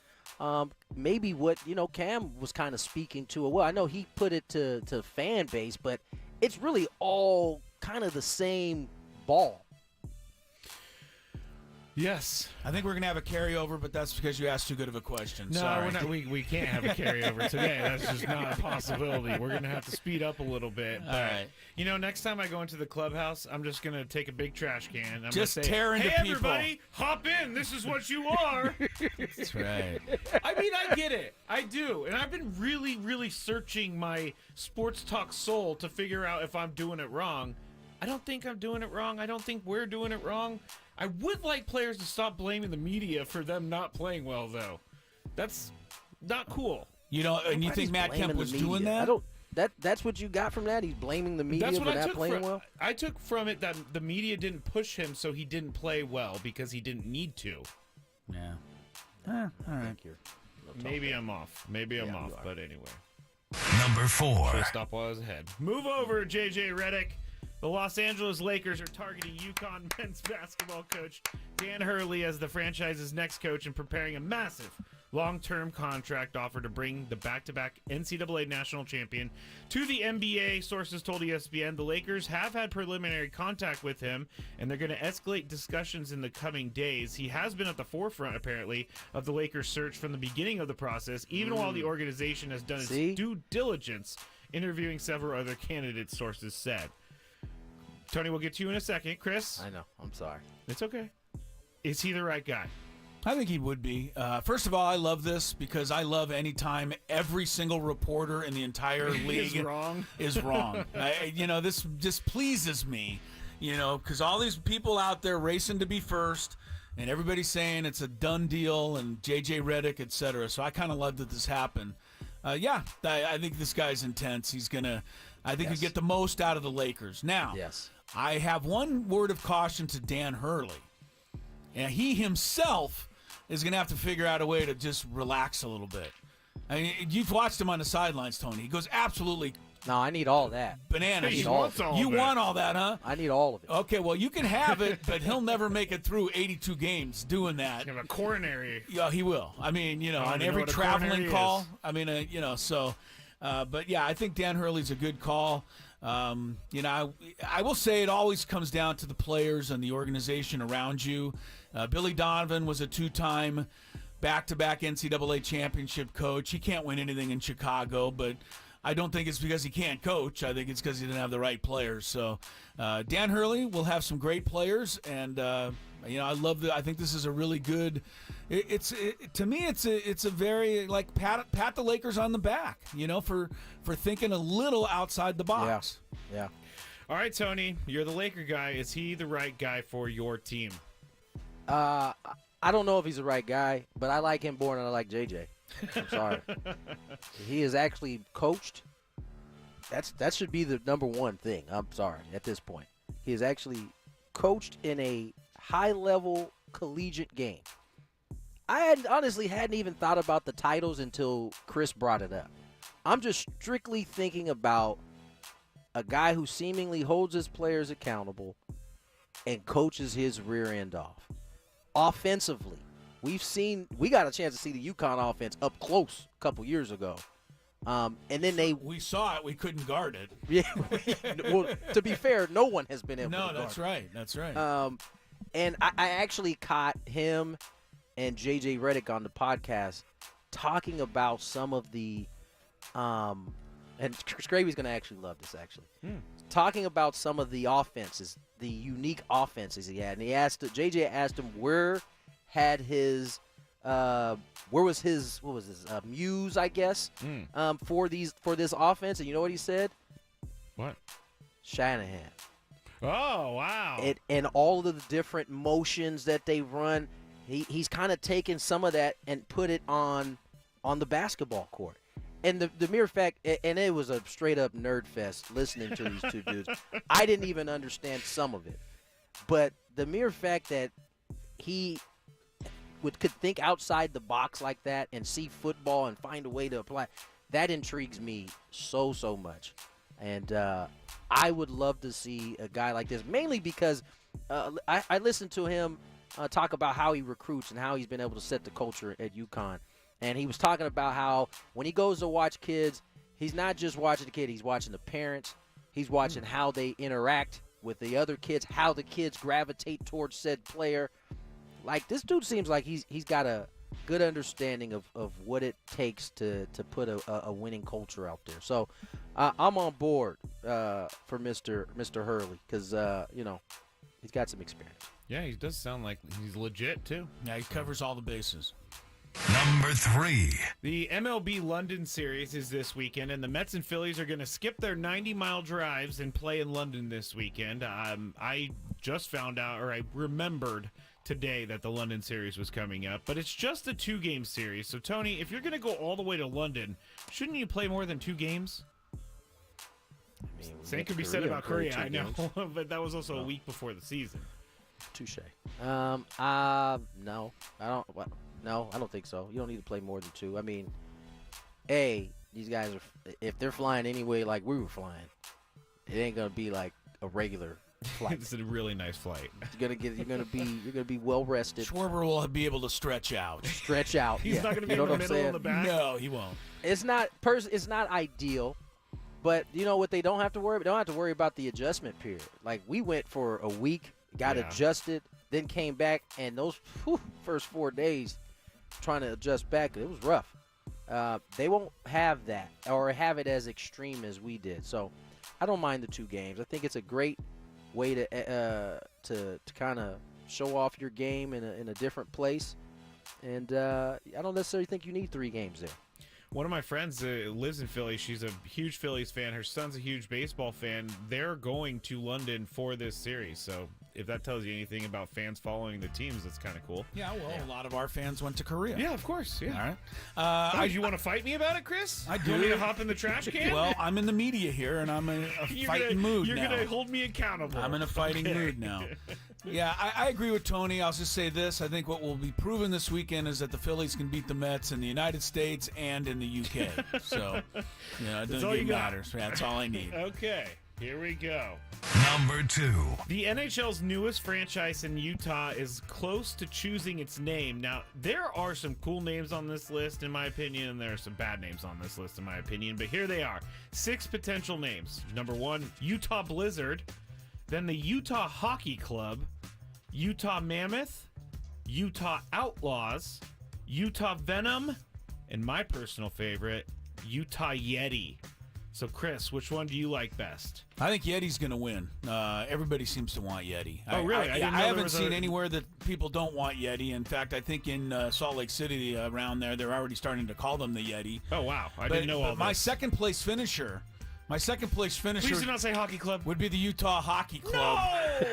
Speaker 1: maybe what Cam was kind of speaking to. Well, I know he put it to fan base, but it's really all kind of the same ball.
Speaker 3: Yes. I think we're going to have a carryover, but that's because you asked too good of a question.
Speaker 5: No,
Speaker 3: Sorry.
Speaker 5: we're not. We can't have a carryover today. That's just not a possibility. We're going to have to speed up a little bit. But,
Speaker 3: all right.
Speaker 5: Next time I go into the clubhouse, I'm just going to take a big trash can. I'm
Speaker 3: just
Speaker 5: gonna say,
Speaker 3: tear into
Speaker 5: hey,
Speaker 3: people.
Speaker 5: Everybody, hop in. This is what you are.
Speaker 3: That's right.
Speaker 5: I mean, I get it. I do. And I've been really, really searching my sports talk soul to figure out if I'm doing it wrong. I don't think I'm doing it wrong. I don't think we're doing it wrong. I would like players to stop blaming the media for them not playing well, though. That's not cool.
Speaker 3: And you think Matt Kemp was doing that?
Speaker 1: That's what you got from that? He's blaming the media for not playing well?
Speaker 5: I took from it that the media didn't push him, so he didn't play well because he didn't need to.
Speaker 3: Yeah. All right.
Speaker 5: Maybe I'm off. But anyway.
Speaker 2: Number 4.
Speaker 5: Should stop while I was ahead. Move over, J.J. Redick. The Los Angeles Lakers are targeting UConn men's basketball coach Dan Hurley as the franchise's next coach and preparing a massive long-term contract offer to bring the back-to-back NCAA national champion to the NBA, sources told ESPN. The Lakers have had preliminary contact with him, and they're going to escalate discussions in the coming days. He has been at the forefront, apparently, of the Lakers' search from the beginning of the process, even while the organization has done its due diligence, interviewing several other candidates, sources said. Tony, we'll get to you in a second. Chris?
Speaker 1: I know. I'm sorry.
Speaker 5: It's okay. Is he the right guy?
Speaker 3: I think he would be. First of all, I love this because I love any time every single reporter in the entire league is wrong. This just pleases me, because all these people out there racing to be first and everybody's saying it's a done deal and J.J. Redick, et cetera. So I kind of love that this happened. I think this guy's intense. He's going to, I think he'll get the most out of the Lakers. Now, I have one word of caution to Dan Hurley. And he himself is going to have to figure out a way to just relax a little bit. I mean, you've watched him on the sidelines, Tony. He goes absolutely
Speaker 1: No, I need all that.
Speaker 3: bananas.
Speaker 1: You want
Speaker 3: all that, huh?
Speaker 1: I need all of it.
Speaker 3: Okay, well, you can have it, but he'll never make it through 82 games doing that.
Speaker 5: You have a coronary.
Speaker 3: Yeah, he will. I mean, on every traveling call. I mean, but yeah, I think Dan Hurley's a good call. I will say it always comes down to the players and the organization around you. Billy Donovan was a 2-time back-to-back NCAA championship coach. He can't win anything in Chicago, but I don't think it's because he can't coach. I think it's because he didn't have the right players. So Dan Hurley will have some great players, and I love that. I think this is a really good. To me, it's a very like pat the Lakers on the back, for thinking a little outside the box.
Speaker 1: Yeah.
Speaker 5: All right, Tony, you're the Laker guy. Is he the right guy for your team?
Speaker 1: I don't know if he's the right guy, but I like him more than I like JJ. I'm sorry. He is actually coached. That should be the number one thing. I'm sorry at this point. He is actually coached in a high-level collegiate game. I honestly hadn't even thought about the titles until Chris brought it up. I'm just strictly thinking about a guy who seemingly holds his players accountable and coaches his rear end off. Offensively, we got a chance to see the UConn offense up close a couple years ago. And then
Speaker 3: we saw it. We couldn't guard it.
Speaker 1: Yeah. Well, to be fair, no one has been able to guard
Speaker 3: that's
Speaker 1: it.
Speaker 3: right. That's right.
Speaker 1: And I actually caught him and JJ Redick on the podcast talking about some of the and Skraby's going to actually love this, actually. Talking about some of the offenses, the unique offenses he had. And JJ asked him where was his muse, I guess, for this offense. And you know what he said?
Speaker 15: What?
Speaker 1: Shanahan.
Speaker 15: Oh, wow.
Speaker 1: And all of the different motions that they run, he's kind of taken some of that and put it on the basketball court. And the mere fact, and it was a straight-up nerd fest listening to these two dudes. I didn't even understand some of it. But the mere fact that he could think outside the box like that and see football and find a way to apply, that intrigues me so much. And I would love to see a guy like this, mainly because I listened to him talk about how he recruits and how he's been able to set the culture at UConn. And he was talking about how when he goes to watch kids, he's not just watching the kid, he's watching the parents. He's watching how they interact with the other kids, how the kids gravitate towards said player. Like, this dude seems like he's got a good understanding of what it takes to put a winning culture out there. So I'm on board for Mr. Hurley because, he's got some experience.
Speaker 15: Yeah, he does sound like he's legit, too.
Speaker 3: Yeah, he covers all the bases.
Speaker 2: Number 3.
Speaker 5: The MLB London Series is this weekend, and the Mets and Phillies are going to skip their 90-mile drives and play in London this weekend. I just found out, or I remembered today, that the London Series was coming up, but it's just a 2-game series. So, Tony, if you're going to go all the way to London, shouldn't you play more than 2 games? Same could be said about Korea, I know, but that was also a week before the season.
Speaker 1: Touche. No, I don't. No, I don't think so. You don't need to play more than 2. I mean, these guys if they're flying anyway like we were flying, it ain't gonna be like a regular flight.
Speaker 15: It's a really nice flight.
Speaker 1: You're gonna be well rested.
Speaker 3: Schwarber will be able to stretch out.
Speaker 5: He's not gonna be in the middle of the back.
Speaker 3: No, he won't.
Speaker 1: It's not ideal, but you know what they don't have to worry about? They don't have to worry about the adjustment period. Like, we went for a week, got adjusted, then came back, and those first 4 days trying to adjust back, it was rough. They won't have that or have it as extreme as we did. So I don't mind the 2 games. I think it's a great way to kind of show off your game in a different place. And I don't necessarily think you need 3 games there.
Speaker 5: One of my friends lives in Philly. She's a huge Phillies fan. Her son's a huge baseball fan. They're going to London for this series. So if that tells you anything about fans following the teams, that's kind of cool.
Speaker 3: Yeah, well, a lot of our fans went to Korea.
Speaker 5: Yeah, of course. Yeah.
Speaker 3: All right.
Speaker 5: You want to fight me about it, Chris?
Speaker 3: I do.
Speaker 5: You want me to hop in the trash can?
Speaker 3: Well, I'm in the media here, and I'm in a fighting mood now.
Speaker 5: You're going to hold me accountable.
Speaker 3: I'm in a fighting mood now. Yeah, I agree with Tony. I'll just say this. I think what will be proven this weekend is that the Phillies can beat the Mets in the United States and in the UK. So, it doesn't matter. That's all I need.
Speaker 5: Okay, here we go.
Speaker 2: Number 2.
Speaker 5: The NHL's newest franchise in Utah is close to choosing its name. Now, there are some cool names on this list, in my opinion, and there are some bad names on this list, in my opinion. But here they are. 6 potential names. Number 1, Utah Blizzard. Then the Utah Hockey Club, Utah Mammoth, Utah Outlaws, Utah Venom, and my personal favorite, Utah Yeti. So, Chris, which one do you like best?
Speaker 3: I think Yeti's going to win. Everybody seems to want Yeti.
Speaker 5: Oh, really?
Speaker 3: I haven't seen anywhere that people don't want Yeti. In fact, I think in Salt Lake City around there, they're already starting to call them the Yeti.
Speaker 5: Oh, wow. I didn't know all this.
Speaker 3: My second place finisher
Speaker 5: Please do not say Hockey Club.
Speaker 3: Would be the Utah Hockey Club.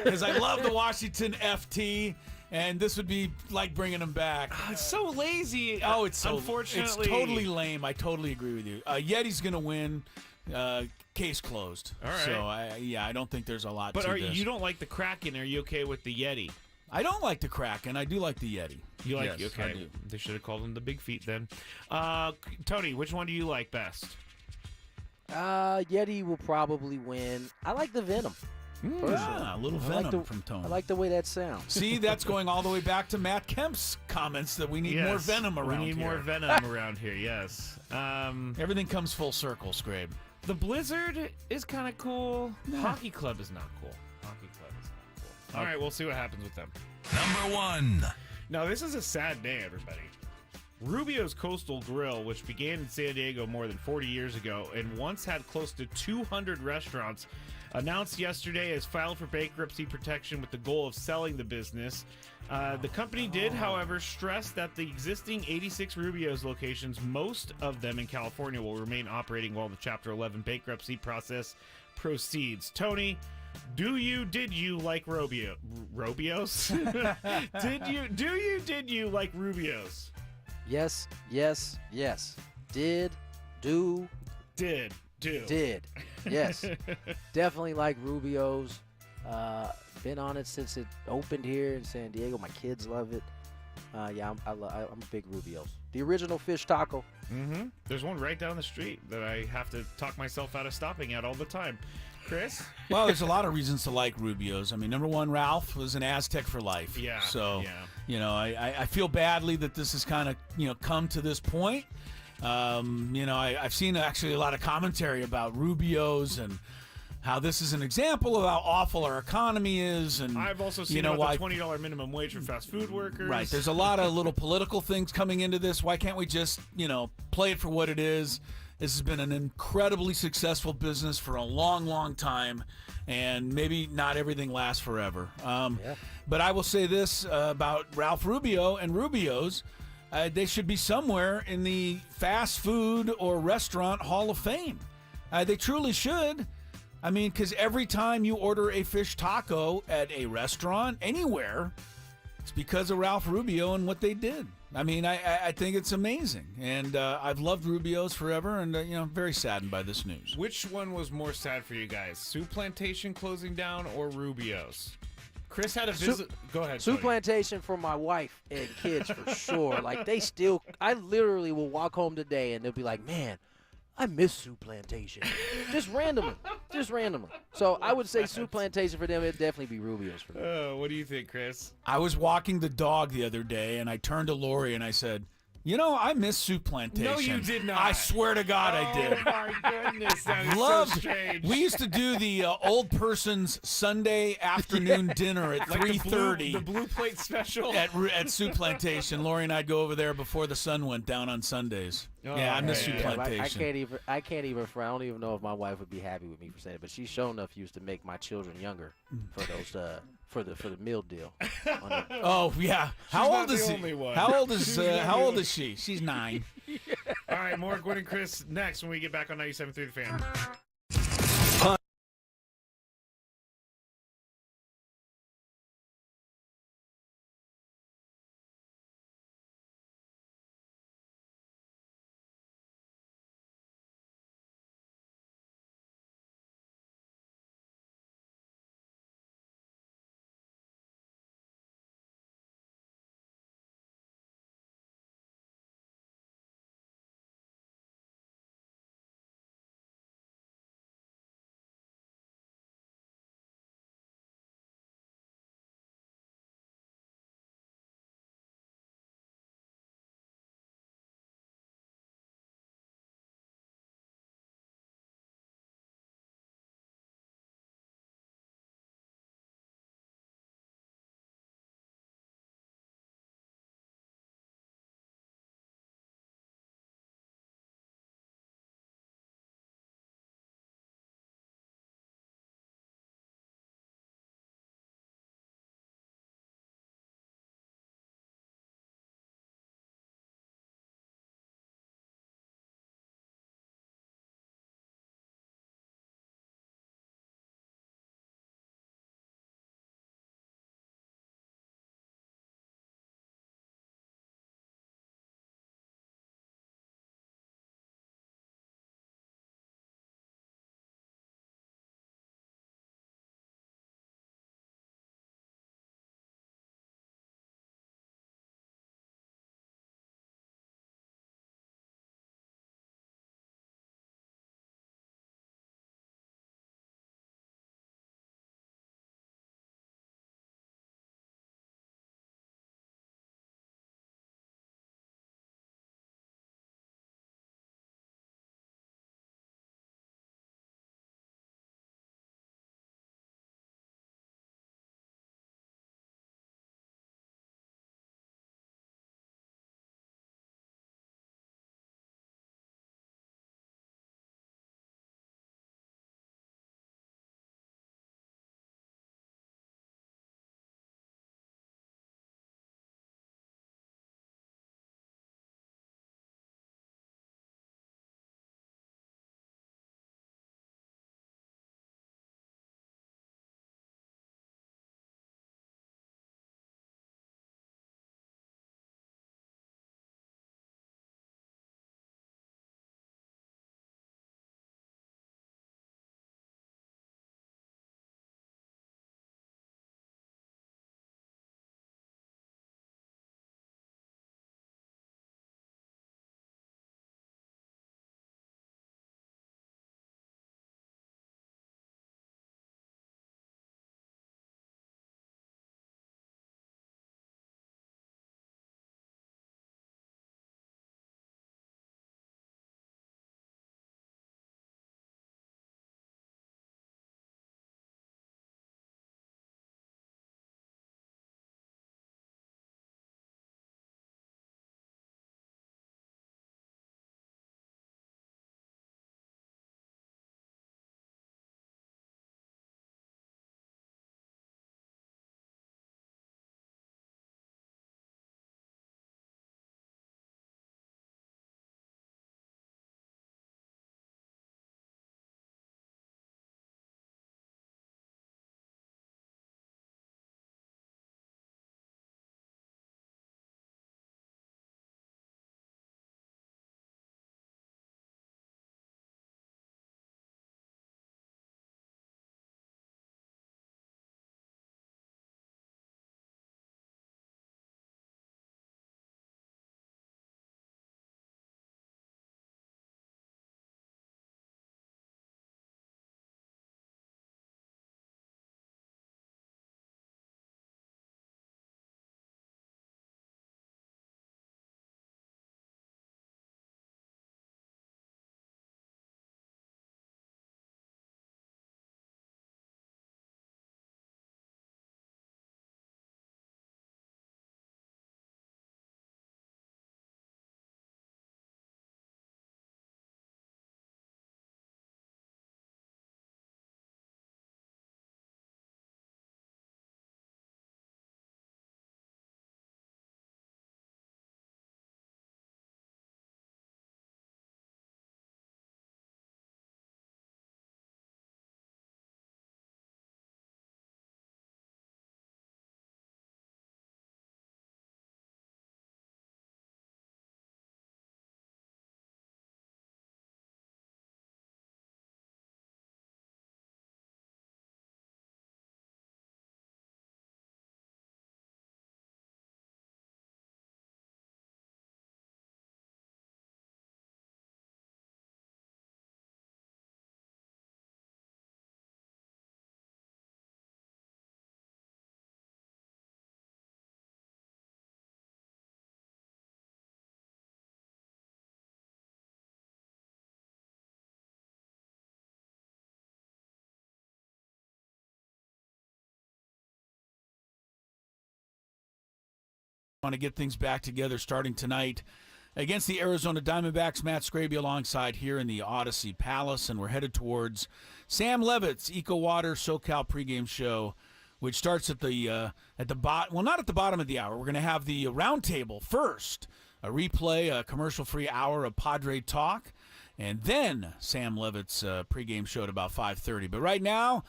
Speaker 3: Because I love the Washington FT, and this would be like bringing them back.
Speaker 5: It's so lazy.
Speaker 3: Oh, it's so
Speaker 5: unfortunately.
Speaker 3: It's totally lame. I totally agree with you. Yeti's going to win. Case closed.
Speaker 5: All right.
Speaker 3: So, I don't think there's a lot to this.
Speaker 5: But you don't like the Kraken. Are you okay with the Yeti?
Speaker 3: I don't like the Kraken. I do like the Yeti.
Speaker 5: You like
Speaker 3: yes,
Speaker 5: okay.
Speaker 3: I do.
Speaker 5: They should have called them the Big Feet then. Tony, which one do you like best?
Speaker 1: Yeti will probably win. I like the Venom.
Speaker 3: A little venom from Tony.
Speaker 1: I like the way that sounds.
Speaker 3: See, that's going all the way back to Matt Kemp's comments that we need more venom around here.
Speaker 5: We need more venom around here, yes.
Speaker 3: Everything comes full circle, Skrabe.
Speaker 5: The Blizzard is kind of cool. Hockey Club is not cool. All right, we'll see what happens with them.
Speaker 2: Number 1.
Speaker 5: Now, this is a sad day, everybody. Rubio's Coastal Grill, which began in San Diego more than 40 years ago and once had close to 200 restaurants, announced yesterday has filed for bankruptcy protection with the goal of selling the business. The company did, however, stress that the existing 86 Rubio's locations, most of them in California, will remain operating while the Chapter 11 bankruptcy process proceeds. Tony, did you like Rubio's? Did you like Rubio's?
Speaker 1: Yes. Did. Yes. Definitely like Rubio's. Been on it since it opened here in San Diego. My kids love it. I'm a big Rubio's. The original fish taco.
Speaker 5: Mm-hmm. There's one right down the street that I have to talk myself out of stopping at all the time. Chris?
Speaker 3: Well, there's a lot of reasons to like Rubio's. I mean, number one, Ralph was an Aztec for life.
Speaker 5: Yeah.
Speaker 3: So, I feel badly that this has kind of, come to this point. I've seen actually a lot of commentary about Rubio's and how this is an example of how awful our economy is. And
Speaker 5: I've also seen about the $20 minimum wage for fast food workers.
Speaker 3: Right. There's a lot of little political things coming into this. Why can't we just, play it for what it is? This has been an incredibly successful business for a long, long time, and maybe not everything lasts forever. But I will say this about Ralph Rubio and Rubio's. They should be somewhere in the fast food or restaurant Hall of Fame. They truly should. I mean, because every time you order a fish taco at a restaurant, anywhere, it's because of Ralph Rubio and what they did. I mean, I think it's amazing. And I've loved Rubio's forever, and, very saddened by this news.
Speaker 5: Which one was more sad for you guys? Soup Plantation closing down or Rubio's? Chris had a visit. Go ahead.
Speaker 1: Soup Plantation for my wife and kids for sure. Like, I literally will walk home today, and they'll be like, man, I miss Soup Plantation. Just randomly. So I would say Soup Plantation for them. It'd definitely be Rubio's for them.
Speaker 5: What do you think, Chris?
Speaker 3: I was walking the dog the other day, and I turned to Lori and I said, I miss Soup Plantation.
Speaker 5: No, you did not.
Speaker 3: I swear to God I did.
Speaker 5: Oh, my goodness. That is
Speaker 3: Loved.
Speaker 5: so strange.
Speaker 3: We used to do the old person's Sunday afternoon dinner at 3:30.
Speaker 5: The blue plate special?
Speaker 3: At Soup Plantation. Lori and I'd go over there before the sun went down on Sundays. I miss Soup Plantation.
Speaker 1: I can't even. I don't even know if my wife would be happy with me for saying it. But she sure enough used to make my children younger for those for the meal deal.
Speaker 3: Oh yeah. How old is
Speaker 5: he?
Speaker 3: How old is she? She's 9.
Speaker 5: All right, more Gwynn and Chris next when we get back on 97.3 The Fan.
Speaker 3: Want to get things back together starting tonight against the Arizona Diamondbacks. Matt Skraby alongside here in the Odyssey Palace, and we're headed towards Sam Levitt's Eco Water SoCal pregame show, which starts at the bottom. Well, not at the bottom of the hour. We're going to have the roundtable first, a replay, a commercial-free hour of Padre talk, and then Sam Levitt's pregame show at about 5:30. But right now,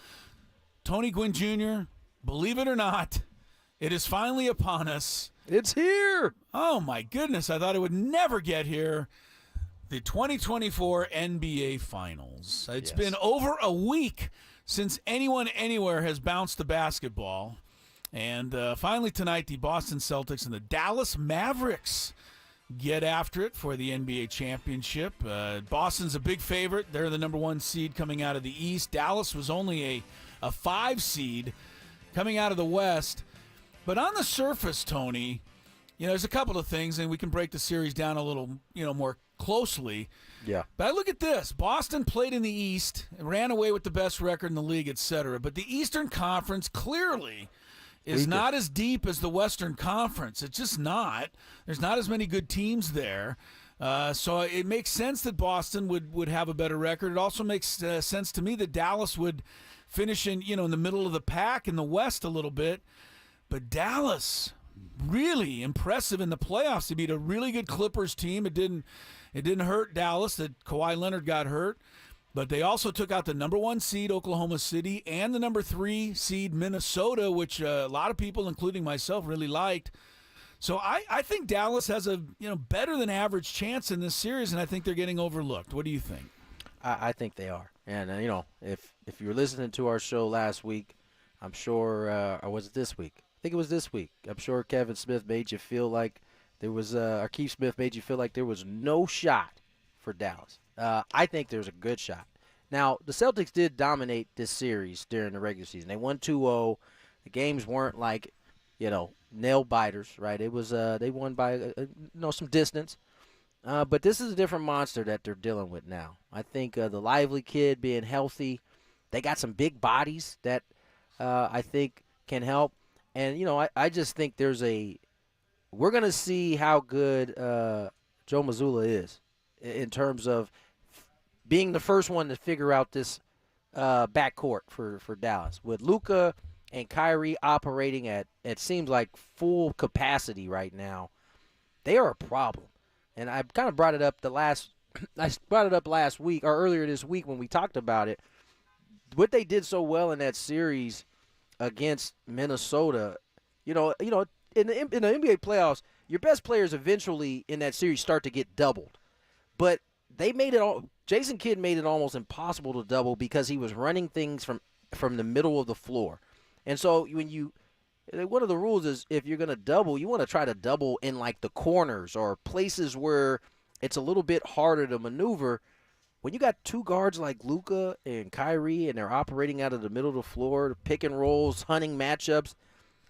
Speaker 3: Tony Gwynn Jr., believe it or not, it is finally upon us.
Speaker 1: It's here.
Speaker 3: Oh, my goodness. I thought it would never get here. The 2024 NBA Finals. It's been over a week since anyone anywhere has bounced the basketball. And finally tonight, the Boston Celtics and the Dallas Mavericks get after it for the NBA championship. Boston's a big favorite. They're the number 1 seed coming out of the East. Dallas was only a 5 seed coming out of the West. But on the surface, Tony, there's a couple of things, and we can break the series down a little, more closely.
Speaker 1: Yeah.
Speaker 3: But I look at this. Boston played in the East, ran away with the best record in the league, etc. But the Eastern Conference clearly is not as deep as the Western Conference. It's just not. There's not as many good teams there. So it makes sense that Boston would have a better record. It also makes sense to me that Dallas would finish in the middle of the pack in the West a little bit. But Dallas, really impressive in the playoffs. They beat a really good Clippers team. It didn't hurt Dallas that Kawhi Leonard got hurt. But they also took out the number 1 seed, Oklahoma City, and the number 3 seed, Minnesota, which a lot of people, including myself, really liked. So I think Dallas has a better than average chance in this series, and I think they're getting overlooked. What do you think?
Speaker 1: I think they are. And, if you were listening to our show last week, I'm sure, or was it this week? I think it was this week. I'm sure Kevin Smith made you feel like there was, or Keith Smith made you feel like there was no shot for Dallas. I think there's a good shot. Now, the Celtics did dominate this series during the regular season. They won 2-0. The games weren't like, nail biters, right? It was they won by some distance. But this is a different monster that they're dealing with now. I think the Lively kid being healthy, they got some big bodies that I think can help. And, I just think we're going to see how good Joe Mazzulla is in terms of being the first one to figure out this backcourt for Dallas. With Luka and Kyrie operating at seems like full capacity right now, they are a problem. And I kind of brought it up last week or earlier this week when we talked about it. What they did so well in that series against Minnesota, in the NBA playoffs, your best players eventually in that series start to get doubled. But they made it all. Jason Kidd made it almost impossible to double because he was running things from the middle of the floor. And so one of the rules is if you're going to double, you want to try to double in like the corners or places where it's a little bit harder to maneuver. When you got 2 guards like Luka and Kyrie and they're operating out of the middle of the floor, pick and rolls, hunting matchups,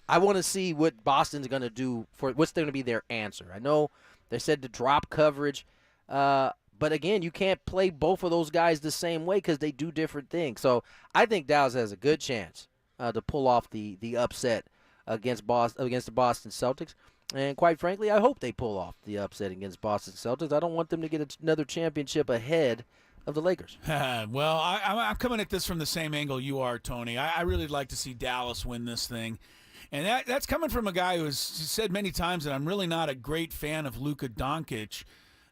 Speaker 1: I want to see what Boston's going to do what's going to be their answer. I know they said to drop coverage, but again, you can't play both of those guys the same way because they do different things. So I think Dallas has a good chance to pull off the upset against the Boston Celtics. And quite frankly, I hope they pull off the upset against Boston Celtics. I don't want them to get another championship ahead of the Lakers.
Speaker 3: Well, I'm coming at this from the same angle you are, Tony. I really like to see Dallas win this thing. And that's coming from a guy who has said many times that I'm really not a great fan of Luka Doncic.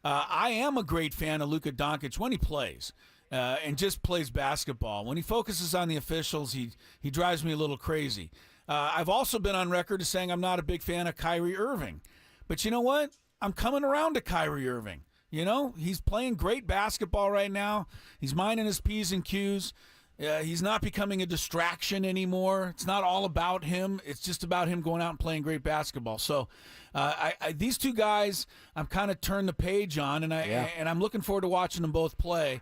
Speaker 3: I am a great fan of Luka Doncic when he plays and just plays basketball. When he focuses on the officials, he drives me a little crazy. I've also been on record as saying I'm not a big fan of Kyrie Irving. But you know what? I'm coming around to Kyrie Irving. He's playing great basketball right now. He's minding his P's and Q's. He's not becoming a distraction anymore. It's not all about him. It's just about him going out and playing great basketball. So these two guys, I'm kind of turned the page on, and I'm looking forward to watching them both play.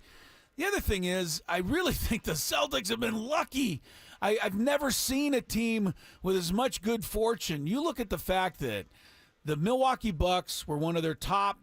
Speaker 3: The other thing is, I really think the Celtics have been lucky. I've never seen a team with as much good fortune. You look at the fact that the Milwaukee Bucks were one of their top,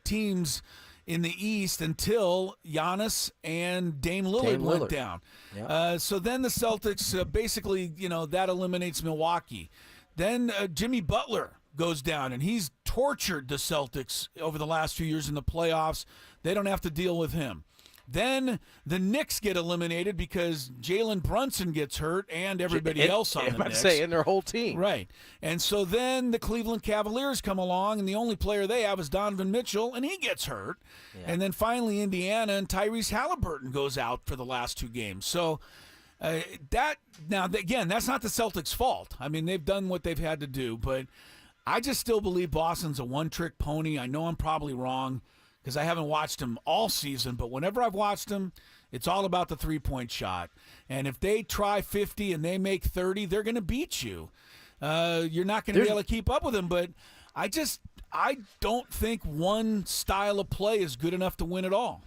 Speaker 3: teams in the East until Giannis and Dame Lillard went down. Yep. So then the Celtics basically, that eliminates Milwaukee. Then Jimmy Butler goes down, and he's tortured the Celtics over the last few years in the playoffs. They don't have to deal with him. Then the Knicks get eliminated because Jalen Brunson gets hurt and everybody else on the Knicks.
Speaker 1: And their whole team.
Speaker 3: Right. And so then the Cleveland Cavaliers come along, and the only player they have is Donovan Mitchell, and he gets hurt. Yeah. And then finally Indiana and Tyrese Halliburton goes out for the last 2 games. So again, that's not the Celtics' fault. I mean, they've done what they've had to do, but I just still believe Boston's a one-trick pony. I know I'm probably wrong, because I haven't watched them all season, but whenever I've watched them, it's all about the three-point shot. And if they try 50 and they make 30, they're going to beat you. You're not going to be able to keep up with them, but I don't think one style of play is good enough to win it all.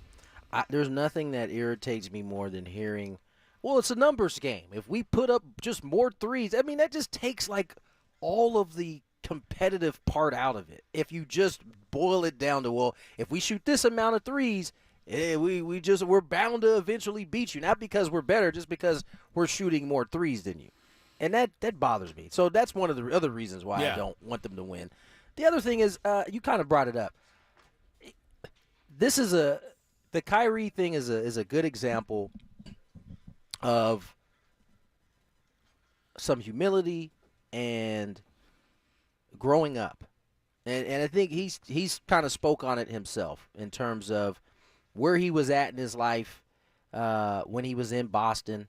Speaker 1: There's nothing that irritates me more than hearing, well, it's a numbers game. If we put up just more threes, I mean, that just takes like all of the competitive part out of it. If you just boil it down to, well, if we shoot this amount of threes, we're bound to eventually beat you. Not because we're better, just because we're shooting more threes than you. And that bothers me. So that's one of the other reasons why I don't want them to win. The other thing is, you kind of brought it up. The Kyrie thing is a good example of some humility and growing up. And I think he's kind of spoke on it himself in terms of where he was at in his life when he was in Boston,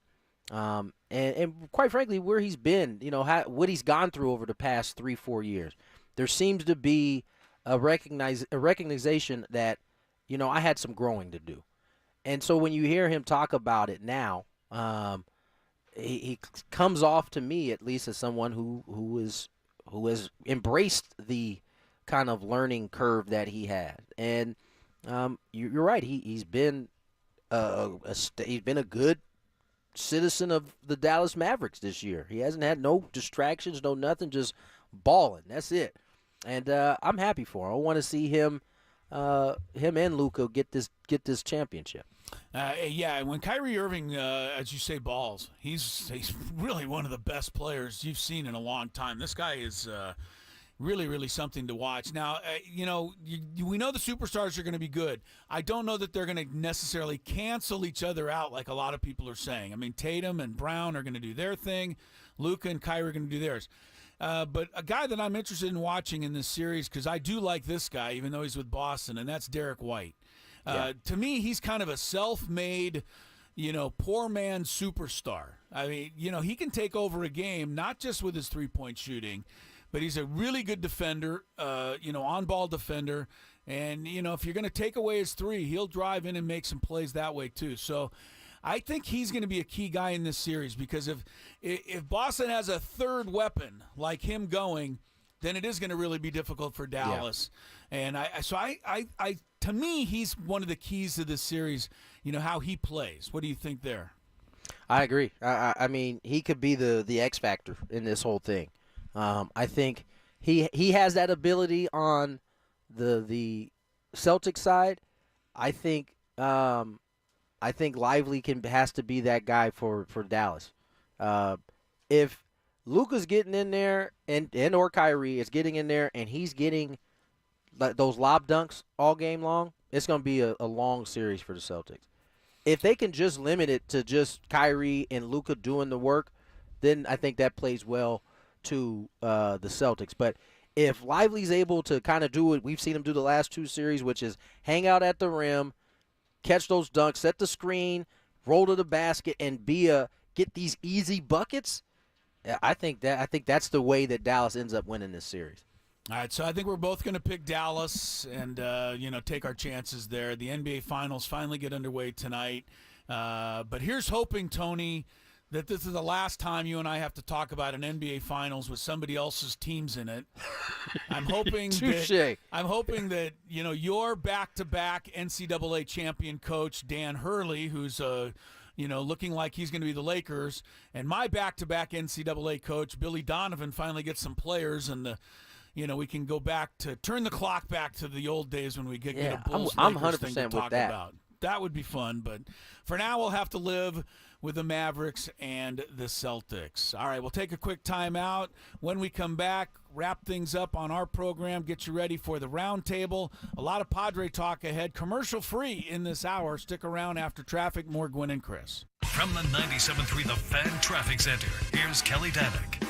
Speaker 1: and quite frankly, where he's been, what he's gone through over the past 3-4 years. There seems to be a recognition that, I had some growing to do. And so when you hear him talk about it now, he comes off to me, at least, as someone who has embraced the kind of learning curve that he had. And you're right. He's been he's been a good citizen of the Dallas Mavericks this year. He hasn't had no distractions, no nothing, just balling. That's it. And I'm happy for him. I want to see him and Luka get this championship.
Speaker 3: Yeah, when Kyrie Irving, as you say, balls, he's really one of the best players you've seen in a long time. This guy is really, really something to watch. Now, we know the superstars are going to be good. I don't know that they're going to necessarily cancel each other out like a lot of people are saying. I mean, Tatum and Brown are going to do their thing. Luka and Kyrie are going to do theirs. But a guy that I'm interested in watching in this series, because I do like this guy, even though he's with Boston, and that's Derek White. To me, he's kind of a self-made, poor man superstar. I mean, he can take over a game, not just with his three-point shooting, but he's a really good defender, on-ball defender. And, if you're going to take away his three, he'll drive in and make some plays that way too. So I think he's going to be a key guy in this series, because if Boston has a third weapon like him going, then it is going to really be difficult for Dallas. Yeah. And to me, he's one of the keys to this series, how he plays. What do you think there?
Speaker 1: I agree. I mean, he could be the X factor in this whole thing. I think he has that ability on the Celtics side. I think Lively has to be that guy for Dallas. If Luka's getting in there and or Kyrie is getting in there and he's getting those lob dunks all game long, it's going to be a long series for the Celtics. If they can just limit it to just Kyrie and Luka doing the work, then I think that plays well to the Celtics. But if Lively's able to kind of do what we've seen him do the last 2 series, which is hang out at the rim, catch those dunks, set the screen, roll to the basket, and get these easy buckets, I think that's the way that Dallas ends up winning this series.
Speaker 3: All right, so I think we're both going to pick Dallas and take our chances there. The NBA Finals finally get underway tonight. But here's hoping, Tony, that this is the last time you and I have to talk about an NBA Finals with somebody else's teams in it. I'm hoping that your back-to-back NCAA champion coach Dan Hurley, who's looking like he's going to be the Lakers, and my back-to-back NCAA coach Billy Donovan finally gets some players, and we can go back to turn the clock back to the old days when we get a Bulls
Speaker 1: I'm
Speaker 3: Lakers
Speaker 1: 100%
Speaker 3: thing to talk
Speaker 1: with that.
Speaker 3: about. That would be fun, but for now we'll have to live with the Mavericks and the Celtics. All right, we'll take a quick timeout. When we come back, wrap things up on our program, get you ready for the roundtable. A lot of Padre talk ahead, commercial-free in this hour. Stick around after traffic. More Gwynn and Chris.
Speaker 2: From the 97.3 The Fan Traffic Center, here's Kelly Danick.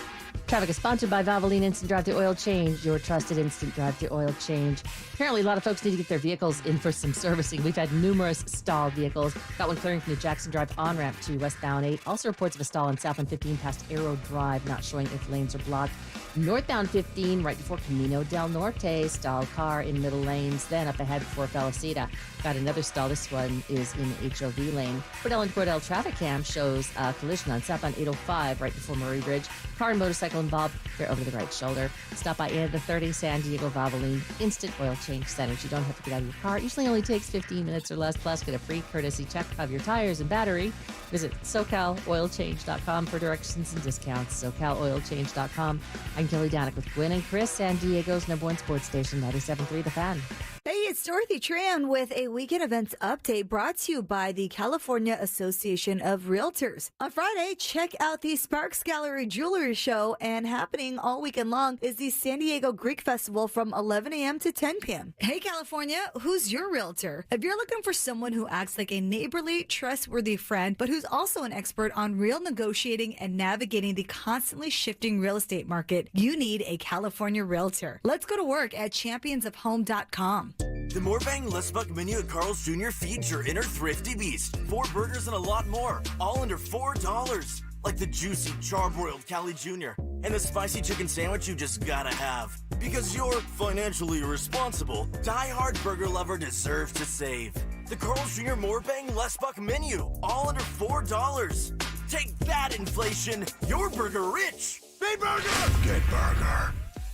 Speaker 11: Traffic is sponsored by Valvoline Instant Drive to Oil Change, your trusted instant drive to oil change. Apparently, a lot of folks need to get their vehicles in for some servicing. We've had numerous stalled vehicles. Got one clearing from the Jackson Drive on-ramp to westbound 8. Also reports of a stall on southbound 15 past Arrow Drive, not showing if lanes are blocked. Northbound 15, right before Camino del Norte, stalled car in middle lanes. Then up ahead before Felicita, got another stall. This one is in the HOV lane. Cordell and Cordell traffic cam shows a collision on southbound 805, right before Murray Bridge. Car and motorcycle involved. They're over the right shoulder. Stop by Anna the 30, San Diego Valvoline Instant Oil Change Centers. You don't have to get out of your car. It usually only takes 15 minutes or less. Plus, get a free courtesy check of your tires and battery. Visit SoCalOilChange.com for directions and discounts. SoCalOilChange.com. I'm Kelly Danick with Gwynn and Chris, San Diego's #1 sports station, 97.3 The Fan.
Speaker 16: Hey, it's Dorothy Tran with a weekend events update brought to you by the California Association of Realtors. On Friday, check out the Sparks Gallery Jewelry Show, and happening all weekend long is the San Diego Greek Festival from 11 a.m. to 10 p.m. Hey, California, who's your realtor? If you're looking for someone who acts like a neighborly, trustworthy friend, but who's also an expert on real negotiating and navigating the constantly shifting real estate market, you need a California realtor. Let's go to work at championsofhome.com.
Speaker 17: The More Bang Less Buck menu at Carl's Jr. feeds your inner thrifty beast. 4 burgers and a lot more, all under $4. Like the juicy charbroiled Cali Jr. and the spicy chicken sandwich you just gotta have. Because you're financially responsible, die-hard burger lover deserves to save. The Carl's Jr. More Bang Less Buck menu, all under $4. Take that, inflation. You're burger rich. Be burger! Get burger.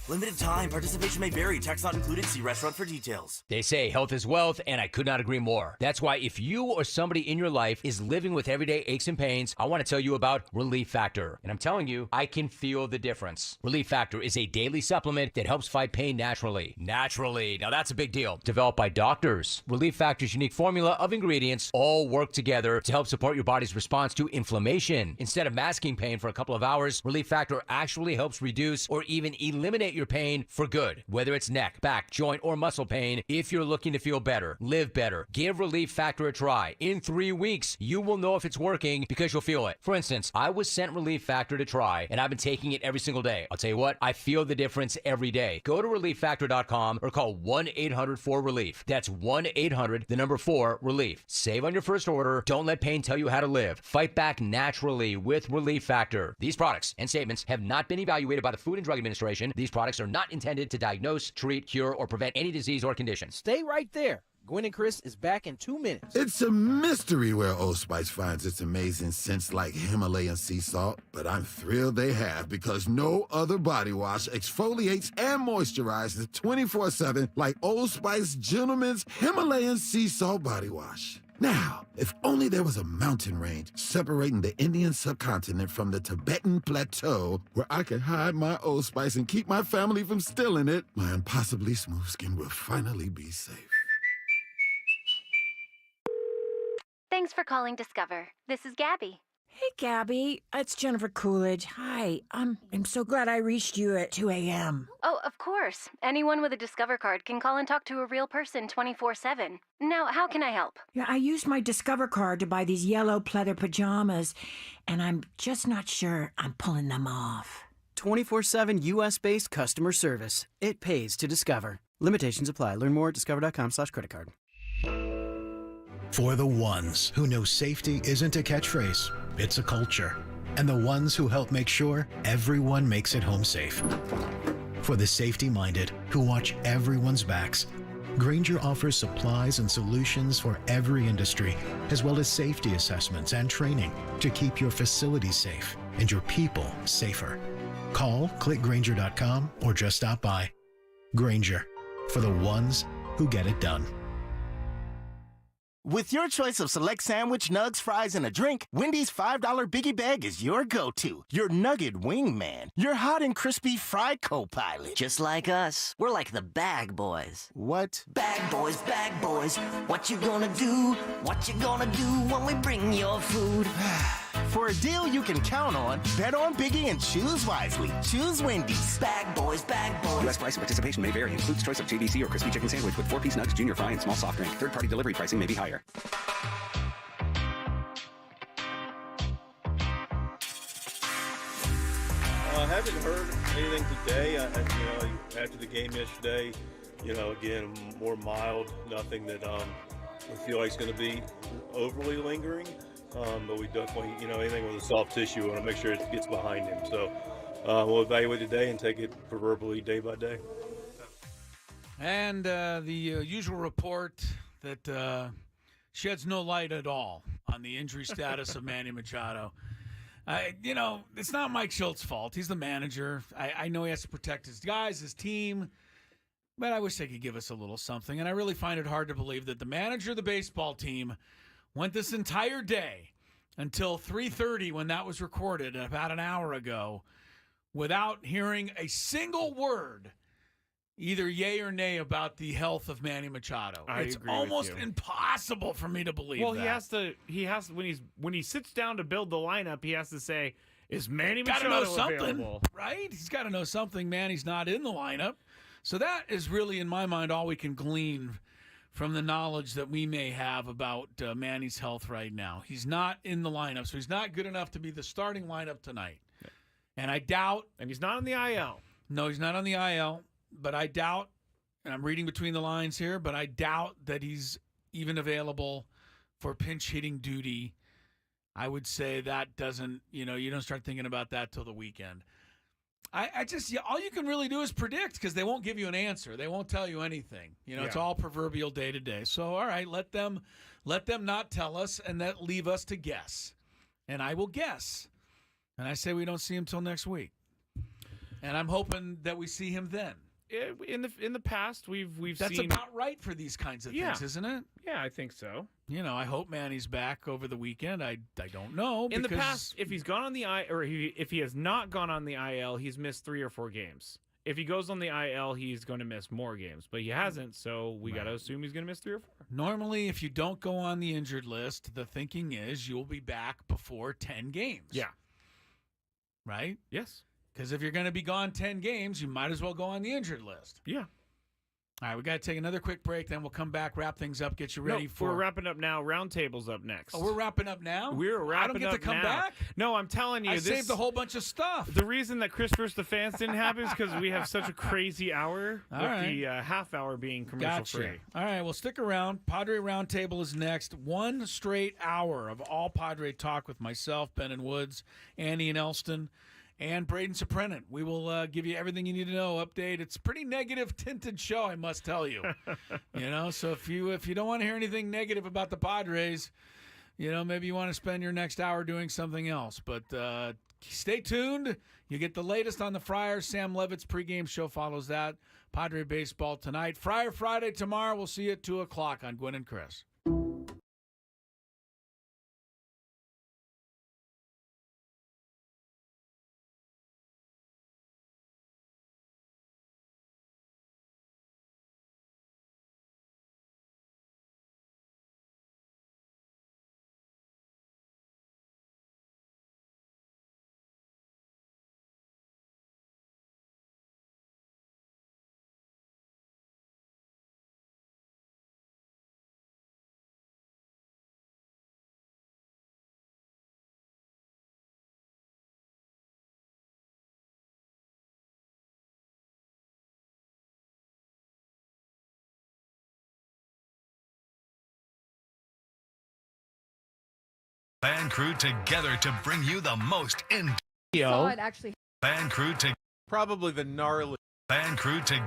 Speaker 17: Limited time. Participation may vary. Tax not included. See restaurant for details.
Speaker 18: They say health is wealth, and I could not agree more. That's why if you or somebody in your life is living with everyday aches and pains, I want to tell you about Relief Factor. And I'm telling you, I can feel the difference. Relief Factor is a daily supplement that helps fight pain naturally. Naturally. Now that's a big deal. Developed by doctors. Relief Factor's unique formula of ingredients all work together to help support your body's response to inflammation. Instead of masking pain for a couple of hours, Relief Factor actually helps reduce or even eliminate your pain for good. Whether it's neck, back, joint, or muscle pain, if you're looking to feel better, live better, give Relief Factor a try. In 3 weeks, you will know if it's working because you'll feel it. For instance, I was sent Relief Factor to try, and I've been taking it every single day. I'll tell you what, I feel the difference every day. Go to ReliefFactor.com or call 1-800-4RELIEF. That's 1-800-4-RELIEF. Save on your first order. Don't let pain tell you how to live. Fight back naturally with Relief Factor. These products and statements have not been evaluated by the Food and Drug Administration. These products are not intended to diagnose, treat, cure, or prevent any disease or condition.
Speaker 1: Stay right there. Gwynn and Chris is back in 2 minutes.
Speaker 19: It's a mystery where Old Spice finds its amazing scents like Himalayan sea salt, but I'm thrilled they have because no other body wash exfoliates and moisturizes 24/7 like Old Spice Gentleman's Himalayan sea salt body wash. Now, if only there was a mountain range separating the Indian subcontinent from the Tibetan plateau where I could hide my Old Spice and keep my family from stealing it, my impossibly smooth skin will finally be safe.
Speaker 20: Thanks for calling Discover. This is Gabby.
Speaker 21: Hey, Gabby. It's Jennifer Coolidge. Hi. I'm so glad I reached you at 2 a.m.
Speaker 20: Oh, of course. Anyone with a Discover card can call and talk to a real person 24/7. Now, how can I help?
Speaker 21: Yeah, I used my Discover card to buy these yellow pleather pajamas, and I'm just not sure I'm pulling them off.
Speaker 22: 24/7 U.S.-based customer service. It pays to Discover. Limitations apply. Learn more at discover.com/creditcard.
Speaker 23: For the ones who know safety isn't a catchphrase, it's a culture. And the ones who help make sure everyone makes it home safe. For the safety-minded who watch everyone's backs, Grainger offers supplies and solutions for every industry, as well as safety assessments and training to keep your facilities safe and your people safer. Call, click Grainger.com, or just stop by. Grainger, for the ones who get it done.
Speaker 24: With your choice of select sandwich, nugs, fries, and a drink, Wendy's $5 Biggie Bag is your go-to. Your nugget wingman. Your hot and crispy fry co-pilot.
Speaker 25: Just like us. We're like the bag boys.
Speaker 24: What?
Speaker 25: Bag boys, what you gonna do? What you gonna do when we bring your food?
Speaker 24: For a deal you can count on, bet on Biggie and choose wisely. Choose Wendy's.
Speaker 25: Bag boys, bag boys.
Speaker 4: U.S. price and participation may vary. Includes choice of JVC or crispy chicken sandwich with 4-piece nugs, junior fry, and small soft drink. Third-party delivery pricing may be higher.
Speaker 6: I haven't heard anything today. After the game yesterday, again, more mild, nothing that we feel like is going to be overly lingering. But we definitely, anything with a soft tissue, we want to make sure it gets behind him. So we'll evaluate today and take it proverbially day by day.
Speaker 3: And the usual report that sheds no light at all on the injury status of Manny Machado. It's not Mike Schultz's fault. He's the manager. I know he has to protect his guys, his team, but I wish they could give us a little something. And I really find it hard to believe that the manager of the baseball team went this entire day until 3:30 when that was recorded about an hour ago without hearing a single word, either yay or nay, about the health of Manny Machado. It's almost impossible for me to believe that.
Speaker 5: Well, he has to when he sits down to build the lineup, he has to say, is Manny Machado
Speaker 3: Gotta know something,
Speaker 5: available?
Speaker 3: right? He's got to know something. Manny's not in the lineup. So that is really, in my mind, all we can glean from the knowledge that we may have about Manny's health right now. He's not in the lineup, so he's not good enough to be the starting lineup tonight. Yeah. And I doubt...
Speaker 5: And he's not on the IL.
Speaker 3: No, he's not on the IL. But I doubt, and I'm reading between the lines here, but I doubt that he's even available for pinch hitting duty. I would say that doesn't, you don't start thinking about that till the weekend. All you can really do is predict because they won't give you an answer. They won't tell you anything. It's all proverbial day to day. So, all right, let them not tell us and that leave us to guess. And I will guess. And I say we don't see him till next week. And I'm hoping that we see him then.
Speaker 5: In the past, we've
Speaker 3: That's
Speaker 5: seen...
Speaker 3: about right for these kinds of things, isn't it?
Speaker 5: Yeah, I think so.
Speaker 3: I hope Manny's back over the weekend. I don't know.
Speaker 5: In the past, if he's gone on the IL, or if he has not gone on the IL, he's missed 3 or 4 games. If he goes on the IL, he's going to miss more games. But he hasn't, so we got to assume he's going to miss 3 or 4.
Speaker 3: Normally, if you don't go on the injured list, the thinking is you'll be back before 10 games.
Speaker 5: Yeah.
Speaker 3: Right?
Speaker 5: Yes.
Speaker 3: Because if you're going to be gone 10 games, you might as well go on the injured list.
Speaker 5: Yeah.
Speaker 3: All right, we got to take another quick break, then we'll come back, wrap things up, get you ready for...
Speaker 5: We're wrapping up now. Roundtable's up next.
Speaker 3: Oh, we're wrapping up now?
Speaker 5: We're wrapping up now.
Speaker 3: I don't get to come back?
Speaker 5: No, I'm telling you.
Speaker 3: I saved a whole bunch of stuff.
Speaker 5: The reason that Chris vs. the Fans didn't happen is because we have such a crazy hour, the half hour being commercial-free.
Speaker 3: All right, well, stick around. Padre Roundtable is next. 1 straight hour of all Padre talk with myself, Ben and Woods, Annie and Elston, and Braden Soprenin. We will give you everything you need to know. Update. It's a pretty negative tinted show, I must tell you. So if you don't want to hear anything negative about the Padres, maybe you want to spend your next hour doing something else. But stay tuned. You get the latest on the Friars. Sam Levitt's pregame show follows that. Padre baseball tonight. Friar Friday tomorrow. We'll see you at 2 o'clock on Gwynn and Chris.
Speaker 2: Fan crew together to bring you the most in.
Speaker 7: Saw it actually.
Speaker 2: Fan crew to
Speaker 8: probably the gnarly.
Speaker 2: Fan crew to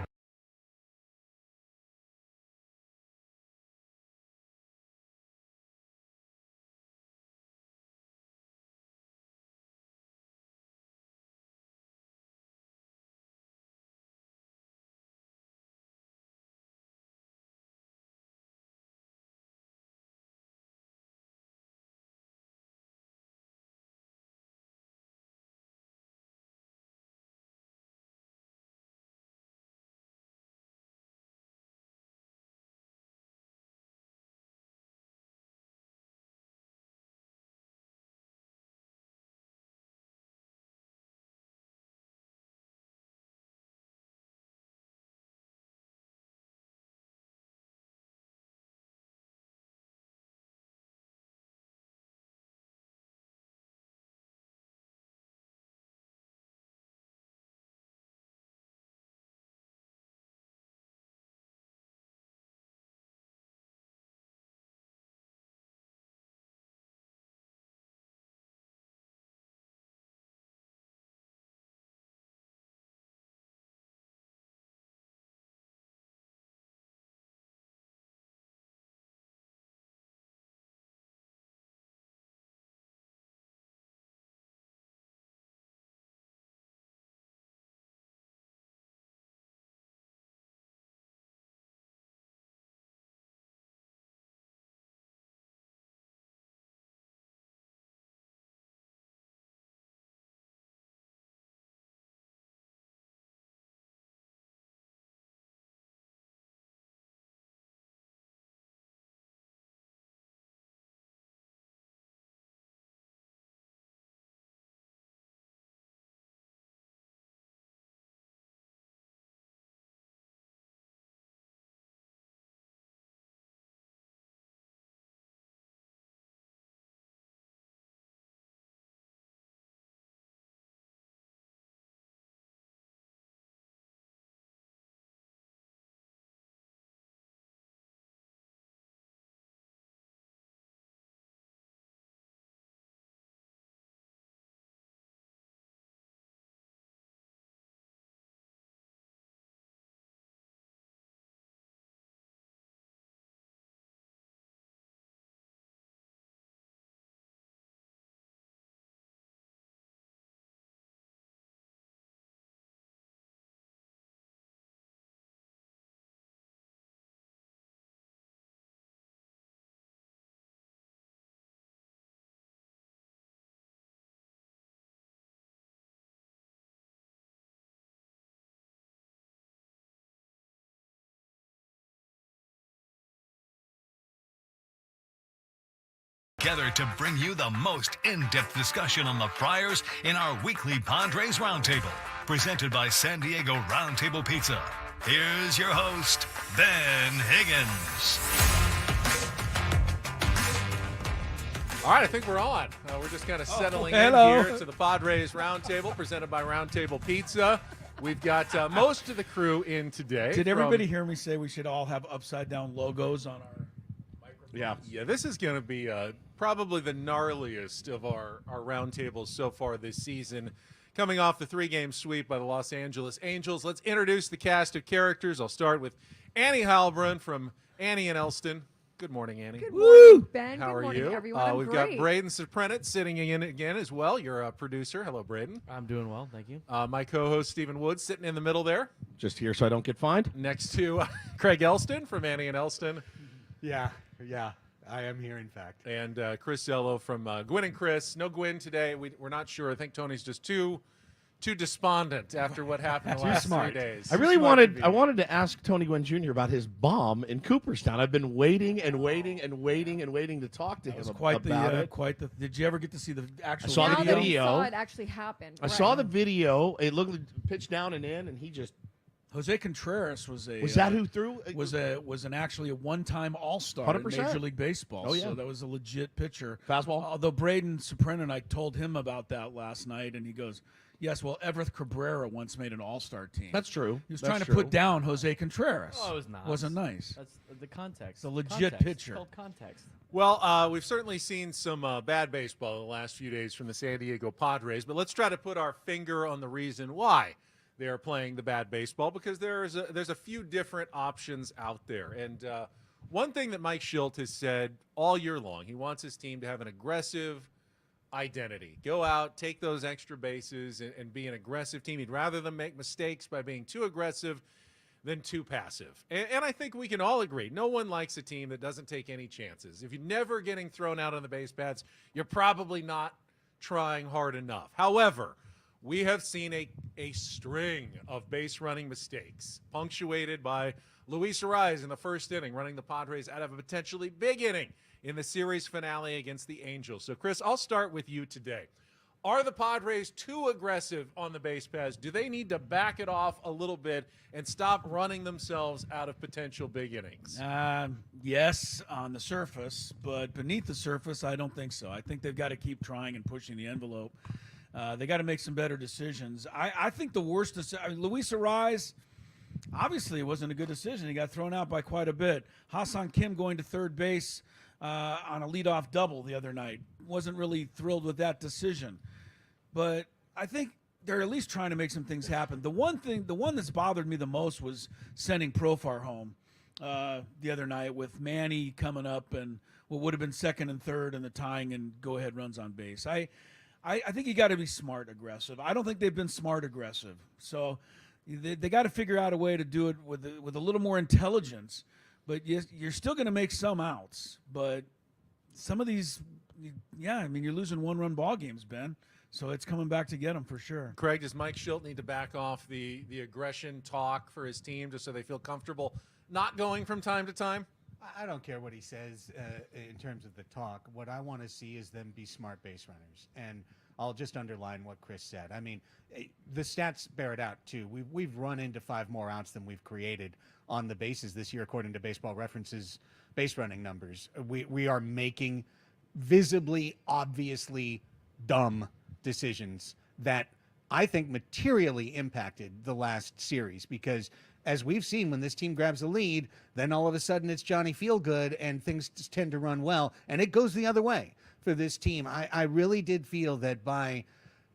Speaker 2: together to bring you the most in-depth discussion on the Friars in our weekly Padres Roundtable, presented by San Diego Roundtable Pizza. Here's your host, Ben Higgins.
Speaker 7: All right, I think we're on. We're just kind of settling in
Speaker 3: hello.
Speaker 7: here to the Padres Roundtable, presented by Roundtable Pizza. We've got most of the crew in today.
Speaker 3: Did everybody hear me say we should all have upside-down logos on our microphones?
Speaker 7: Yeah, this is going to be probably the gnarliest of our roundtables so far this season. Coming off the 3-game sweep by the Los Angeles Angels, let's introduce the cast of characters. I'll start with Annie Halbrun from Annie and Elston. Good morning, Annie.
Speaker 8: Good morning, Ben.
Speaker 7: How
Speaker 8: Good
Speaker 7: are
Speaker 8: morning,
Speaker 7: you?
Speaker 8: everyone. I'm
Speaker 7: We've
Speaker 8: great.
Speaker 7: got Braden Soprenit sitting in again as well. You're a producer. Hello, Braden.
Speaker 9: I'm doing well, thank you.
Speaker 7: My co-host, Stephen Woods, sitting in the middle there.
Speaker 9: Just here so I don't get fined.
Speaker 7: Next to Craig Elston from Annie and Elston.
Speaker 10: Yeah, I am here, in fact.
Speaker 7: And Chris Zello from Gwynn and Chris. No Gwynn today. We're not sure. I think Tony's just too despondent after what happened the last 3 days.
Speaker 9: I really wanted to ask Tony Gwynn Jr. about his bomb in Cooperstown. I've been waiting to talk to him about it.
Speaker 3: Did you ever get to see the actual?
Speaker 9: I saw the video.
Speaker 8: Saw it actually happen.
Speaker 9: I saw the video. It looked like pitch down and in, and he just.
Speaker 3: Jose Contreras was
Speaker 9: that who threw?
Speaker 3: Was actually a one-time All-Star in
Speaker 9: 100%.
Speaker 3: Major League Baseball.
Speaker 9: Oh, yeah.
Speaker 3: So that was a legit pitcher.
Speaker 9: Fastball.
Speaker 3: Although Braden Soprenit, I told him about that last night, and he goes, "Yes, well, Everett Cabrera once made an All-Star team."
Speaker 9: That's true.
Speaker 3: He was
Speaker 9: That's
Speaker 3: trying to
Speaker 9: true.
Speaker 3: put down Jose Contreras.
Speaker 9: Oh, it was not.
Speaker 3: Wasn't nice.
Speaker 9: That's the context.
Speaker 3: It's a legit pitcher.
Speaker 9: It's called context.
Speaker 7: Well, we've certainly seen some bad baseball in the last few days from the San Diego Padres, but let's try to put our finger on the reason why they are playing the bad baseball, because there's a few different options out there. And one thing that Mike Schilt has said all year long, he wants his team to have an aggressive identity. Go out, take those extra bases, and be an aggressive team. He'd rather them make mistakes by being too aggressive than too passive. And I think we can all agree, no one likes a team that doesn't take any chances. If you're never getting thrown out on the base paths, you're probably not trying hard enough. However, we have seen a string of base running mistakes, punctuated by Luis Ariz in the first inning, running the Padres out of a potentially big inning in the series finale against the Angels. So, Chris, I'll start with you today. Are the Padres too aggressive on the base paths? Do they need to back it off a little bit and stop running themselves out of potential big innings?
Speaker 3: Yes, on the surface, but beneath the surface, I don't think so. I think they've got to keep trying and pushing the envelope. They got to make some better decisions. I think the worst decision, Luis Ariz, obviously it wasn't a good decision. He got thrown out by quite a bit. Ha-Seong Kim going to third base on a leadoff double the other night. Wasn't really thrilled with that decision. But I think they're at least trying to make some things happen. The one that's bothered me the most was sending Profar home the other night with Manny coming up and what would have been second and third and the tying and go-ahead runs on base. I think you got to be smart aggressive. I don't think they've been smart aggressive. So they got to figure out a way to do it with a little more intelligence. But you're still going to make some outs. But some of these, you're losing one-run ball games, Ben. So it's coming back to get them for sure.
Speaker 7: Craig, does Mike Schilt need to back off the aggression talk for his team just so they feel comfortable not going from time to time?
Speaker 10: I don't care what he says in terms of the talk. What I want to see is them be smart base runners. And I'll just underline what Chris said. I mean, the stats bear it out, too. We've run into 5 more outs than we've created on the bases this year, according to Baseball Reference's base running numbers. We are making visibly, obviously dumb decisions that I think materially impacted the last series, because as we've seen, when this team grabs a lead, then all of a sudden it's Johnny Feelgood and things just tend to run well, and it goes the other way for this team. I really did feel that by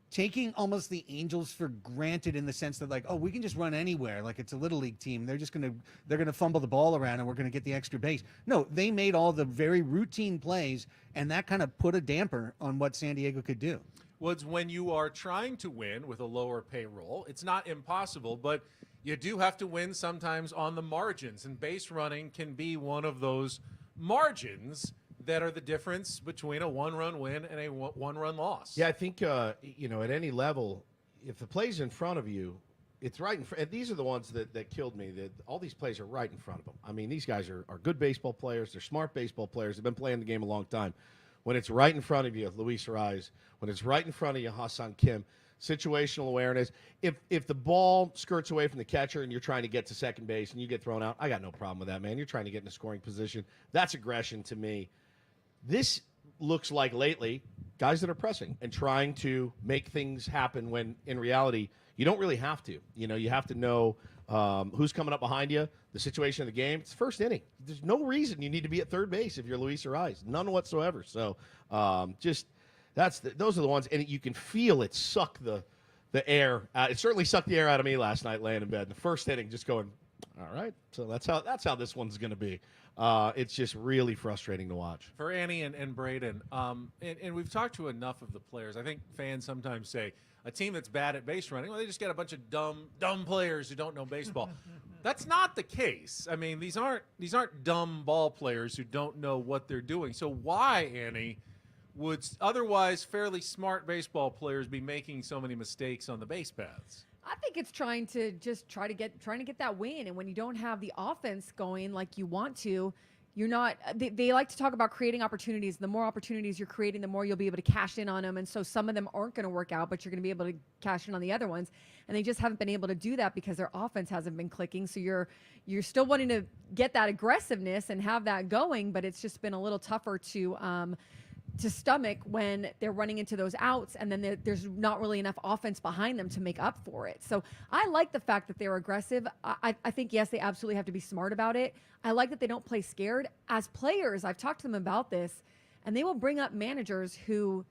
Speaker 10: taking almost the Angels for granted, in the sense that, like, oh, we can just run anywhere, like it's a little league team, they're gonna fumble the ball around and we're gonna get the extra base. No, they made all the very routine plays, and that kind of put a damper on what San Diego could do.
Speaker 7: Woods, when you are trying to win with a lower payroll, it's not impossible, but you do have to win sometimes on the margins, and base running can be one of those margins that are the difference between a one-run win and a one-run loss.
Speaker 9: Yeah, I think, at any level, if the play's in front of you, it's right in front. And these are the ones that killed me, that all these plays are right in front of them. I mean, these guys are good baseball players. They're smart baseball players. They've been playing the game a long time. when it's right in front of you, Luis Ariz, when it's right in front of you, Hassan Kim, situational awareness. If the ball skirts away from the catcher and you're trying to get to second base and you get thrown out, I got no problem with that, man. You're trying to get in a scoring position. That's aggression to me. This looks like lately guys that are pressing and trying to make things happen when in reality you don't really have to. You have to know who's coming up behind you, the situation of the game. It's first inning. There's no reason you need to be at third base if you're Luis Ariz. None whatsoever. So those are the ones, and you can feel it suck the air. It certainly sucked the air out of me last night laying in bed. In the first inning, just going, all right. So that's how this one's going to be. It's just really frustrating to watch.
Speaker 7: For Annie and Braden, and we've talked to enough of the players. I think fans sometimes say a team that's bad at base running, well, they just get a bunch of dumb players who don't know baseball. That's not the case. I mean, these aren't dumb ball players who don't know what they're doing. So why, Annie, would otherwise fairly smart baseball players be making so many mistakes on the base paths?
Speaker 8: I think it's trying to get that win, and when you don't have the offense going like you want to, you're not. They like to talk about creating opportunities. The more opportunities you're creating, the more you'll be able to cash in on them. And so some of them aren't going to work out, but you're going to be able to cash in on the other ones. And they just haven't been able to do that because their offense hasn't been clicking. So you're still wanting to get that aggressiveness and have that going, but it's just been a little tougher to stomach when they're running into those outs and then there's not really enough offense behind them to make up for it. So I like the fact that they're aggressive. I think, yes, they absolutely have to be smart about it. I like that they don't play scared. As players, I've talked to them about this, and they will bring up managers who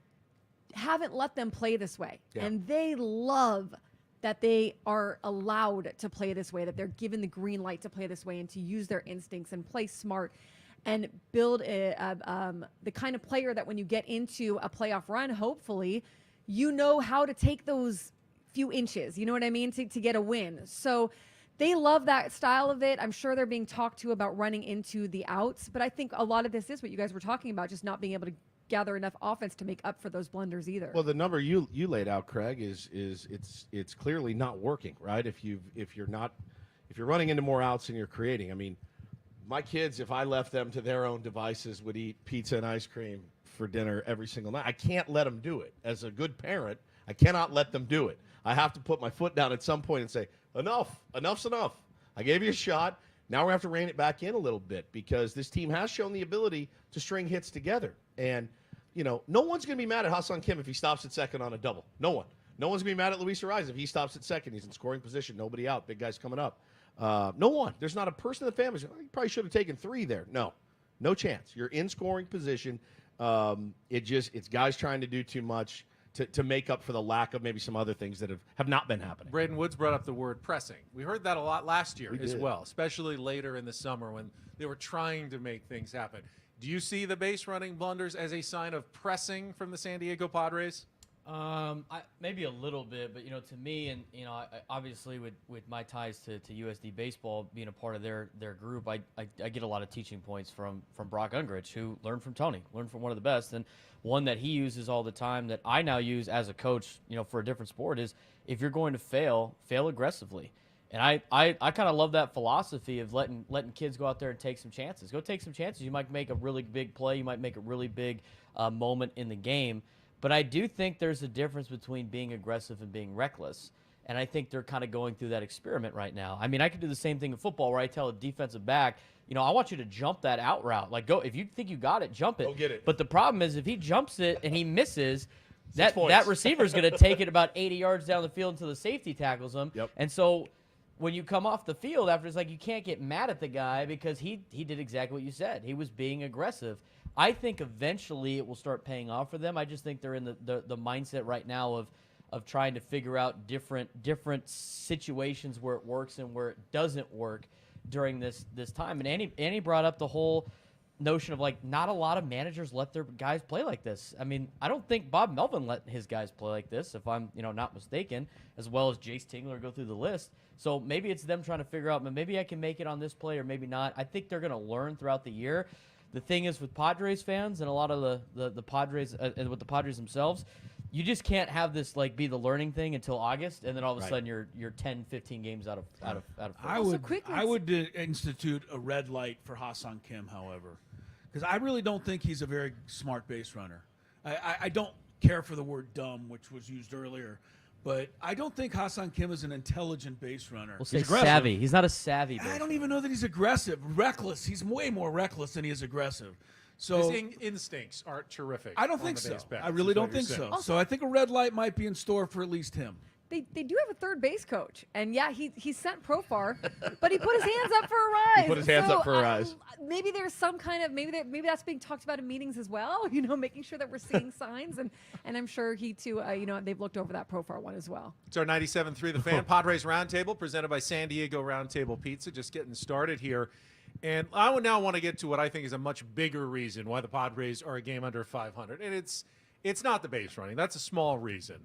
Speaker 8: haven't let them play this way. Yeah. And they love that they are allowed to play this way, that they're given the green light to play this way and to use their instincts and play smart and build the kind of player that when you get into a playoff run, hopefully, you know how to take those few inches, you know what I mean, to get a win. So they love that style of it. I'm sure they're being talked to about running into the outs, but I think a lot of this is what you guys were talking about, just not being able to gather enough offense to make up for those blunders either.
Speaker 9: Well, the number you laid out, Craig, is it's clearly not working, right? If you're running into more outs than you're creating, I mean, my kids, if I left them to their own devices, would eat pizza and ice cream for dinner every single night. I can't let them do it. As a good parent, I cannot let them do it. I have to put my foot down at some point and say, enough's enough. I gave you a shot. Now we have to rein it back in a little bit because this team has shown the ability to string hits together. And, no one's going to be mad at Hassan Kim if he stops at second on a double. No one. No one's going to be mad at Luis Ariz if he stops at second. He's in scoring position. Nobody out. Big guy's coming up. No one. There's not a person in the family. You probably should have taken 3 there. No chance. You're in scoring position. It's guys trying to do too much to make up for the lack of maybe some other things that have not been happening.
Speaker 7: Braden Woods brought up the word pressing. We heard that a lot last year as well, especially later in the summer when they were trying to make things happen. Do you see the base running blunders as a sign of pressing from the San Diego Padres?
Speaker 11: Maybe a little bit, but to me, and I, obviously with my ties to USD baseball, being a part of their group, I get a lot of teaching points from Brock Ungrich, who learned from Tony, learned from one of the best, and one that he uses all the time that I now use as a coach, for a different sport is if you're going to fail aggressively. And I kind of love that philosophy of letting kids go out there and take some chances. Go take some chances. You might make a really big play. You might make a really big moment in the game. But I do think there's a difference between being aggressive and being reckless. And I think they're kind of going through that experiment right now. I mean, I could do the same thing in football where I tell a defensive back, I want you to jump that out route. Like, go, if you think you got it, jump it.
Speaker 9: Go get it.
Speaker 11: But the problem is if he jumps it and he misses, that receiver's going to take it about 80 yards down the field until the safety tackles him.
Speaker 9: Yep.
Speaker 11: And so when you come off the field after, it's like you can't get mad at the guy because he did exactly what you said. He was being aggressive. I think eventually it will start paying off for them. I just think they're in the mindset right now of trying to figure out different situations where it works and where it doesn't work during this time. And Annie brought up the whole notion of not a lot of managers let their guys play like this. I mean, I don't think Bob Melvin let his guys play like this, if I'm not mistaken, as well as Jace Tingler go through the list. So maybe it's them trying to figure out, maybe I can make it on this play or maybe not. I think they're going to learn throughout the year. The thing is with Padres fans and a lot of the Padres and with the Padres themselves, you just can't have this be the learning thing until August, and then all of a sudden you're 10, 15 games out of.
Speaker 3: I would institute a red light for Hassan Kim, however, because I really don't think he's a very smart base runner. I don't care for the word dumb, which was used earlier, but I don't think Ha-Seong Kim is an intelligent base runner.
Speaker 11: We'll say savvy. He's not a savvy base
Speaker 3: I don't even know that he's aggressive. Reckless. He's way more reckless than he is aggressive. So
Speaker 7: his instincts aren't terrific.
Speaker 3: I don't
Speaker 7: on
Speaker 3: think
Speaker 7: the
Speaker 3: so.
Speaker 7: base paths,
Speaker 3: I really
Speaker 7: is what
Speaker 3: don't think
Speaker 7: you're
Speaker 3: so.
Speaker 7: saying.
Speaker 3: So I think a red light might be in store for at least him.
Speaker 8: They do have a third base coach, and yeah, he sent Profar, but he put his hands up for a rise.
Speaker 9: He put his hands up for a rise.
Speaker 8: Maybe there's some kind of maybe that's being talked about in meetings as well. You know, making sure that we're seeing signs, and I'm sure he too. They've looked over that Profar one as well.
Speaker 7: It's our 97.3 The Fan Padres Roundtable presented by San Diego Roundtable Pizza. Just getting started here. And I would now want to get to what I think is a much bigger reason why the Padres are a game under 500. And it's not the base running. That's a small reason.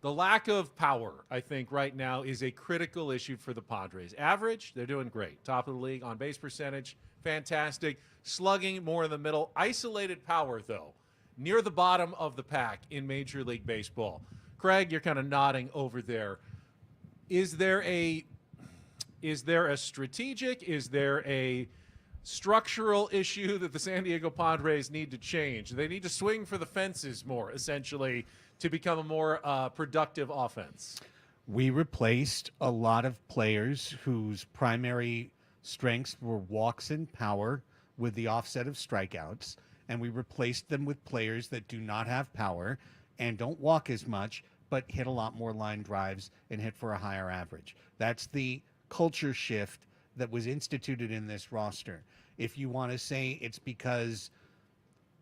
Speaker 7: The lack of power, I think, right now is a critical issue for the Padres. Average, they're doing great. Top of the league. On base percentage, fantastic. Slugging, more in the middle. Isolated power, though, near the bottom of the pack in Major League Baseball. Craig, you're kind of nodding over there. Is there a strategic, is there a structural issue that the San Diego Padres need to change? They need to swing for the fences more, essentially, to become a more productive offense.
Speaker 10: We replaced a lot of players whose primary strengths were walks and power with the offset of strikeouts, and we replaced them with players that do not have power and don't walk as much, but hit a lot more line drives and hit for a higher average. That's the culture shift that was instituted in this roster. If you want to say it's because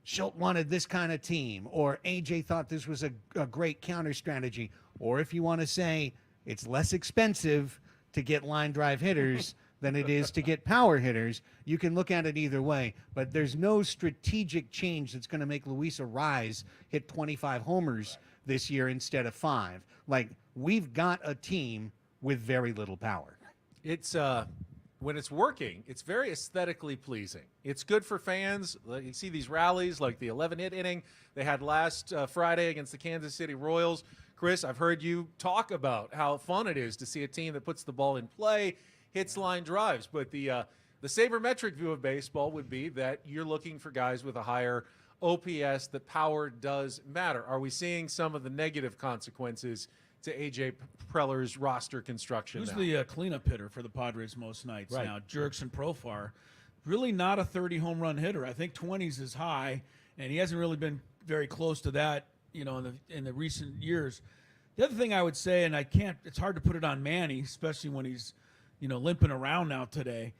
Speaker 10: Schultz wanted this kind of team, or AJ thought this was a great counter strategy, or if you want to say it's less expensive to get line drive hitters than it is to get power hitters, you can look at it either way. But there's no strategic change that's going to make Luis Arraez hit 25 homers this year instead of 5. Like, we've got a team with very little power.
Speaker 7: It's when it's working, it's very aesthetically pleasing. It's good for fans. You see these rallies like the 11-hit inning they had last Friday against the Kansas City Royals. Chris, I've heard you talk about how fun it is to see a team that puts the ball in play, hits line drives. But the sabermetric view of baseball would be that you're looking for guys with a higher OPS, that power does matter. Are we seeing some of the negative consequences to A.J. Preller's roster construction
Speaker 3: Who's
Speaker 7: now?
Speaker 3: the cleanup hitter for the Padres most nights now? Richardson Profar. Really not a 30 home run hitter. I think 20s is high, and he hasn't really been very close to that, in the recent years. The other thing I would say, and it's hard to put it on Manny, especially when he's, limping around now today.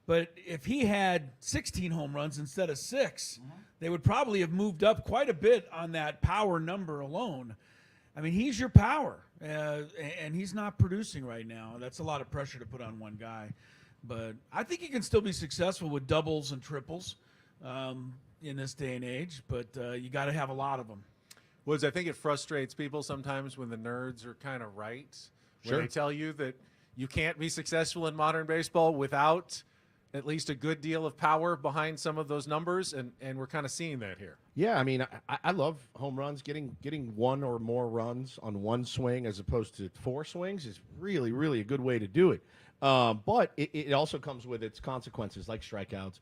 Speaker 3: But if he had 16 home runs instead of 6, they would probably have moved up quite a bit on that power number alone. I mean, he's your power, and he's not producing right now. That's a lot of pressure to put on one guy. But I think he can still be successful with doubles and triples in this day and age, but you got to have a lot of them.
Speaker 7: Woods, I think it frustrates people sometimes when the nerds are kind of right. When
Speaker 9: Sure.
Speaker 7: they tell you that you can't be successful in modern baseball without at least a good deal of power behind some of those numbers, and we're kind of seeing that here.
Speaker 9: Yeah, I mean, I love home runs. Getting one or more runs on one swing as opposed to 4 swings is really, really a good way to do it. But it also comes with its consequences, like strikeouts,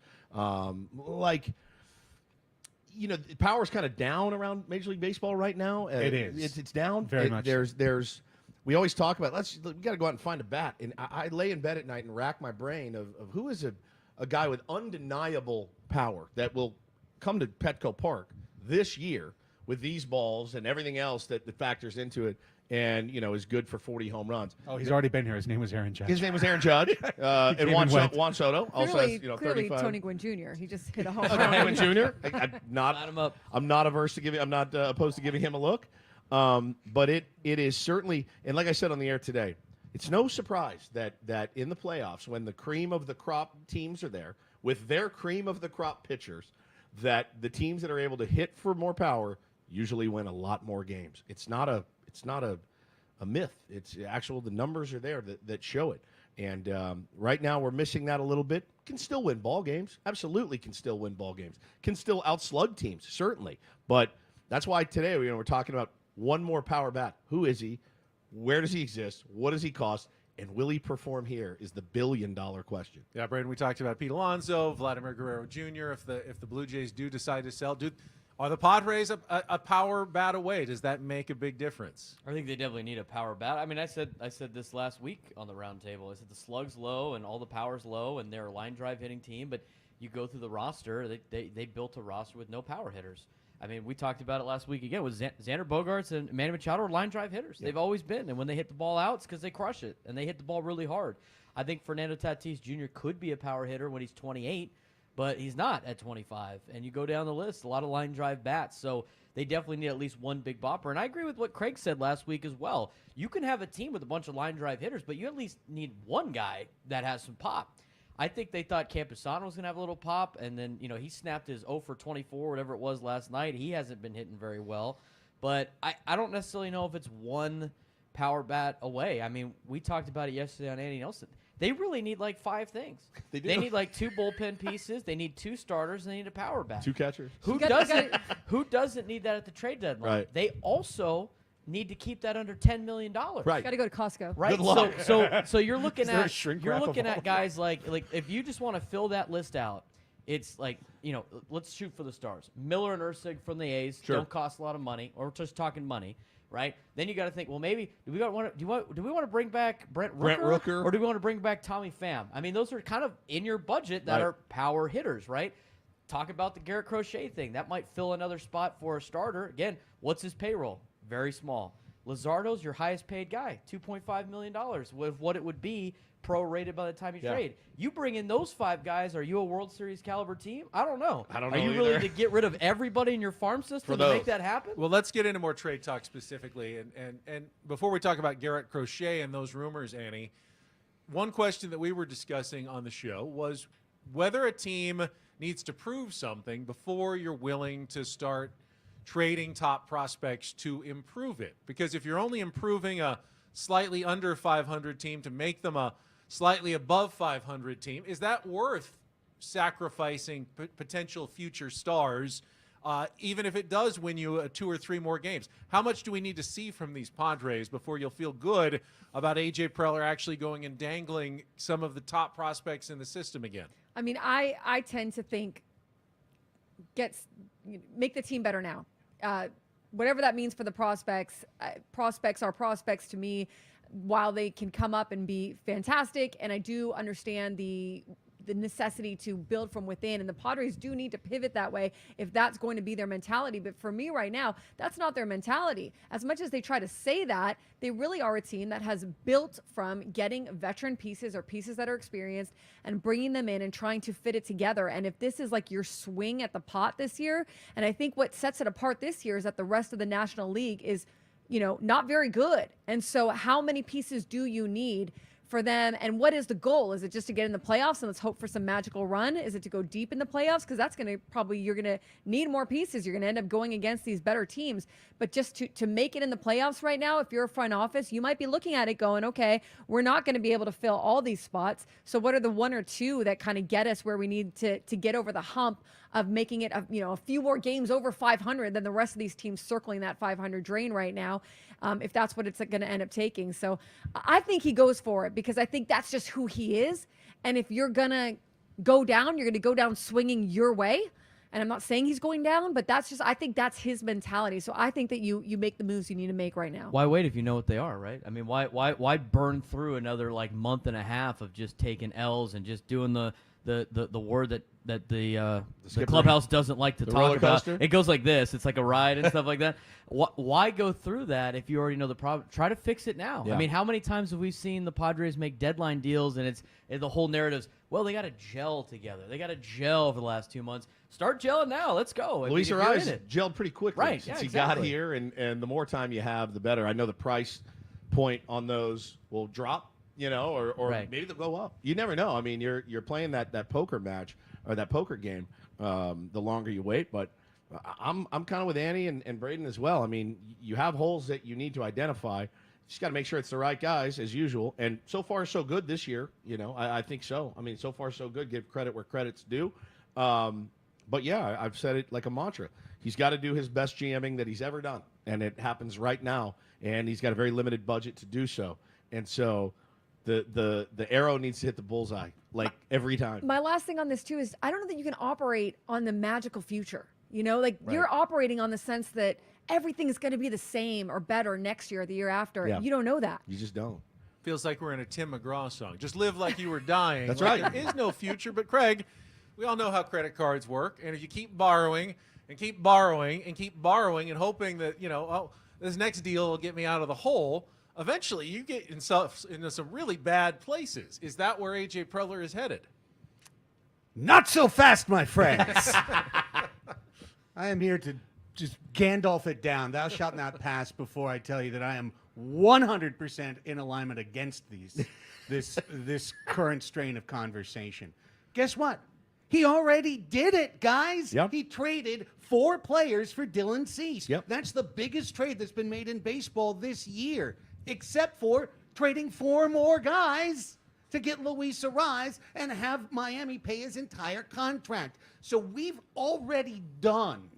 Speaker 9: power's kind of down around Major League Baseball right now.
Speaker 10: It is.
Speaker 9: It's down.
Speaker 10: Very much.
Speaker 9: There's. We always talk about we got to go out and find a bat, and I lay in bed at night and rack my brain of who is a guy with undeniable power that will come to Petco Park this year with these balls and everything else that factors into it, and is good for 40 home runs.
Speaker 10: Oh, he's already been here. His name was Aaron Judge.
Speaker 9: His name was Aaron Judge, and Juan Soto also has
Speaker 8: Clearly
Speaker 9: 35.
Speaker 8: Tony Gwynn Jr. He just hit a home
Speaker 9: Tony
Speaker 8: run.
Speaker 9: Gwynn Jr. I'm not averse to giving. I'm not opposed to giving him a look. But it is certainly, and like I said on the air today, it's no surprise that in the playoffs, when the cream of the crop teams are there with their cream of the crop pitchers, that the teams that are able to hit for more power usually win a lot more games. It's not a myth. It's actual. The numbers are there that show it. And right now we're missing that a little bit. Can still win ball games. Absolutely can still win ball games. Can still outslug teams, certainly. But that's why today we're talking about one more power bat. Who is he? Where does he exist? What does he cost? And will he perform here is the billion-dollar question.
Speaker 7: Yeah, Braden, we talked about Pete Alonso, Vladimir Guerrero Jr. If the Blue Jays do decide to sell, are the Padres a power bat away? Does that make a big difference?
Speaker 11: I think they definitely need a power bat. I mean, I said this last week on the roundtable. I said the slug's low and all the power's low, and they're a line drive hitting team. But you go through the roster, they built a roster with no power hitters. I mean, we talked about it last week again with Xander Bogaerts and Manny Machado are line drive hitters. Yeah. They've always been. And when they hit the ball out, it's because they crush it. And they hit the ball really hard. I think Fernando Tatis Jr. could be a power hitter when he's 28, but he's not at 25. And you go down the list, a lot of line drive bats. So they definitely need at least one big bopper. And I agree with what Craig said last week as well. You can have a team with a bunch of line drive hitters, but you at least need one guy that has some pop. I think they thought Campusano was going to have a little pop, and then, he snapped his 0 for 24, whatever it was last night. He hasn't been hitting very well. But I don't necessarily know if it's one power bat away. I mean, we talked about it yesterday on Andy Nelson. They really need like 5 things. They need like 2 bullpen pieces. They need 2 starters, and they need a power bat.
Speaker 9: 2 catchers.
Speaker 11: Who doesn't need that at the trade deadline?
Speaker 9: Right.
Speaker 11: They also need to keep that under $10 million.
Speaker 9: Right.
Speaker 8: Got to go to Costco.
Speaker 11: Right.
Speaker 9: Good luck.
Speaker 11: So you're looking at
Speaker 9: at
Speaker 11: guys like if you just want to fill that list out, it's like, let's shoot for the stars. Miller and Erceg from the A's don't cost a lot of money, or just talking money, right? Then you got to think, well, maybe do we want to bring back Brent Rooker, or do we want to bring back Tommy Pham? I mean, those are kind of in your budget that are power hitters, right? Talk about the Garrett Crochet thing. That might fill another spot for a starter. Again, what's his payroll? Very small. Luzardo's your highest paid guy, $2.5 million, with what it would be prorated by the time you trade. You bring in those 5 guys, are you a World Series caliber team? I don't know. Are you willing to get rid of everybody in your farm system to make that happen?
Speaker 7: Well, let's get into more trade talk specifically. And before we talk about Garrett Crochet and those rumors, Annie, one question that we were discussing on the show was whether a team needs to prove something before you're willing to start trading top prospects to improve it. Because if you're only improving a slightly under 500 team to make them a slightly above 500 team, is that worth sacrificing potential future stars, even if it does win you 2 or 3 more games? How much do we need to see from these Padres before you'll feel good about A.J. Preller actually going and dangling some of the top prospects in the system again?
Speaker 8: I mean, I tend to think make the team better now. Whatever that means for the prospects, prospects are prospects to me, while they can come up and be fantastic. And I do understand the necessity to build from within, and the Padres do need to pivot that way if that's going to be their mentality. But for me right now, that's not their mentality. As much as they try to say that, they really are a team that has built from getting veteran pieces or pieces that are experienced and bringing them in and trying to fit it together. And if this is like your swing at the pot this year, and I think what sets it apart this year is that the rest of the National League is, not very good. And so how many pieces do you need for them, and what is the goal? Is it just to get in the playoffs and let's hope for some magical run? Is it to go deep in the playoffs? Because that's going to you're going to need more pieces. You're going to end up going against these better teams. But just to make it in the playoffs right now, if you're a front office, you might be looking at it going, okay, we're not going to be able to fill all these spots. So what are the 1 or 2 that kind of get us where we need to get over the hump of making it a few more games over 500 than the rest of these teams circling that 500 drain right now, if that's what it's going to end up taking. So I think he goes for it because I think that's just who he is. And if you're going to go down, you're going to go down swinging your way. And I'm not saying he's going down, but I think that's his mentality. So I think that you make the moves you need to make right now.
Speaker 11: Why wait if you know what they are, right? I mean, why burn through another month and a half of just taking L's and just doing the word that the clubhouse doesn't like to talk about? It goes like this. It's like a ride and stuff like that. Why go through that if you already know the problem? Try to fix it now. Yeah. I mean, how many times have we seen the Padres make deadline deals and the whole narrative's, well, they got to gel together. They got to gel for the last 2 months. Start gelling now. Let's go.
Speaker 9: Luis Ariz gelled pretty quickly
Speaker 11: since
Speaker 9: he got here, and the more time you have, the better. I know the price point on those will drop, or maybe they'll go up. You never know. I mean, you're playing that poker match or that poker game the longer you wait. But I'm kind of with Annie and Braden as well. I mean, you have holes that you need to identify. Just got to make sure it's the right guys as usual. And so far, so good this year. I think so. I mean, so far, so good. Give credit where credit's due. But yeah, I've said it like a mantra. He's got to do his best GMing that he's ever done, and it happens right now. And he's got a very limited budget to do so. And so The arrow needs to hit the bullseye like every time.
Speaker 8: My last thing on this too is I don't know that you can operate on the magical future. You're operating on the sense that everything is going to be the same or better next year or the year after.
Speaker 9: Yeah.
Speaker 8: You don't know that.
Speaker 9: You just don't.
Speaker 7: Feels like we're in a Tim McGraw song. Just live like you were dying.
Speaker 9: That's
Speaker 7: Like
Speaker 9: right.
Speaker 7: There is no future. But Craig, we all know how credit cards work. And if you keep borrowing and keep borrowing and keep borrowing and hoping that, this next deal will get me out of the hole, eventually you get into some really bad places. Is that where A.J. Preller is headed?
Speaker 10: Not so fast, my friends. I am here to just Gandalf it down. Thou shalt not pass before I tell you that I am 100% in alignment against this current strain of conversation. Guess what? He already did it, guys.
Speaker 9: Yep.
Speaker 10: He traded 4 players for Dylan Cease.
Speaker 9: Yep.
Speaker 10: That's the biggest trade that's been made in baseball this year, except for trading 4 more guys to get Luis Arraez and have Miami pay his entire contract. So we've already done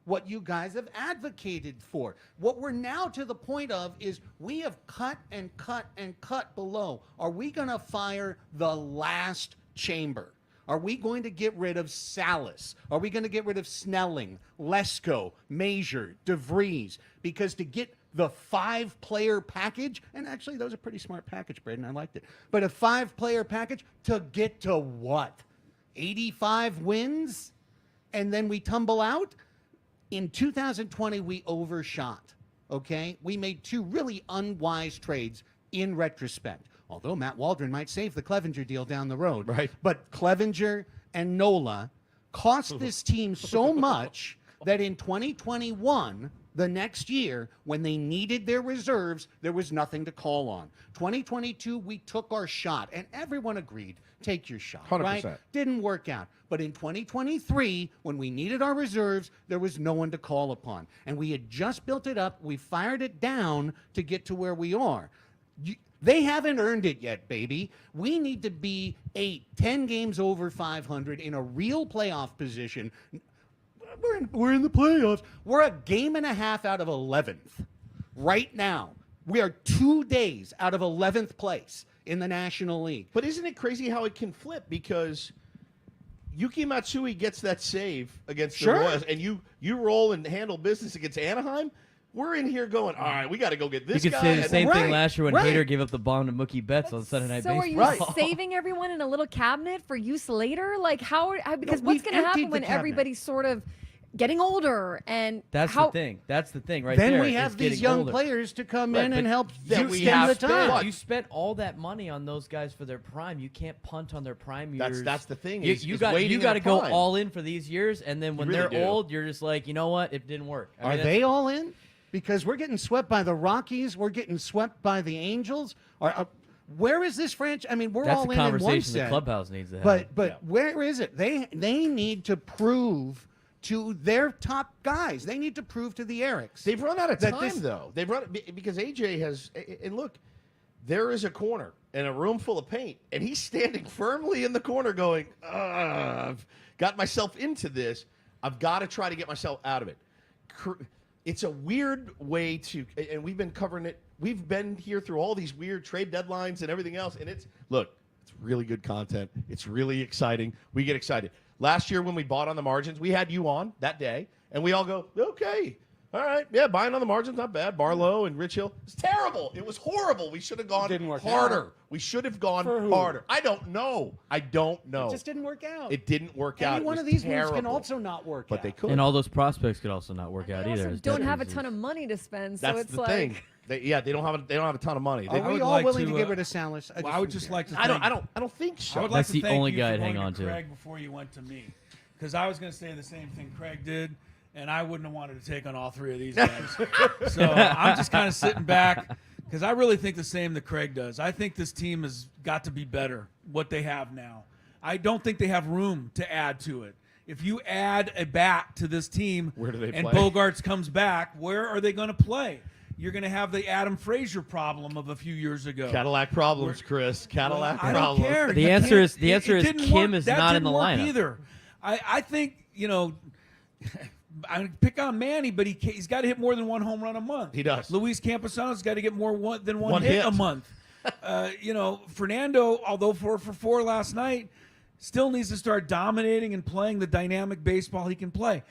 Speaker 10: what you guys have advocated for. What we're now to the point of is we have cut and cut and cut below. Are we going to fire the last chamber? Are we going to get rid of Salas? Are we going to get rid of Snelling, Lesko, Major, DeVries? Because to get the 5-player package, and actually those are pretty smart package, Braden, I liked it. But a 5-player package to get to what? 85 wins? And then we tumble out? In 2020, we overshot, okay? We made 2 really unwise trades in retrospect. Although Matt Waldron might save the Clevenger deal down the road.
Speaker 9: Right.
Speaker 10: But Clevenger and Nola cost this team so much that in 2021, the next year, when they needed their reserves, there was nothing to call on. 2022, we took our shot, and everyone agreed, take your shot,
Speaker 9: 100%.
Speaker 10: right? Didn't work out. But in 2023, when we needed our reserves, there was no one to call upon. And we had just built it up. We fired it down to get to where we are. They haven't earned it yet, baby. We need to be 10 games over 500 in a real playoff position. We're in the playoffs. We're a game and a half out of 11th right now. We are 2 days out of 11th place in the National League.
Speaker 9: But isn't it crazy how it can flip? Because Yuki Matsui gets that save against the Royals, and you roll and handle business against Anaheim. We're in here going, all right, we got to go get this guy.
Speaker 11: You could say the same thing last year when
Speaker 10: right.
Speaker 11: Hader gave up the bomb to Mookie Betts on Sunday Night
Speaker 8: So
Speaker 11: Baseball.
Speaker 8: are you saving everyone in a little cabinet for use later? Like how because what's going to happen when everybody's sort of getting older and
Speaker 11: That's the thing. That's the thing right
Speaker 10: then
Speaker 11: there.
Speaker 10: we have these young players to come in and help
Speaker 11: you
Speaker 10: spend the time.
Speaker 11: You spent all that money on those guys for their prime. You can't punt on their prime years.
Speaker 9: That's the thing.
Speaker 11: You got to go all in for these years, and then when
Speaker 9: You really
Speaker 11: they're
Speaker 9: do.
Speaker 11: old, you're just like, you know what? It didn't work.
Speaker 10: Are they all in? Because we're getting swept by the Rockies. We're getting swept by the Angels. Where is this franchise? I mean, we're
Speaker 11: That's
Speaker 10: all
Speaker 11: the
Speaker 10: in one
Speaker 11: conversation the
Speaker 10: set.
Speaker 11: clubhouse needs to have.
Speaker 10: But where is it? They need to prove to their top guys. They need to prove to the Erics.
Speaker 9: They've run out of
Speaker 10: that
Speaker 9: time, though. They've run because AJ has. And look, there is a corner and a room full of paint, and he's standing firmly in the corner, going, "I've got myself into this. I've got to try to get myself out of it." It's a weird way to, and we've been covering it. We've been here through all these weird trade deadlines and everything else, and it's really good content. It's really exciting. We get excited. Last year when we bought on the margins, we had you on that day, and we all go, okay, all right, yeah, buying on the margins, not bad. Barlow and Rich Hill. It's terrible. It was horrible. We should have gone harder.
Speaker 10: out.
Speaker 9: We should have gone
Speaker 10: For who?
Speaker 9: harder. I don't know.
Speaker 10: It just didn't work out.
Speaker 9: It didn't work out.
Speaker 10: Any
Speaker 9: It
Speaker 10: one
Speaker 9: was
Speaker 10: of these moves can
Speaker 9: terrible.
Speaker 10: also not work
Speaker 9: But
Speaker 10: out.
Speaker 9: they could.
Speaker 11: And all those prospects could also not work out
Speaker 8: They
Speaker 11: either.
Speaker 8: also
Speaker 11: as
Speaker 8: don't
Speaker 11: dead
Speaker 8: have a
Speaker 11: users.
Speaker 8: ton of money to spend, so
Speaker 9: That's
Speaker 8: it's
Speaker 9: the
Speaker 8: like
Speaker 9: thing. They don't have a ton of money.
Speaker 10: Are we all willing to get rid of Salas?
Speaker 3: Well, I would just like to.
Speaker 9: I don't think so.
Speaker 3: I would like
Speaker 11: That's
Speaker 3: to
Speaker 11: the
Speaker 3: thank
Speaker 11: only
Speaker 3: you
Speaker 11: guy
Speaker 3: for
Speaker 11: I'd hang
Speaker 3: going
Speaker 11: on to.
Speaker 3: Craig before you went to me, because I was going to say the same thing Craig did, and I wouldn't have wanted to take on all 3 of these guys. So I'm just kind of sitting back because I really think the same that Craig does. I think this team has got to be better what they have now. I don't think they have room to add to it. If you add a bat to this team,
Speaker 9: Where do they
Speaker 3: and
Speaker 9: play?
Speaker 3: Bogarts comes back, where are they going to play? You're going to have the Adam Frazier problem of a few years ago.
Speaker 9: Cadillac problems, Chris. Cadillac
Speaker 3: I don't
Speaker 9: problems.
Speaker 3: care.
Speaker 11: The
Speaker 3: You
Speaker 11: answer
Speaker 3: can't-
Speaker 11: is
Speaker 3: it didn't
Speaker 11: Kim
Speaker 3: work.
Speaker 11: is
Speaker 3: That
Speaker 11: not in
Speaker 3: didn't
Speaker 11: the
Speaker 3: work
Speaker 11: lineup.
Speaker 3: either. I think I pick on Manny, but he's got to hit more than 1 home run a month.
Speaker 9: He does.
Speaker 3: Luis Camposano's got to get more than one
Speaker 9: One
Speaker 3: hit
Speaker 9: hit.
Speaker 3: a month. Fernando, although 4 for 4 last night, still needs to start dominating and playing the dynamic baseball he can play.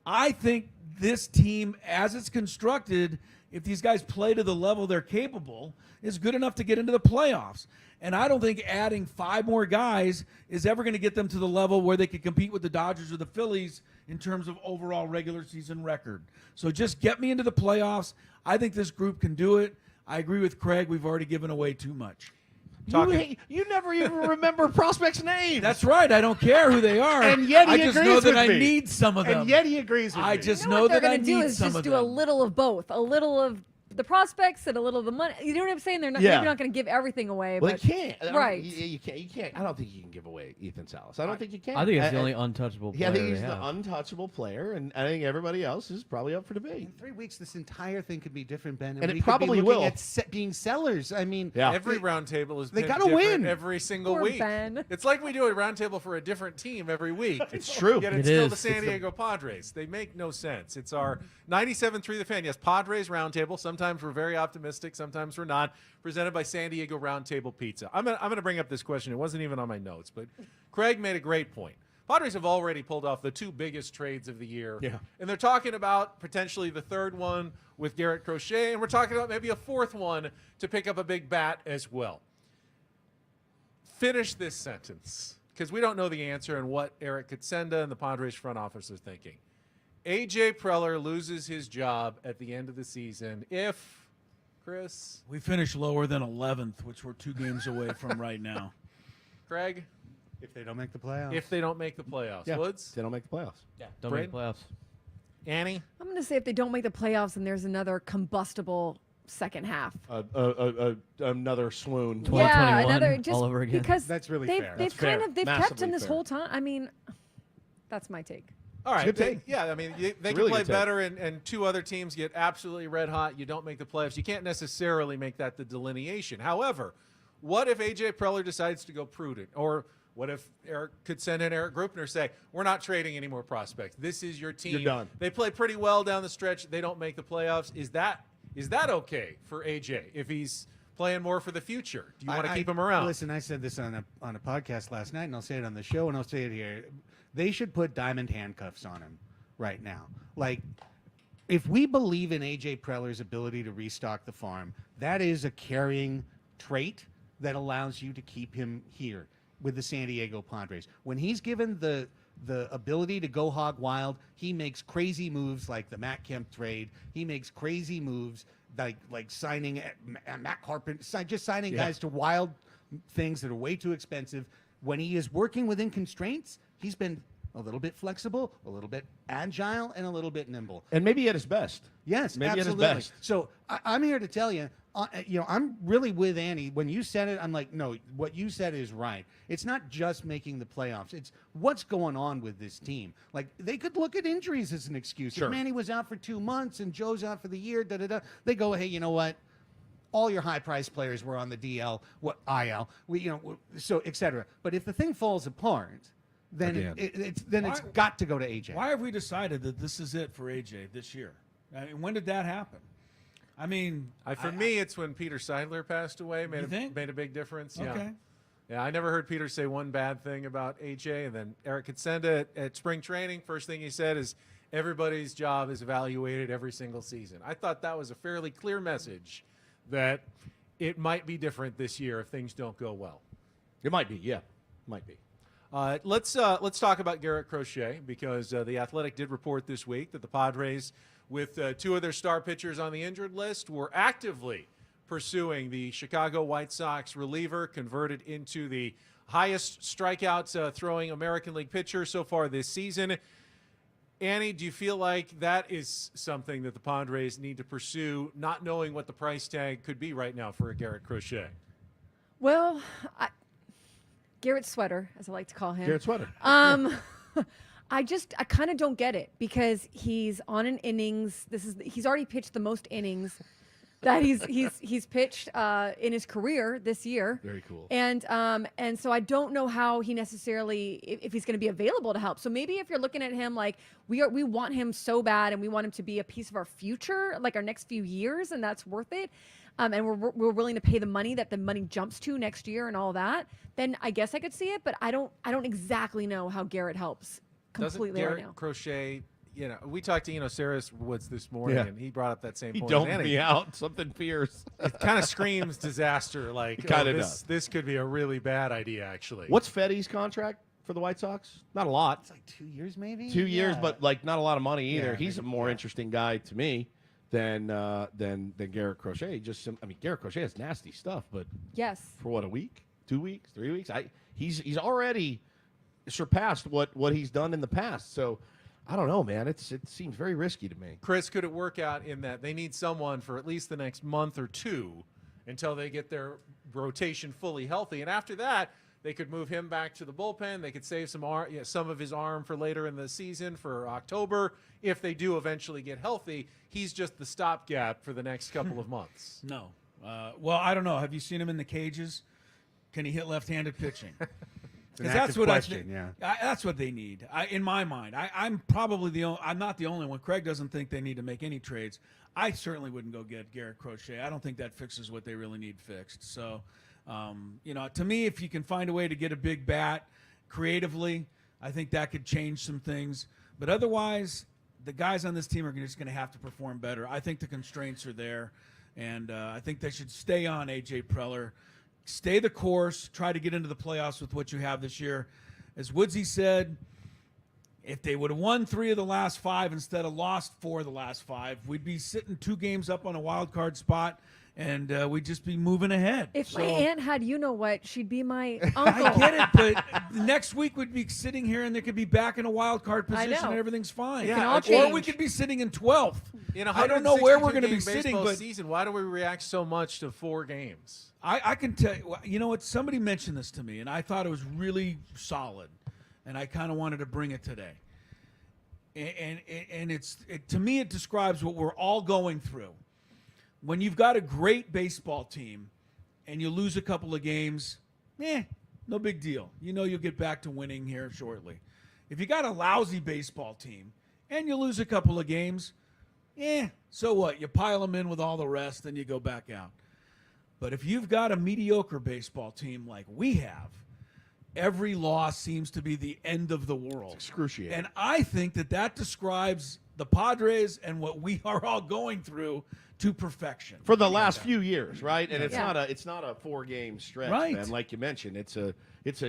Speaker 3: I think this team, as it's constructed, if these guys play to the level they're capable, is good enough to get into the playoffs. And I don't think adding 5 more guys is ever going to get them to the level where they could compete with the Dodgers or the Phillies in terms of overall regular season record. So just get me into the playoffs. I think this group can do it. I agree with Craig. We've already given away too much.
Speaker 9: You never even remember prospects' names.
Speaker 3: That's right. I don't care who they are.
Speaker 10: And yet he
Speaker 3: I just
Speaker 10: agrees
Speaker 3: know
Speaker 10: with
Speaker 3: that I
Speaker 10: me.
Speaker 3: need some of them.
Speaker 10: And yet he agrees with me.
Speaker 3: I just
Speaker 8: You know
Speaker 3: know
Speaker 8: what they're
Speaker 3: that I
Speaker 8: gonna do
Speaker 3: need
Speaker 8: is
Speaker 3: some
Speaker 8: just
Speaker 3: of
Speaker 8: do
Speaker 3: them.
Speaker 8: a little of both. A little of the prospects and a little of the money. You know what I'm saying? They're not,
Speaker 9: Yeah.
Speaker 8: maybe not going to give everything away.
Speaker 9: Well,
Speaker 8: but
Speaker 9: they can't.
Speaker 8: Right.
Speaker 9: You can't. I don't think you can give away Ethan Salas. I don't think you can.
Speaker 11: I think it's the only untouchable player
Speaker 9: Yeah, I think
Speaker 11: they
Speaker 9: he's the
Speaker 11: have.
Speaker 9: untouchable player, and I think everybody else is probably up for debate.
Speaker 10: In 3 weeks, this entire thing could be different, Ben.
Speaker 9: And it
Speaker 10: we could
Speaker 9: probably
Speaker 10: be looking
Speaker 9: will.
Speaker 10: at being sellers. I mean,
Speaker 7: Every roundtable is
Speaker 10: they
Speaker 7: picked
Speaker 10: gotta
Speaker 7: different
Speaker 10: win.
Speaker 7: every single
Speaker 8: Poor
Speaker 7: week.
Speaker 8: Ben.
Speaker 7: It's like we do a roundtable for a different team every week.
Speaker 9: It's true.
Speaker 7: Yet
Speaker 11: It
Speaker 7: it's still
Speaker 11: is.
Speaker 7: the San
Speaker 11: It's
Speaker 7: Diego Padres. They make no sense. It's our 97.3 The Fan. Yes, Padres roundtable. Sometimes we're very optimistic. Sometimes we're not. Presented by San Diego Roundtable Pizza. I'm gonna bring up this question. It wasn't even on my notes, but Craig made a great point. Padres have already pulled off the 2 biggest trades of the year.
Speaker 9: Yeah.
Speaker 7: And they're talking about potentially the 3rd one with Garrett Crochet, and we're talking about maybe a 4th one to pick up a big bat as well. Finish this sentence, because we don't know the answer and what Eric Katsenda and the Padres front office are thinking. A.J. Preller loses his job at the end of the season if, Chris?
Speaker 3: We finished lower than 11th, which we're 2 games away from right now.
Speaker 7: Craig?
Speaker 10: if they don't make the playoffs.
Speaker 7: If they don't make the playoffs.
Speaker 9: Yeah.
Speaker 7: Woods?
Speaker 9: They don't make the playoffs.
Speaker 11: Yeah, don't make the playoffs.
Speaker 7: Annie?
Speaker 8: I'm going to say if they don't make the playoffs, then there's another combustible second half.
Speaker 9: Another swoon.
Speaker 8: Yeah, another just
Speaker 11: all over again.
Speaker 8: because
Speaker 10: That's really
Speaker 8: they've,
Speaker 10: fair.
Speaker 8: They've
Speaker 9: That's
Speaker 8: kind
Speaker 9: fair.
Speaker 8: of they've kept
Speaker 9: Massively
Speaker 8: him this
Speaker 9: fair.
Speaker 8: whole time. I mean, that's my take.
Speaker 7: All right.
Speaker 9: Good take.
Speaker 7: Yeah, I mean, they can
Speaker 9: really
Speaker 7: play
Speaker 9: good take.
Speaker 7: better, and 2 other teams get absolutely red hot. You don't make the playoffs. You can't necessarily make that the delineation. However, what if A.J. Preller decides to go prudent? Or what if Eric could send in Eric Grupner say, we're not trading any more prospects. This is your team.
Speaker 9: You're done.
Speaker 7: They play pretty well down the stretch. They don't make the playoffs. Is that okay for A.J. if he's playing more for the future? Do you want to keep him around?
Speaker 10: Listen, I said this on a podcast last night, and I'll say it on the show, and I'll say it here. They should put diamond handcuffs on him right now. Like, if we believe in A.J. Preller's ability to restock the farm, that is a carrying trait that allows you to keep him here with the San Diego Padres. When he's given the ability to go hog wild, he makes crazy moves like the Matt Kemp trade. He makes crazy moves like signing Matt Carpenter, just signing guys to wild things that are way too expensive. When he is working within constraints, he's been a little bit flexible, a little bit agile, and a little bit nimble.
Speaker 9: And maybe at his best.
Speaker 10: Yes,
Speaker 9: Maybe
Speaker 10: absolutely.
Speaker 9: at his best.
Speaker 10: So I'm here to tell you, I'm really with Annie. When you said it, I'm like, no, what you said is right. It's not just making the playoffs. It's what's going on with this team. Like, they could look at injuries as an excuse.
Speaker 9: Sure.
Speaker 10: If Manny was out for 2 months and Joe's out for the year, they go, hey, you know what? All your high-priced players were on the DL, IL, so et cetera. But if the thing falls apart, then it's got to go to AJ.
Speaker 3: Why have we decided that this is it for AJ this year? I mean, when did that happen? I mean,
Speaker 7: For me, it's when Peter Seidler passed away. Made a big difference. Yeah.
Speaker 3: Okay.
Speaker 7: Yeah, I never heard Peter say one bad thing about AJ. And then Eric Katsenda at spring training, first thing he said is everybody's job is evaluated every single season. I thought that was a fairly clear message that it might be different this year if things don't go well.
Speaker 9: It might be, yeah. Might be.
Speaker 7: Let's talk about Garrett Crochet, because The Athletic did report this week that the Padres, with 2 of their star pitchers on the injured list, were actively pursuing the Chicago White Sox reliever, converted into the highest strikeouts throwing American League pitcher so far this season. Annie, do you feel like that is something that the Padres need to pursue, not knowing what the price tag could be right now for a Garrett Crochet?
Speaker 8: Well, Garrett Sweater, as I like to call him.
Speaker 9: Garrett Sweater.
Speaker 8: I kind of don't get it, because he's on an innings. He's already pitched the most innings that he's pitched in his career this year.
Speaker 9: Very cool.
Speaker 8: And so I don't know how he necessarily, if he's going to be available to help. So maybe if you're looking at him like we want him so bad and we want him to be a piece of our future, like our next few years, and that's worth it. and we're willing to pay the money that the money jumps to next year and all that, then I guess I could see it. But I don't exactly know how Garrett helps completely
Speaker 7: Doesn't
Speaker 8: right
Speaker 7: Garrett
Speaker 8: now.
Speaker 7: Crochet, we talked to Sarris Woods this morning,
Speaker 9: Yeah.
Speaker 7: and he brought up that same
Speaker 9: He
Speaker 7: point.
Speaker 9: domed me out. Something fierce.
Speaker 7: It kind of screams disaster. Like,
Speaker 9: It kinda
Speaker 7: this could be a really bad idea, actually.
Speaker 9: What's Fetty's contract for the White Sox? Not a lot.
Speaker 10: It's like 2 years, maybe.
Speaker 9: 2 years,
Speaker 10: Yeah.
Speaker 9: but like not a lot of money either.
Speaker 10: Yeah,
Speaker 9: He's a
Speaker 10: maybe,
Speaker 9: more interesting guy to me than Garrett Crochet. Garrett Crochet has nasty stuff, but
Speaker 8: Yes.
Speaker 9: for what, a week, 2 weeks, 3 weeks? He's already surpassed what he's done in the past. So I don't know, man. It seems very risky to me.
Speaker 7: Chris, could it work out in that they need someone for at least the next month or two until they get their rotation fully healthy, and after that, they could move him back to the bullpen. They could save some of his arm for later in the season for October. If they do eventually get healthy, he's just the stopgap for the next couple of months.
Speaker 3: No. Well, I don't know. Have you seen him in the cages? Can he hit left-handed pitching? Because that's what I think. That's what they need. In my mind, I'm probably I'm not the only one. Craig doesn't think they need to make any trades. I certainly wouldn't go get Garrett Crochet. I don't think that fixes what they really need fixed. So, to me, if you can find a way to get a big bat creatively, I think that could change some things. But otherwise, the guys on this team are just going to have to perform better. I think the constraints are there, and I think they should stay on A.J. Preller. Stay the course. Try to get into the playoffs with what you have this year. As Woodsy said, if they would have won 3 of the last 5 instead of lost 4 of the last 5, we'd be sitting 2 games up on a wild card spot, and we'd just be moving ahead.
Speaker 8: If my aunt had she'd be my uncle.
Speaker 3: I get it, but next week we'd be sitting here and they could be back in a wild card position and everything's fine.
Speaker 8: It can all
Speaker 3: Or
Speaker 8: change.
Speaker 3: we could be sitting in 12th.
Speaker 7: I
Speaker 3: don't know where we're going to be sitting, but
Speaker 7: season. Why do we react so much to 4 games?
Speaker 3: I can tell you, you know what? Somebody mentioned this to me, and I thought it was really solid, and I kind of wanted to bring it today. And to me, it describes what we're all going through. When you've got a great baseball team and you lose a couple of games, no big deal. You'll get back to winning here shortly. If you got a lousy baseball team and you lose a couple of games, so what? You pile them in with all the rest and you go back out. But if you've got a mediocre baseball team like we have, every loss seems to be the end of the world.
Speaker 9: It's excruciating.
Speaker 3: And I think that describes the Padres and what we are all going through to perfection.
Speaker 9: For the last few years, right? And it's
Speaker 8: Yeah.
Speaker 9: not a 4-game stretch,
Speaker 3: Right.
Speaker 9: man. Like you mentioned, it's a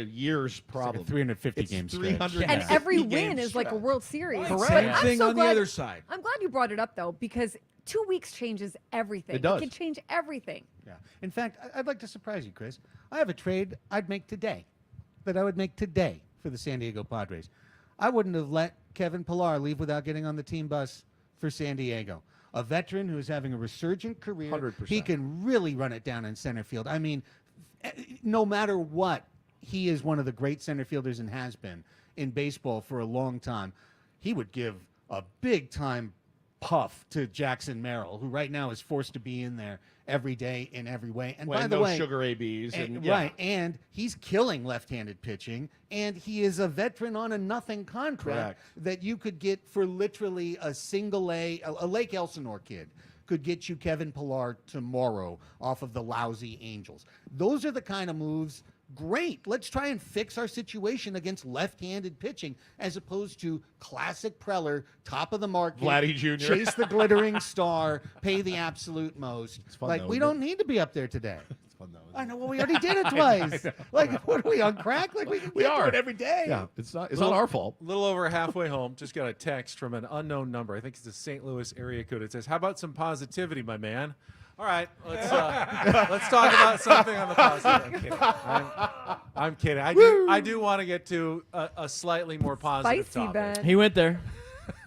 Speaker 9: year's problem.
Speaker 10: Like a 350
Speaker 9: It's
Speaker 10: game stretch.
Speaker 9: 350
Speaker 8: And every
Speaker 9: game
Speaker 8: win is like a
Speaker 9: stretch.
Speaker 8: World Series.
Speaker 3: Right.
Speaker 8: But
Speaker 3: Same
Speaker 8: I'm
Speaker 3: thing
Speaker 8: so
Speaker 3: on
Speaker 8: glad,
Speaker 3: the other side.
Speaker 8: I'm glad you brought it up, though, because 2 weeks changes everything.
Speaker 9: It does.
Speaker 8: It can change everything.
Speaker 10: Yeah. In fact, I'd like to surprise you, Chris. I have a trade I'd make today that I would make today for the San Diego Padres. I wouldn't have let Kevin Pillar leave without getting on the team bus for San Diego. A veteran who's having a resurgent career.
Speaker 9: 100%.
Speaker 10: He can really run it down in center field. I mean, no matter what, he is one of the great center fielders and has been in baseball for a long time. He would give a big-time puff to Jackson Merrill, who right now is forced to be in there every day in every way. And by the
Speaker 9: no
Speaker 10: way,
Speaker 9: sugar ABs.
Speaker 10: right, and he's killing left-handed pitching, and he is a veteran on a nothing contract that you could get for literally a single A Lake Elsinore kid could get you Kevin Pillar tomorrow off of the lousy Angels. Those are the kind of moves. Great. Let's try and fix our situation against left-handed pitching as opposed to classic Preller, top of the market.
Speaker 9: Vladdy Jr.
Speaker 10: Chase the glittering star, pay the absolute most.
Speaker 9: It's fun,
Speaker 10: Like,
Speaker 9: though,
Speaker 10: we
Speaker 9: isn't
Speaker 10: don't need to be up there today.
Speaker 9: It's fun, though.
Speaker 10: I know. Well, we already did it twice. Like, what are we on crack? Like, we
Speaker 9: are
Speaker 10: do it every day.
Speaker 9: Yeah, it's not our fault.
Speaker 7: A little over halfway home, just got a text from an unknown number. I think it's a St. Louis area code. It says, "How about some positivity, my man?" All right, let's talk about something on the positive. I'm kidding. I do want to get to a slightly more positive
Speaker 8: Spicy,
Speaker 7: topic.
Speaker 8: Ben.
Speaker 11: He went there.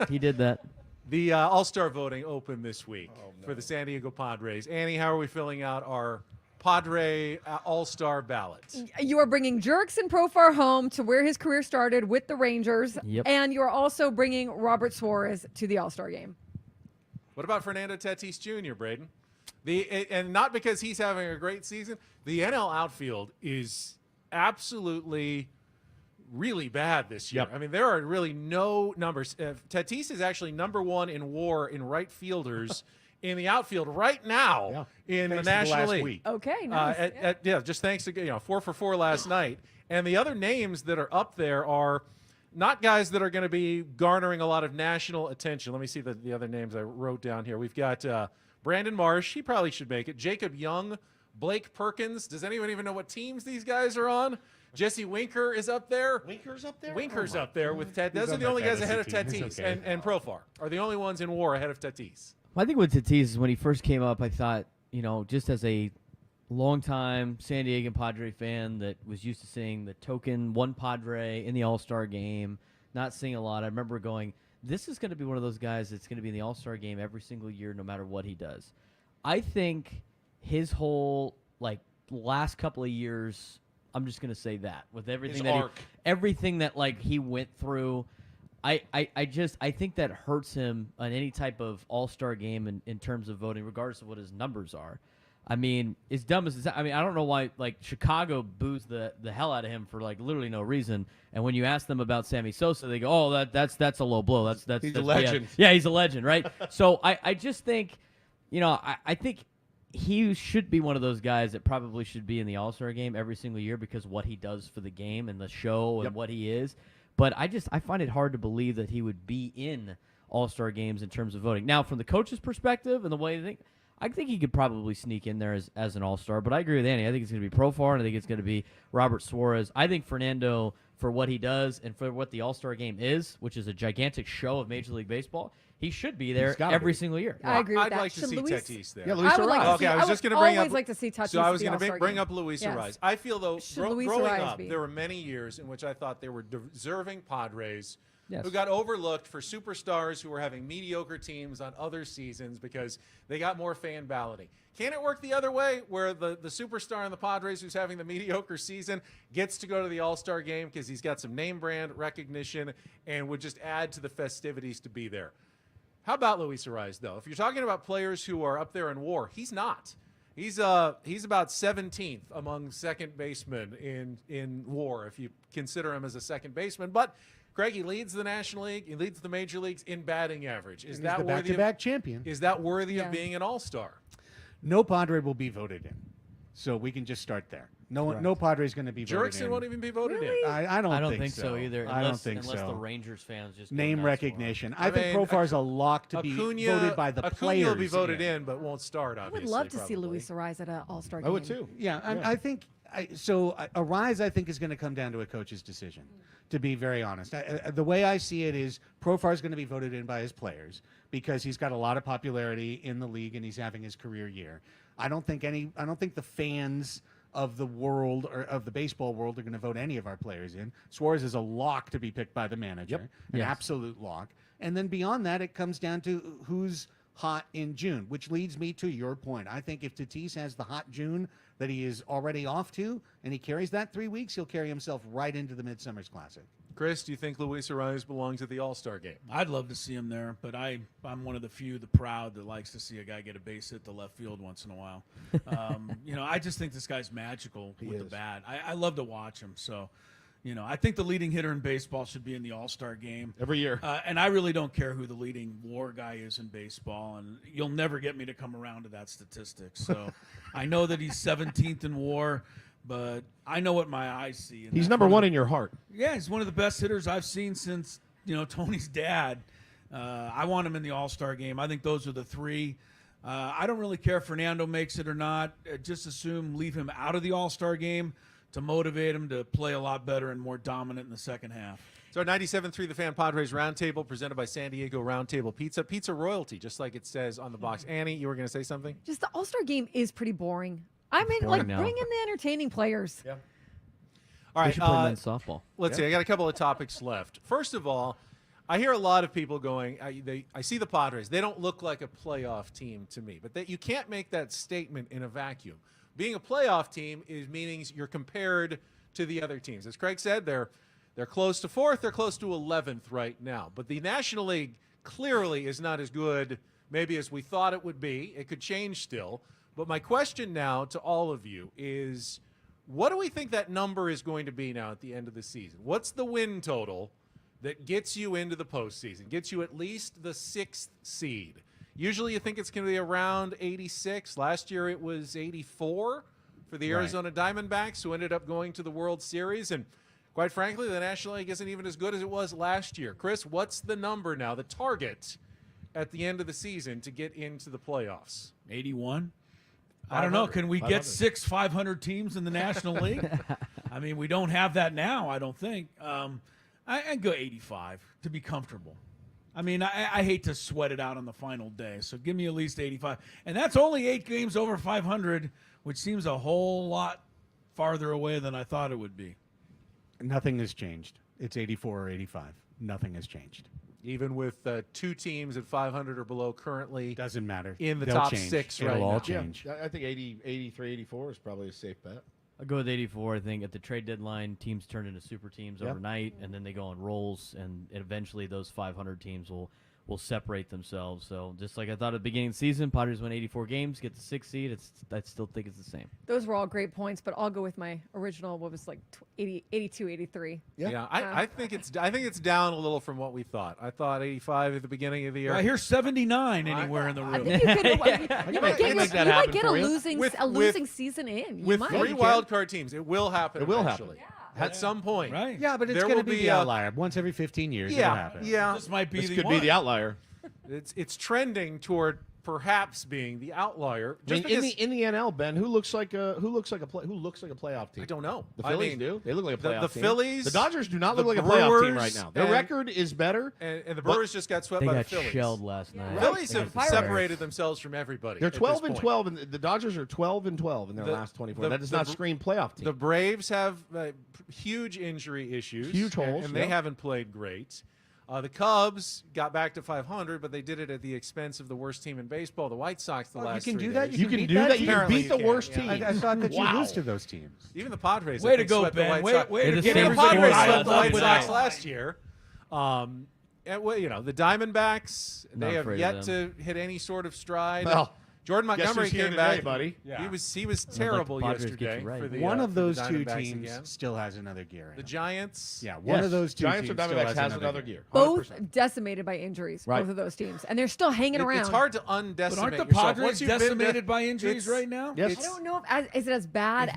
Speaker 11: He did that.
Speaker 7: The All-Star voting opened this week for the San Diego Padres. Annie, how are we filling out our Padre All-Star ballot?
Speaker 8: You are bringing Jurickson Profar home to where his career started with the Rangers,
Speaker 11: Yep.
Speaker 8: and you're also bringing Robert Suarez to the All-Star game.
Speaker 7: What about Fernando Tatis Jr., Braden? And not because he's having a great season. The NL outfield is absolutely really bad this year.
Speaker 9: Yep.
Speaker 7: I mean, there are really no numbers. Tatis is actually number 1 in WAR in right fielders in the outfield right now in the National League.
Speaker 10: Week.
Speaker 8: Okay, nice.
Speaker 7: Just thanks to 4 for 4 last night. And the other names that are up there are not guys that are going to be garnering a lot of national attention. Let me see the other names I wrote down here. We've got Brandon Marsh. He probably should make it. Jacob Young, Blake Perkins. Does anyone even know what teams these guys are on? Jesse Winker is up there.
Speaker 9: Winker's up there?
Speaker 7: Winker's up there with Ted. Those are the only guys ahead of Tatis. And Profar are the only ones in WAR ahead of Tatis.
Speaker 11: I think with Tatis is when he first came up, I thought, just as a longtime San Diego Padre fan that was used to seeing the token one Padre in the All-Star game, not seeing a lot, I remember going, this is going to be one of those guys that's going to be in the All-Star game every single year no matter what he does. I think his whole, last couple of years, I'm just going to say that, with everything that he went through, I think that hurts him on any type of All-Star game in terms of voting, regardless of what his numbers are. I mean, as dumb as I don't know why Chicago boos the hell out of him for literally no reason. And when you ask them about Sammy Sosa, they go, "Oh, that's a low blow. That's
Speaker 9: a legend."
Speaker 11: Yeah, he's a legend, right? So I just think, I think he should be one of those guys that probably should be in the All-Star game every single year because of what he does for the game and the show and what he is. But I find it hard to believe that he would be in All-Star games in terms of voting. Now, from the coach's perspective and the way they think, I think he could probably sneak in there as an All-Star. But I agree with Andy. I think it's going to be Profar, and I think it's going to be Robert Suarez. I think Fernando, for what he does and for what the All-Star game is, which is a gigantic show of Major League Baseball, he should be there every single year.
Speaker 8: I agree with
Speaker 7: I'd
Speaker 8: that.
Speaker 7: like to see Tatis there.
Speaker 9: Yeah, Luis Arraez.
Speaker 7: Okay, I was just going to bring up.
Speaker 8: Like to see Tatis.
Speaker 7: So I was
Speaker 8: going
Speaker 7: to bring up Luis Arraez. I feel though, growing up, there were many years in which I thought there were deserving Padres who got overlooked for superstars who were having mediocre teams on other seasons because they got more fan balloting. Can it work the other way, where the superstar in the Padres who's having the mediocre season gets to go to the All-Star game because he's got some name brand recognition and would just add to the festivities to be there? How about Luis Arraez, though? If you're talking about players who are up there in WAR, he's not. He's about 17th among second basemen in WAR, if you consider him as a second baseman. But Craig, he leads the National League. He leads the major leagues in batting average. Is that
Speaker 10: the
Speaker 7: worthy
Speaker 10: back-to-back champion?
Speaker 7: Is that worthy of being an All-Star?
Speaker 10: No Padre will be voted in, so we can just start there. No Padre is going to be voted in.
Speaker 7: Jurickson won't even be voted in.
Speaker 10: I don't
Speaker 11: think so either.
Speaker 10: I don't think
Speaker 11: unless
Speaker 10: so.
Speaker 11: the Rangers fans just
Speaker 10: name recognition. I think Profar's a lock to be voted by the players.
Speaker 7: Will be voted in, but won't start. Obviously,
Speaker 8: I would love to see Luis Arraez at an All-Star game.
Speaker 10: I would too. Yeah, I think. Arraez, I think, is going to come down to a coach's decision, to be very honest. The way I see it is Profar is going to be voted in by his players because he's got a lot of popularity in the league and he's having his career year. I don't think the fans of the world or of the baseball world are going to vote any of our players in. Suarez is a lock to be picked by the manager, an absolute lock. And then beyond that, it comes down to who's hot in June, which leads me to your point. I think if Tatis has the hot June that he is already off to, and he carries that 3 weeks, he'll carry himself right into the Midsummer's Classic.
Speaker 7: Chris, do you think Luis Arraez belongs at the All-Star game?
Speaker 3: I'd love to see him there, but I'm one of the few, the proud, that likes to see a guy get a base hit to left field once in a while. I just think this guy's magical with the bat. I love to watch him. So, I think the leading hitter in baseball should be in the All-Star game
Speaker 9: every year.
Speaker 3: And I really don't care who the leading WAR guy is in baseball, and you'll never get me to come around to that statistic. So, I know that he's 17th in WAR. But I know what my eyes see.
Speaker 9: He's number one in your heart.
Speaker 3: Yeah, he's one of the best hitters I've seen since, Tony's dad. I want him in the All-Star game. I think those are the three. I don't really care if Fernando makes it or not. Just leave him out of the All-Star game to motivate him to play a lot better and more dominant in the second half.
Speaker 7: So our 97.3 The Fan Padres Roundtable presented by San Diego Roundtable Pizza. Pizza royalty, just like it says on the box. Annie, you were going to say something?
Speaker 8: Just the All-Star game is pretty boring. I mean, bring in the entertaining players.
Speaker 7: Yeah. All right.
Speaker 11: They should play men's softball.
Speaker 7: Let's see. I got a couple of topics left. First of all, I hear a lot of people going, I see the Padres. They don't look like a playoff team to me. But you can't make that statement in a vacuum. Being a playoff team means you're compared to the other teams. As Craig said, they're close to 4th. They're close to 11th right now. But the National League clearly is not as good maybe as we thought it would be. It could change still. But my question now to all of you is, what do we think that number is going to be now at the end of the season? What's the win total that gets you into the postseason, gets you at least the 6th seed? Usually you think it's going to be around 86. Last year it was 84 for the
Speaker 10: Right.
Speaker 7: Arizona Diamondbacks, who ended up going to the World Series. And quite frankly, the National League isn't even as good as it was last year. Chris, what's the number now, the target at the end of the season to get into the playoffs?
Speaker 3: 81. I don't know. Can we
Speaker 9: 500.
Speaker 3: get 6 500 teams in the National League? I mean, we don't have that now, I don't think. I'd go 85 to be comfortable. I mean, I hate to sweat it out on the final day, so give me at least 85. And that's only 8 games over 500, which seems a whole lot farther away than I thought it would be.
Speaker 10: Nothing has changed. It's 84 or 85. Nothing has changed.
Speaker 7: Even with 2 teams at 500 or below currently
Speaker 10: Doesn't matter.
Speaker 7: in the
Speaker 10: They'll
Speaker 7: top
Speaker 10: change.
Speaker 7: 6
Speaker 10: It'll
Speaker 7: right
Speaker 10: all
Speaker 7: now.
Speaker 10: change.
Speaker 9: I think 83, 84 is probably a safe bet.
Speaker 11: I'll go with 84. I think at the trade deadline, teams turn into super teams
Speaker 9: Yeah.
Speaker 11: overnight, and then they go on rolls, and eventually those 500 teams will separate themselves. So just like I thought at the beginning of the season, Padres win 84 games, get the 6th seed. I still think it's the same.
Speaker 8: Those were all great points, but I'll go with my original, what was like 82, 83.
Speaker 7: Yeah, I think it's down a little from what we thought. I thought 85 at the beginning of the year.
Speaker 3: I hear 79 anywhere in the room.
Speaker 8: I think you could. You might get,
Speaker 9: make that
Speaker 8: you might
Speaker 9: happen
Speaker 8: get a
Speaker 9: for you.
Speaker 8: losing season in. You
Speaker 7: With
Speaker 8: might.
Speaker 7: 3 wild card teams, it will happen.
Speaker 9: It will
Speaker 7: eventually. At some point.
Speaker 3: Right.
Speaker 10: Yeah, but it's
Speaker 7: There
Speaker 10: going
Speaker 7: will
Speaker 10: to be
Speaker 7: be
Speaker 10: the
Speaker 7: a-
Speaker 10: outlier. Once every 15 years, it'll
Speaker 7: Yeah,
Speaker 10: happen.
Speaker 7: yeah.
Speaker 3: This might be
Speaker 9: This
Speaker 3: the
Speaker 9: could
Speaker 3: one.
Speaker 9: be the outlier.
Speaker 7: It's trending toward perhaps being the outlier.
Speaker 9: I mean,
Speaker 7: Just because
Speaker 9: in the NL, Ben, who looks like a playoff team?
Speaker 7: I don't know.
Speaker 9: The
Speaker 7: I
Speaker 9: Phillies
Speaker 7: mean,
Speaker 9: do. They look like a playoff
Speaker 7: the
Speaker 9: team.
Speaker 7: Phillies,
Speaker 9: The Dodgers do not
Speaker 7: the
Speaker 9: look like a playoff team
Speaker 7: Brewers,
Speaker 9: right now. Their
Speaker 7: and-
Speaker 9: record is better.
Speaker 7: and the
Speaker 9: but
Speaker 7: Brewers just got swept
Speaker 11: They
Speaker 7: by
Speaker 11: got
Speaker 7: the Phillies.
Speaker 11: shelled last night.
Speaker 7: Phillies
Speaker 11: They
Speaker 7: have
Speaker 11: got the
Speaker 7: separated themselves from everybody.
Speaker 9: They're
Speaker 7: at this
Speaker 9: 12 and
Speaker 7: point.
Speaker 9: 12, and the Dodgers are 12 and 12 in their last 24. That does not scream playoff team.
Speaker 7: The Braves have huge injury issues,
Speaker 9: Huge holes,
Speaker 7: and they
Speaker 9: yep.
Speaker 7: haven't played great. The Cubs got back to 500, but they did it at the expense of the worst team in baseball, the White Sox. The last
Speaker 10: you can
Speaker 7: 3
Speaker 10: do that?
Speaker 7: days.
Speaker 9: You can
Speaker 10: beat
Speaker 9: do
Speaker 10: that
Speaker 9: that. You can
Speaker 7: Apparently
Speaker 9: beat the
Speaker 7: you can,
Speaker 9: worst
Speaker 7: yeah.
Speaker 9: team.
Speaker 10: I thought that
Speaker 9: Wow.
Speaker 10: you lose to those teams.
Speaker 7: Even the Padres.
Speaker 3: Way
Speaker 7: I
Speaker 3: to
Speaker 7: think,
Speaker 3: go,
Speaker 7: swept the
Speaker 3: Ben.
Speaker 7: White
Speaker 3: Way
Speaker 7: Sox.
Speaker 3: to
Speaker 11: They're
Speaker 3: get
Speaker 11: the
Speaker 7: Even
Speaker 11: same
Speaker 7: the
Speaker 3: everybody
Speaker 7: Padres
Speaker 11: score.
Speaker 7: swept
Speaker 3: riled
Speaker 7: the
Speaker 3: up
Speaker 7: White
Speaker 3: with
Speaker 7: Sox
Speaker 3: that.
Speaker 7: last year. And, the Diamondbacks,
Speaker 11: Not
Speaker 7: they have
Speaker 11: afraid
Speaker 7: yet
Speaker 11: of
Speaker 7: to hit any sort of stride.
Speaker 9: Well,
Speaker 7: Jordan
Speaker 9: guess
Speaker 7: Montgomery
Speaker 9: who's here
Speaker 7: came
Speaker 9: today,
Speaker 7: back,
Speaker 9: buddy?
Speaker 7: He was terrible
Speaker 11: Padres get you
Speaker 7: yesterday
Speaker 11: right.
Speaker 7: for the
Speaker 10: One of
Speaker 7: for the
Speaker 10: those two
Speaker 7: Diamondbacks
Speaker 10: teams
Speaker 7: again.
Speaker 10: still has another gear in
Speaker 7: The
Speaker 10: them.
Speaker 7: Giants.
Speaker 10: Yeah, one
Speaker 9: Yes,
Speaker 10: of those two
Speaker 9: Giants
Speaker 10: teams
Speaker 9: or
Speaker 10: still
Speaker 9: Diamondbacks has
Speaker 10: another gear.
Speaker 8: Both
Speaker 9: 100%.
Speaker 8: decimated by injuries,
Speaker 9: Right.
Speaker 8: both of those teams, and they're still hanging around.
Speaker 7: It's hard to undecimate
Speaker 3: But aren't the
Speaker 7: yourself.
Speaker 3: Padres
Speaker 7: Once you've been
Speaker 3: decimated
Speaker 7: de-
Speaker 3: by injuries
Speaker 7: it's-
Speaker 3: right now?
Speaker 9: Yes.
Speaker 8: I don't know is it as bad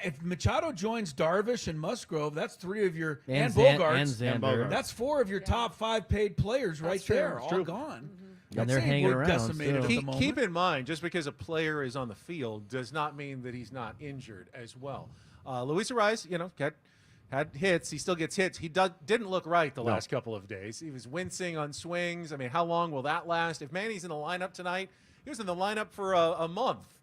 Speaker 3: If Machado joins Darvish and Musgrove, that's 3 of your and
Speaker 11: Zan-
Speaker 3: Bogarts.
Speaker 11: and Xander.
Speaker 3: That's 4 of your top 5 paid players right
Speaker 8: true.
Speaker 3: there,
Speaker 8: That's
Speaker 3: all
Speaker 9: true.
Speaker 3: gone.
Speaker 11: And they're
Speaker 3: I'd say
Speaker 11: hanging
Speaker 3: we're
Speaker 11: around
Speaker 3: decimated
Speaker 11: still.
Speaker 3: at the
Speaker 7: Keep,
Speaker 3: moment.
Speaker 7: keep in mind, just because a player is on the field does not mean that he's not injured as well. Luis Ariz, had hits. He still gets hits. He didn't look right the last couple of days. He was wincing on swings. I mean, how long will that last? If Manny's in the lineup tonight, he was in the lineup for a month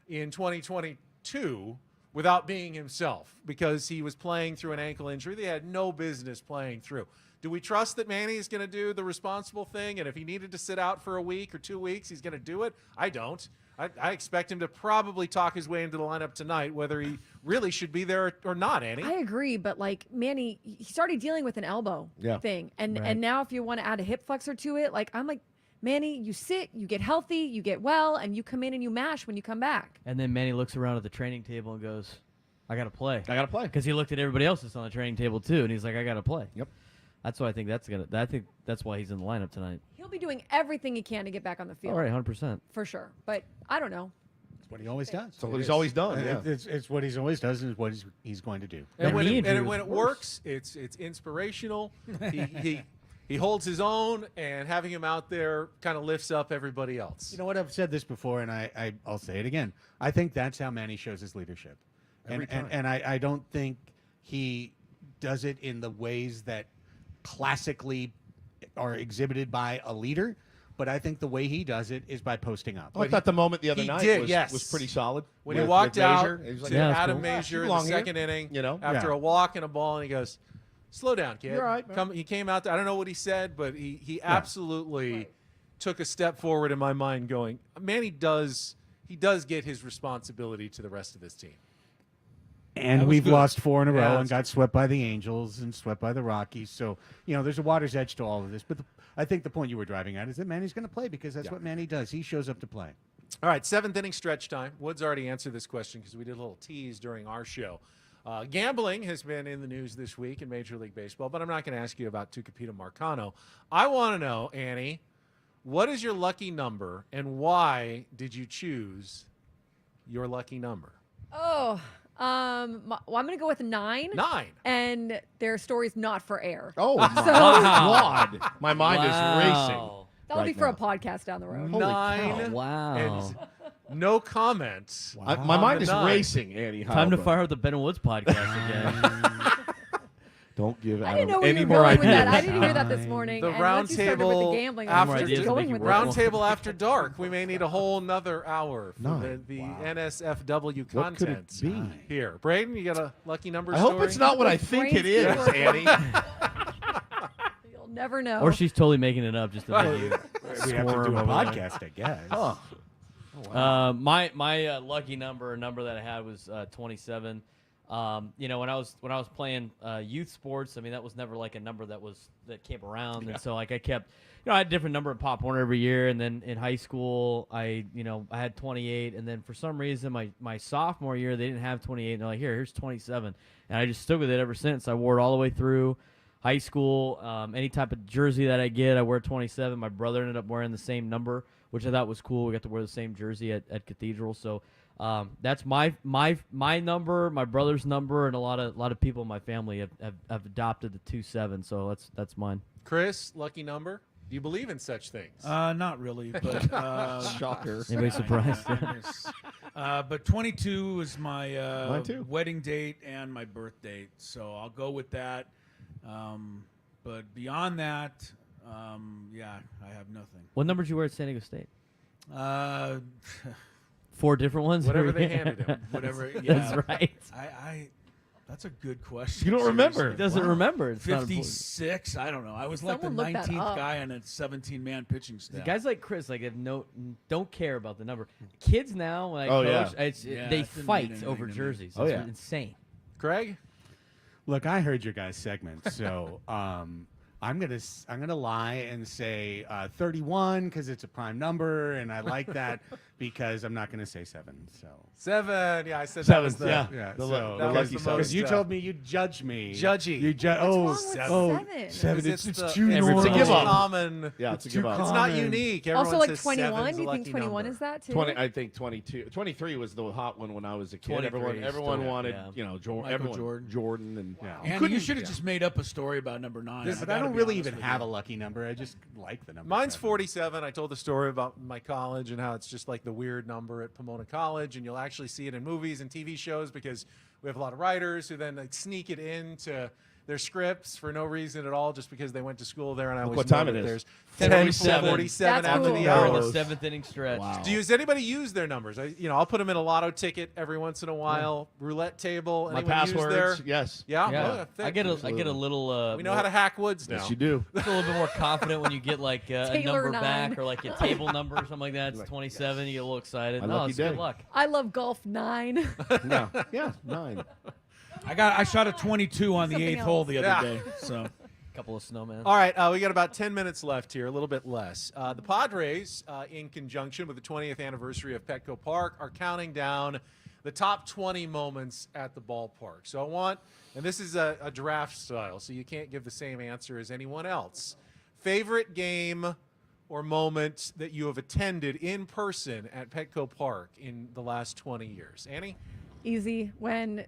Speaker 7: in 2022 without being himself because he was playing through an ankle injury they had no business playing through. Do we trust that Manny is going to do the responsible thing? And if he needed to sit out for a week or 2 weeks, he's going to do it? I don't. I expect him to probably talk his way into the lineup tonight, whether he really should be there or not, Annie.
Speaker 8: I agree, but like Manny, he's already dealing with an elbow thing, and now if you want to add a hip flexor to it, like I'm like, Manny, you sit, you get healthy, you get well, and you come in and you mash when you come back.
Speaker 11: And then Manny looks around at the training table and goes, I got to play.
Speaker 9: I got to play.
Speaker 11: Because he looked at everybody else that's on the training table too, and he's like, I got to play.
Speaker 9: Yep.
Speaker 11: That's why I think I think that's why he's in the lineup tonight.
Speaker 8: He'll be doing everything he can to get back on the field.
Speaker 11: All right, 100%.
Speaker 8: For sure, but I don't know.
Speaker 10: It's what he always does.
Speaker 9: It's what he's always done. Yeah.
Speaker 10: It's what he's always does, and it's what he's going to do.
Speaker 7: And when it works, it's inspirational. He holds his own, and having him out there kind of lifts up everybody else.
Speaker 10: You know what? I've said this before, and I'll say it again. I think that's how Manny shows his leadership.
Speaker 9: Every time.
Speaker 10: And I don't think he does it in the ways that classically are exhibited by a leader, but I think the way he does it is by posting up.
Speaker 9: I thought the moment the other
Speaker 7: he
Speaker 9: night
Speaker 7: did,
Speaker 9: was,
Speaker 7: yes.
Speaker 9: was pretty solid.
Speaker 7: When he
Speaker 9: with
Speaker 7: walked out
Speaker 9: Major. He was like,
Speaker 7: to
Speaker 11: Yeah,
Speaker 7: Adam
Speaker 11: cool.
Speaker 7: Major in the
Speaker 9: belong here.
Speaker 7: second inning,
Speaker 9: You know?
Speaker 7: after
Speaker 10: Yeah.
Speaker 7: a walk and a ball, and he goes, slow down, kid.
Speaker 9: You're all right, man.
Speaker 7: He came out there. I don't know what he said, but he absolutely took a step forward in my mind going, Manny does get his responsibility to the rest of this team.
Speaker 10: And
Speaker 3: That was
Speaker 10: we've
Speaker 3: good.
Speaker 10: lost 4 in a row
Speaker 7: Yeah,
Speaker 10: and
Speaker 7: that's
Speaker 10: got swept by the Angels and swept by the Rockies. So, there's a water's edge to all of this. But I think the point you were driving at is that Manny's going to play because that's what Manny does. He shows up to play.
Speaker 7: All right, 7th inning stretch time. Woods already answered this question because we did a little tease during our show. Gambling has been in the news this week in Major League Baseball, but I'm not going to ask you about Tucupita Marcano. I want to know, Annie, What is your lucky number, and why did you choose your lucky number?
Speaker 8: Oh, well, I'm gonna go with 9.
Speaker 7: 9.
Speaker 8: And their story's not for air.
Speaker 9: Oh my
Speaker 8: So-
Speaker 9: God! My mind is racing.
Speaker 8: That'll be
Speaker 9: right
Speaker 8: for
Speaker 9: now.
Speaker 8: a podcast down the road.
Speaker 7: 9.
Speaker 11: Wow.
Speaker 7: And no comment.
Speaker 9: My
Speaker 7: on
Speaker 9: mind
Speaker 7: the
Speaker 9: is
Speaker 7: 9.
Speaker 9: racing, Annie.
Speaker 11: Time to
Speaker 9: Heilbrook.
Speaker 11: fire up the Ben and Woods podcast again.
Speaker 9: Don't give
Speaker 8: I didn't
Speaker 9: Adam
Speaker 8: know where
Speaker 9: any
Speaker 8: you were
Speaker 9: more
Speaker 8: going
Speaker 9: ideas.
Speaker 8: with that. I didn't hear that this morning.
Speaker 7: The
Speaker 8: and
Speaker 7: round
Speaker 8: once you started with
Speaker 7: table
Speaker 8: the gambling, I was
Speaker 7: after
Speaker 8: like, where's he going with
Speaker 7: round
Speaker 8: that?
Speaker 7: table after dark. We may need a whole nother hour for
Speaker 9: 9.
Speaker 7: the NSFW
Speaker 9: What could it
Speaker 7: content
Speaker 9: be?
Speaker 7: here. Braden, you got a lucky number
Speaker 9: I
Speaker 7: story?
Speaker 9: hope it's not what I think it is, Annie.
Speaker 8: You'll never know.
Speaker 11: Or she's totally making it up just to make you
Speaker 10: We have to do
Speaker 11: squirm
Speaker 10: a
Speaker 11: over there.
Speaker 10: podcast, I guess.
Speaker 9: Oh.
Speaker 11: My lucky number, a number that I had was 27. You know, when I was playing youth sports, I mean, that was never like a number that came around, and so like I kept, I had a different number at Pop Warner every year, and then in high school I had 28, and then for some reason my sophomore year they didn't have 28, and they're like, here's 27, and I just stuck with it ever since. I wore it all the way through high school. Any type of jersey that I get, I wear 27. My brother ended up wearing the same number, which I thought was cool. We got to wear the same jersey at Cathedral, so. That's my number, my brother's number, and a lot of people in my family have adopted the 27. So that's mine.
Speaker 7: Chris, lucky number? Do you believe in such things?
Speaker 3: Not really, but
Speaker 9: Shocker.
Speaker 11: Anybody surprised?
Speaker 3: But 22 is my
Speaker 9: Mine too.
Speaker 3: wedding date and my birth date, so I'll go with that. But beyond that, yeah, I have nothing.
Speaker 11: What number did you wear at San Diego State? 4 different ones.
Speaker 7: Whatever they handed him.
Speaker 3: Whatever. Yeah,
Speaker 11: That's right.
Speaker 3: That's a good question.
Speaker 9: You don't remember.
Speaker 11: He doesn't remember. It's not important.
Speaker 3: 56. I don't know. I was like the
Speaker 8: Someone look that
Speaker 3: 19th
Speaker 8: up.
Speaker 3: guy on a 17-man pitching staff.
Speaker 11: Guys like Chris, like don't care about the number. Kids now, like
Speaker 9: Oh,
Speaker 11: coach,
Speaker 9: yeah.
Speaker 11: they
Speaker 3: it didn't mean
Speaker 11: fight
Speaker 3: anything
Speaker 11: over
Speaker 3: to me.
Speaker 11: jerseys.
Speaker 9: Oh,
Speaker 11: It's
Speaker 9: yeah.
Speaker 11: insane.
Speaker 7: Greg?
Speaker 10: Look, I heard your guys' segment, so I'm gonna lie and say 31 because it's a prime number, and I like that because I'm not gonna say 7. So
Speaker 7: 7. Yeah, I said that
Speaker 9: Seven,
Speaker 7: was the
Speaker 9: yeah.
Speaker 10: yeah,
Speaker 9: The
Speaker 10: so
Speaker 9: lu-
Speaker 7: that
Speaker 9: the
Speaker 7: was
Speaker 9: lucky
Speaker 7: the
Speaker 9: seven.
Speaker 10: because you
Speaker 7: most,
Speaker 10: told me you'd judge me.
Speaker 7: judgy.
Speaker 10: You
Speaker 8: What's wrong with
Speaker 10: 7.
Speaker 8: 7?
Speaker 7: Because
Speaker 10: It's
Speaker 7: the-
Speaker 10: too
Speaker 7: it's
Speaker 10: normal.
Speaker 7: a
Speaker 9: give up.
Speaker 7: common.
Speaker 9: Yeah, it's a
Speaker 10: Too
Speaker 9: give up.
Speaker 7: It's not
Speaker 10: common.
Speaker 7: unique. Everyone
Speaker 8: Also, like
Speaker 7: says
Speaker 8: 21.
Speaker 7: 7's
Speaker 8: Do
Speaker 7: a
Speaker 8: you think
Speaker 7: lucky
Speaker 8: 21
Speaker 7: number.
Speaker 8: is that too?
Speaker 9: 20. I think 22. 23 was the hot one when I was a kid.
Speaker 11: 23
Speaker 9: Everyone
Speaker 11: still,
Speaker 9: wanted,
Speaker 11: yeah.
Speaker 3: Michael
Speaker 9: Jordan, and
Speaker 3: And you should have just made up a story about number 9.
Speaker 10: But I don't really even have a lucky number. I just like the number.
Speaker 7: Mine's
Speaker 10: 7.
Speaker 7: 47. I told the story about my college and how it's just like the weird number at Pomona College, and you'll actually see it in movies and TV shows because we have a lot of writers who then like sneak it into their scripts for no reason at all, just because they went to school there. And I
Speaker 9: Look
Speaker 7: always
Speaker 9: what time
Speaker 7: know
Speaker 9: it
Speaker 7: that
Speaker 9: is.
Speaker 7: there's
Speaker 11: 47.
Speaker 7: 47
Speaker 8: That's
Speaker 7: after
Speaker 8: cool.
Speaker 7: the
Speaker 11: We're in
Speaker 7: hour.
Speaker 11: the 7th inning stretch.
Speaker 9: Wow.
Speaker 7: Does anybody use their numbers? I'll put them in a lotto ticket every once in a while. Roulette table.
Speaker 9: My
Speaker 7: Anyone use
Speaker 9: passwords.
Speaker 7: their?
Speaker 9: Yes.
Speaker 7: Yeah.
Speaker 11: Yeah,
Speaker 7: Oh, yeah,
Speaker 11: I get a little.
Speaker 7: We know how to hack woods now.
Speaker 9: Yes, you do.
Speaker 11: It's a little bit more confident when you get like a
Speaker 8: Taylor
Speaker 11: number
Speaker 8: 9.
Speaker 11: back or like a table number or something like that. It's 27. You get a little excited.
Speaker 9: My
Speaker 11: No,
Speaker 9: lucky
Speaker 11: it's good
Speaker 9: day.
Speaker 11: luck.
Speaker 8: I love golf 9.
Speaker 9: No. Yeah, 9.
Speaker 3: I shot a 22 on the
Speaker 8: Something
Speaker 3: 8th hole the other
Speaker 7: Yeah.
Speaker 3: day. So
Speaker 11: Couple of snowmen.
Speaker 7: All right, we got about 10 minutes left here, a little bit less. The Padres, in conjunction with the 20th anniversary of Petco Park, are counting down the top 20 moments at the ballpark. So I want, and this is a draft style, so you can't give the same answer as anyone else. Favorite game or moment that you have attended in person at Petco Park in the last 20 years? Annie?
Speaker 8: Easy. When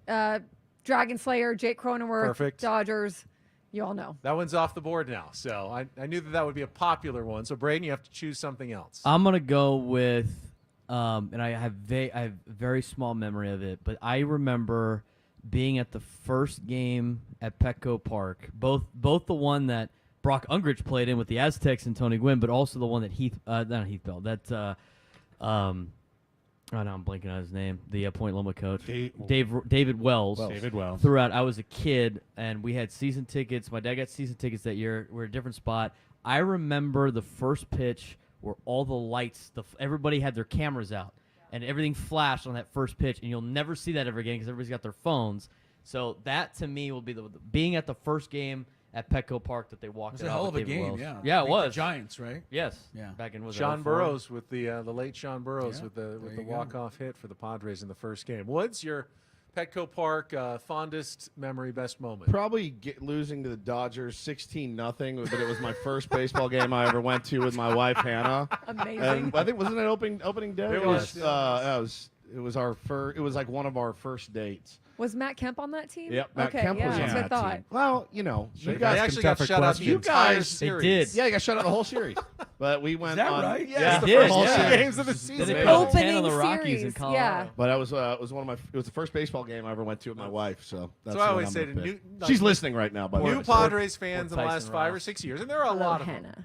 Speaker 8: Dragon Slayer, Jake Cronenworth,
Speaker 7: Perfect.
Speaker 8: Dodgers, you all know.
Speaker 7: That one's off the board now, so I knew that would be a popular one. So, Braden, you have to choose something else.
Speaker 11: I'm gonna go with, and I have very small memory of it, but I remember being at the first game at Petco Park, both the one that Brock Ungridge played in with the Aztecs and Tony Gwynn, but also the one that not Heath Bell, that oh, now I'm blanking on his name. The Point Loma coach, David Wells.
Speaker 10: David Wells.
Speaker 11: Throughout, I was a kid, and we had season tickets. My dad got season tickets that year. We're at a different spot. I remember the first pitch where all the lights, everybody had their cameras out, and everything flashed on that first pitch, and you'll never see that ever again because everybody's got their phones. So that, to me, will be being at the first game at Petco Park that they walked
Speaker 3: it was
Speaker 11: it
Speaker 3: a
Speaker 11: out
Speaker 3: hell of
Speaker 11: with
Speaker 3: a
Speaker 11: David
Speaker 3: game,
Speaker 11: Wells.
Speaker 3: yeah.
Speaker 11: Yeah, it
Speaker 3: Beat
Speaker 11: was.
Speaker 3: the Giants, right?
Speaker 11: Yes.
Speaker 3: Yeah.
Speaker 11: Back in, was it
Speaker 7: Sean
Speaker 11: 04?
Speaker 7: Burrows with the late Sean Burrows
Speaker 3: Yeah,
Speaker 7: with the
Speaker 3: you go.
Speaker 7: walk-off hit for the Padres in the first game. Woods, your Petco Park, fondest memory, best moment.
Speaker 9: Probably losing to the Dodgers 16-0, but it was my first baseball game I ever went to with my wife Hannah.
Speaker 8: Amazing.
Speaker 9: And I think wasn't it opening day?
Speaker 7: It was.
Speaker 9: It was our first. It was like one of our first dates.
Speaker 8: Was Matt Kemp on that team?
Speaker 9: Yep, Matt
Speaker 8: okay,
Speaker 9: Kemp
Speaker 8: yeah,
Speaker 9: was on
Speaker 8: that's what I
Speaker 9: that
Speaker 8: thought.
Speaker 9: team. Well, you know, you
Speaker 7: They
Speaker 9: guys
Speaker 7: actually got shut out the entire series.
Speaker 11: They did.
Speaker 9: Yeah, you got shut out the whole series. But we went
Speaker 3: that
Speaker 9: on.
Speaker 3: right?
Speaker 9: Yeah,
Speaker 7: the
Speaker 11: did,
Speaker 7: first
Speaker 11: yeah.
Speaker 7: two games of the season.
Speaker 11: They put up 10
Speaker 8: Opening
Speaker 11: on the Rockies in
Speaker 8: series,
Speaker 11: Colorado.
Speaker 8: yeah.
Speaker 9: But it was one of my. It was the first baseball game I ever went to with my wife. So that's
Speaker 7: So I
Speaker 9: what
Speaker 7: always
Speaker 9: I'm
Speaker 7: say
Speaker 9: gonna
Speaker 7: to
Speaker 9: pick.
Speaker 7: new,
Speaker 9: She's listening right now. By the way.
Speaker 7: New Padres fans in the
Speaker 11: Tyson
Speaker 7: last 5 or
Speaker 11: Ross.
Speaker 7: 6 years, and there are a
Speaker 8: Hello,
Speaker 7: lot of them,
Speaker 8: Hannah.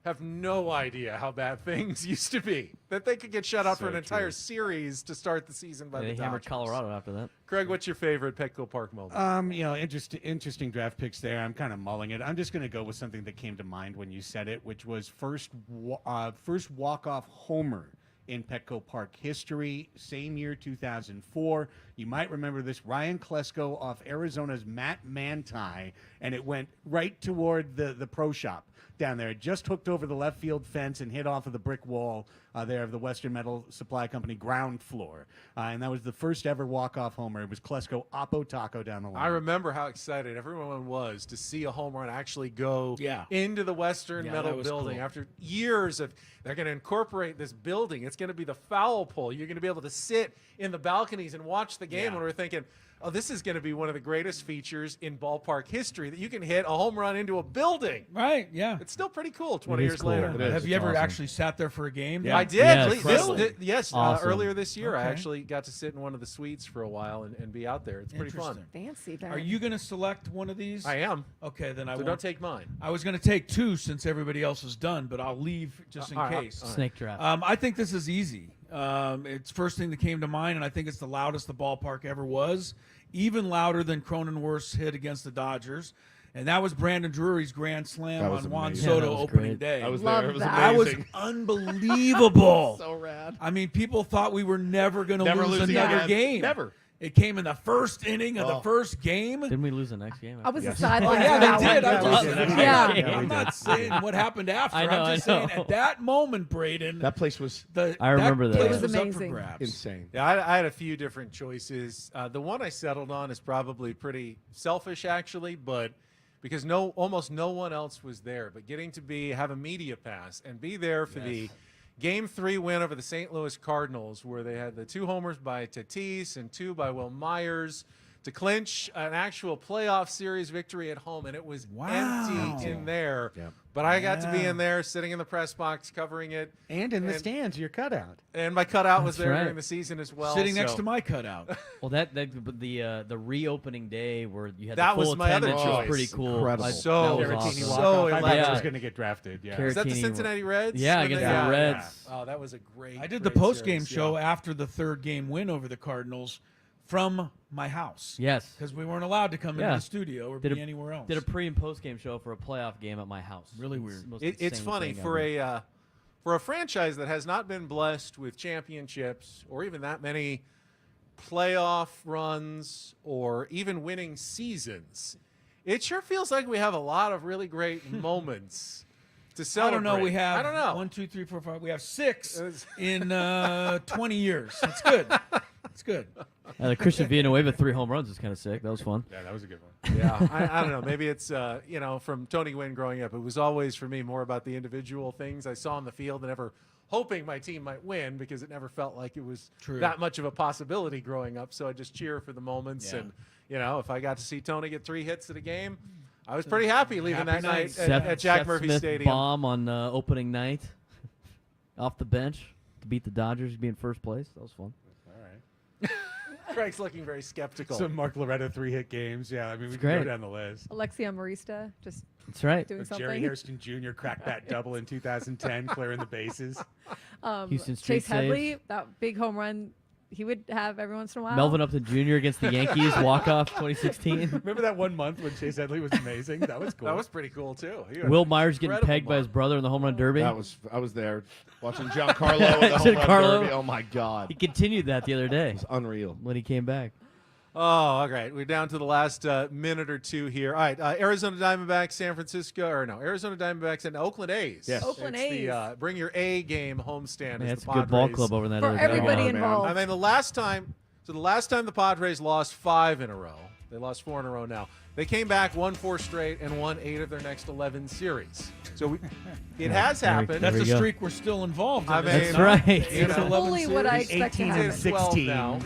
Speaker 7: have no idea how bad things used to be. That they could get shut out for
Speaker 9: So
Speaker 7: an entire
Speaker 9: true.
Speaker 7: series to start the season by
Speaker 11: They
Speaker 7: the
Speaker 11: hammered
Speaker 7: Dodgers.
Speaker 11: Colorado after that.
Speaker 7: Craig, what's your favorite Petco Park moment?
Speaker 10: Interesting draft picks there. I'm kind of mulling it. I'm just going to go with something that came to mind when you said it, which was first walk-off homer in Petco Park history, same year, 2004. You might remember this, Ryan Klesko off Arizona's Matt Manti, and it went right toward the pro shop down there. It just hooked over the left field fence and hit off of the brick wall there of the Western Metal Supply Company ground floor. And that was the first ever walk-off homer. It was Klesko Oppo Taco down the line.
Speaker 7: I remember how excited everyone was to see a home run actually go
Speaker 3: Yeah.
Speaker 7: into the Western
Speaker 3: Yeah,
Speaker 7: Metal
Speaker 3: that was
Speaker 7: building
Speaker 3: cool.
Speaker 7: after years of they're going to incorporate this building. It's going to be the foul pole. You're going to be able to sit in the balconies and watch the game.
Speaker 10: Yeah.
Speaker 7: And we're thinking, oh, this is going to be one of the greatest features in ballpark history that you can hit a home run into a building.
Speaker 3: Right, yeah.
Speaker 7: It's still pretty cool 20
Speaker 9: is
Speaker 7: years
Speaker 9: cool.
Speaker 7: later.
Speaker 9: It is.
Speaker 3: Have you
Speaker 9: It's
Speaker 3: ever
Speaker 9: awesome.
Speaker 3: actually sat there for a game?
Speaker 7: I did.
Speaker 11: Yeah,
Speaker 7: Yes,
Speaker 11: Awesome.
Speaker 7: earlier this year, I
Speaker 3: Okay.
Speaker 7: actually got to sit in one of the suites for a while and be out there. It's pretty fun.
Speaker 3: Interesting.
Speaker 8: Fancy that.
Speaker 3: Are you going to select one of these?
Speaker 7: I am.
Speaker 3: Okay, then I
Speaker 7: So
Speaker 3: won't.
Speaker 7: don't take mine.
Speaker 3: I was going to take two since everybody else is done, but I'll leave just in
Speaker 7: all right,
Speaker 3: case.
Speaker 7: all right.
Speaker 11: Snake draft.
Speaker 3: I think this is easy. It's first thing that came to mind, and I think it's the loudest the ballpark ever was, even louder than Cronenworth's hit against the Dodgers. And that was Brandon Drury's grand slam
Speaker 9: That was
Speaker 3: on Juan
Speaker 9: amazing.
Speaker 3: Soto
Speaker 11: Yeah, that was
Speaker 3: opening
Speaker 11: great.
Speaker 3: day.
Speaker 9: I was
Speaker 8: Love
Speaker 9: there. It was
Speaker 8: that.
Speaker 3: That was
Speaker 9: amazing.
Speaker 3: unbelievable.
Speaker 9: So rad.
Speaker 3: I mean, people thought we were never going to
Speaker 9: Never
Speaker 3: lose
Speaker 9: losing
Speaker 3: another
Speaker 9: again.
Speaker 3: game.
Speaker 9: Never.
Speaker 3: It came in the first inning of the
Speaker 9: Oh.
Speaker 3: first game.
Speaker 11: Didn't we lose the next game?
Speaker 8: I was
Speaker 9: Yes.
Speaker 8: the sideline.
Speaker 3: Yeah,
Speaker 8: for
Speaker 3: they
Speaker 8: that
Speaker 3: did.
Speaker 8: one.
Speaker 3: I
Speaker 11: we
Speaker 3: just-
Speaker 11: did.
Speaker 8: Yeah.
Speaker 11: Yeah,
Speaker 3: I'm not saying what happened after.
Speaker 11: I know,
Speaker 3: I'm just
Speaker 11: I know.
Speaker 3: saying at that moment, Braden,
Speaker 9: That place was
Speaker 11: I remember that.
Speaker 3: place
Speaker 11: It was
Speaker 3: was up for
Speaker 8: amazing.
Speaker 3: grabs.
Speaker 9: insane.
Speaker 7: Yeah, I had a few different choices. The one I settled on is probably pretty selfish, actually, but because almost no one else was there. But getting to have a media pass and be there for the Game 3 win over the St. Louis Cardinals, where they had the 2 homers by Tatis and 2 by Will Myers to clinch an actual playoff series victory at home, and it was empty in there.
Speaker 9: Yep.
Speaker 7: But I got to be in there, sitting in the press box, covering it,
Speaker 10: And in the stands, your cutout.
Speaker 7: and my cutout was
Speaker 11: That's
Speaker 7: there
Speaker 11: right.
Speaker 7: during the season as well.
Speaker 3: Sitting next
Speaker 7: so-
Speaker 3: to my cutout.
Speaker 11: Well, the reopening day where you had
Speaker 7: That
Speaker 11: the full
Speaker 7: was my other
Speaker 11: attendance was
Speaker 7: choice.
Speaker 11: pretty cool.
Speaker 9: Incredible.
Speaker 7: So
Speaker 11: that was
Speaker 7: Caratini
Speaker 11: awesome.
Speaker 7: walk-off.
Speaker 10: I thought he
Speaker 11: Yeah.
Speaker 10: was going to get drafted. Yeah.
Speaker 11: Caratini
Speaker 7: Is that the
Speaker 11: were-
Speaker 7: Cincinnati Reds?
Speaker 11: Yeah,
Speaker 7: When
Speaker 11: against
Speaker 7: they-
Speaker 11: the Reds.
Speaker 7: Oh, that was a great.
Speaker 3: I did the
Speaker 7: great
Speaker 3: post-game
Speaker 7: series,
Speaker 3: show
Speaker 7: yeah.
Speaker 3: after the third game win over the Cardinals from my house.
Speaker 11: Yes.
Speaker 3: Because we weren't allowed to come
Speaker 11: Yeah.
Speaker 3: into the studio or
Speaker 11: Did
Speaker 3: be
Speaker 11: a-
Speaker 3: anywhere else.
Speaker 11: Did a pre and post game show for a playoff game at my house.
Speaker 3: Really
Speaker 11: It's
Speaker 3: weird.
Speaker 11: the most
Speaker 7: It's
Speaker 11: insane
Speaker 7: funny
Speaker 11: thing
Speaker 7: for
Speaker 11: ever.
Speaker 7: a franchise that has not been blessed with championships or even that many playoff runs or even winning seasons. It sure feels like we have a lot of really great moments to
Speaker 3: I
Speaker 7: celebrate.
Speaker 3: don't know. We have
Speaker 7: I don't know.
Speaker 3: 1, 2, 3, 4, 5. We have 6 in 20 years. That's good. That's good.
Speaker 11: The Christian Villanueva 3 home runs is kind of sick. That was fun.
Speaker 10: Yeah, that was a good one.
Speaker 7: Yeah, I don't know. Maybe it's from Tony Gwynn growing up. It was always for me more about the individual things I saw on the field and never hoping my team might win because it never felt like it was
Speaker 3: True.
Speaker 7: that much of a possibility growing up. So I just cheer for the moments,
Speaker 3: Yeah.
Speaker 7: and if I got to see Tony get 3 hits at a game, I was pretty happy leaving
Speaker 3: Happy
Speaker 7: that night
Speaker 3: night.
Speaker 7: at Jack
Speaker 11: Seth
Speaker 7: Murphy
Speaker 11: Smith
Speaker 7: Stadium.
Speaker 11: bomb on opening night off the bench to beat the Dodgers, be in first place. That was fun.
Speaker 10: All right.
Speaker 7: Craig's looking very skeptical.
Speaker 10: Some Mark Loretta 3-hit games. Yeah, I mean, we can
Speaker 11: great.
Speaker 10: go down the list.
Speaker 8: Alexia Marista just
Speaker 11: That's right.
Speaker 8: doing
Speaker 10: Or
Speaker 8: something.
Speaker 10: Jerry Hairston Jr. cracked that double in 2010, clearing the bases.
Speaker 11: Houston Street
Speaker 8: Chase Headley,
Speaker 11: saves.
Speaker 8: that big home run, he would have every once in a while.
Speaker 11: Melvin Upton Jr. against the Yankees, walk-off 2016.
Speaker 10: Remember that one month when Chase Headley was amazing? That was cool.
Speaker 7: That was pretty cool too. He had
Speaker 11: Will
Speaker 7: an
Speaker 11: Myers getting
Speaker 7: incredible
Speaker 11: pegged by his
Speaker 7: month.
Speaker 11: brother in the home run derby.
Speaker 9: I was there watching Giancarlo with the home run
Speaker 11: Giancarlo.
Speaker 9: derby. Oh my God,
Speaker 11: He continued that the other day
Speaker 9: it's unreal.
Speaker 11: when he came back.
Speaker 7: Oh, all right. We're down to the last minute or two here. All right, Arizona Diamondbacks, Arizona Diamondbacks and Oakland A's.
Speaker 9: Yes.
Speaker 8: Oakland
Speaker 7: It's the,
Speaker 8: A's.
Speaker 7: bring your A game homestand.
Speaker 11: Man,
Speaker 7: as
Speaker 11: it's
Speaker 7: the
Speaker 11: a good ball
Speaker 7: Padres.
Speaker 11: club over in that
Speaker 8: For
Speaker 11: Arizona
Speaker 8: everybody
Speaker 11: game.
Speaker 9: man.
Speaker 8: involved.
Speaker 7: I mean, the last time So the last time the Padres lost 5 in a row, they lost 4 in a row now. They came back, won 4 straight, and won 8 of their next 11 series. So it has happened.
Speaker 3: That's a streak we're still involved in.
Speaker 7: I mean,
Speaker 11: That's right.
Speaker 7: 8 of 11
Speaker 8: Fully what I expect to
Speaker 10: 18
Speaker 8: happen.
Speaker 10: and 16
Speaker 7: now.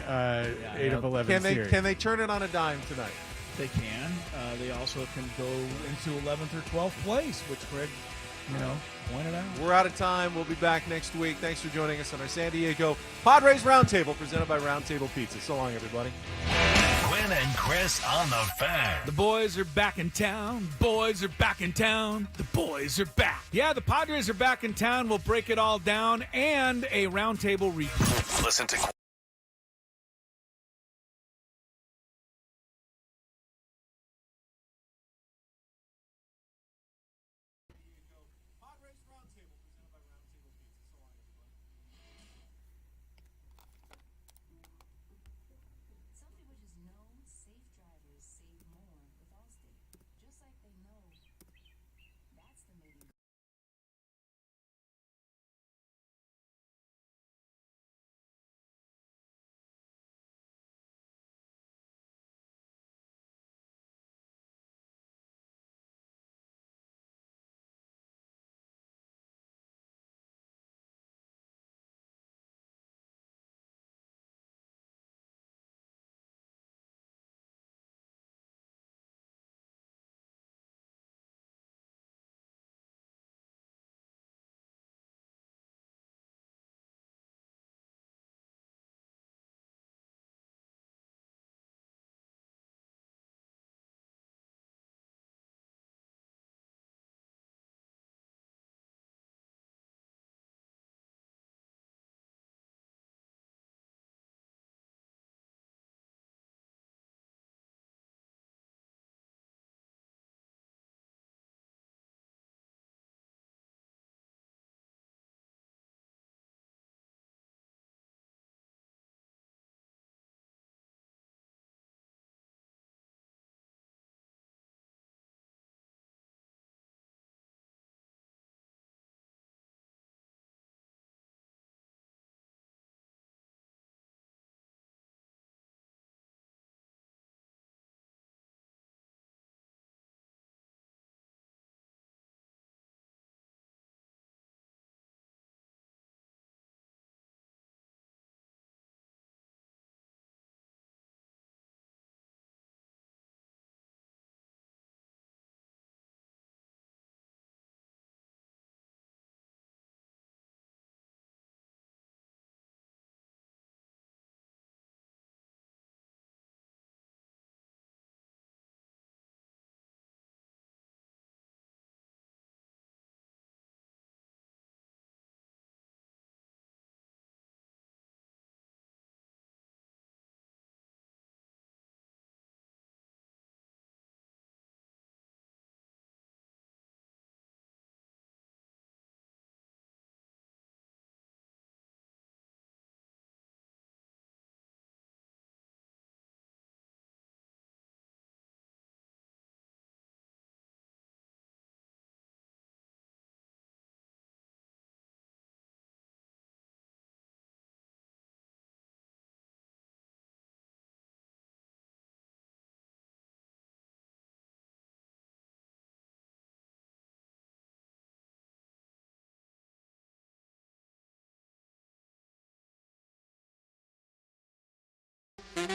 Speaker 10: 8 of 11 series.
Speaker 7: Can they turn it on a dime tonight?
Speaker 3: They can. They also can go into 11th or 12th place, which Greg, pointed out.
Speaker 7: We're out of time. We'll be back next week. Thanks for joining us on our San Diego Padres Roundtable, presented by Roundtable Pizza. So long, everybody.
Speaker 2: Gwynn and Chris on the Fan.
Speaker 3: The boys are back in town. Boys are back in town. The boys are back. Yeah, the Padres are back in town. We'll break it all down and a roundtable review.
Speaker 2: Listen to
Speaker 5: Hey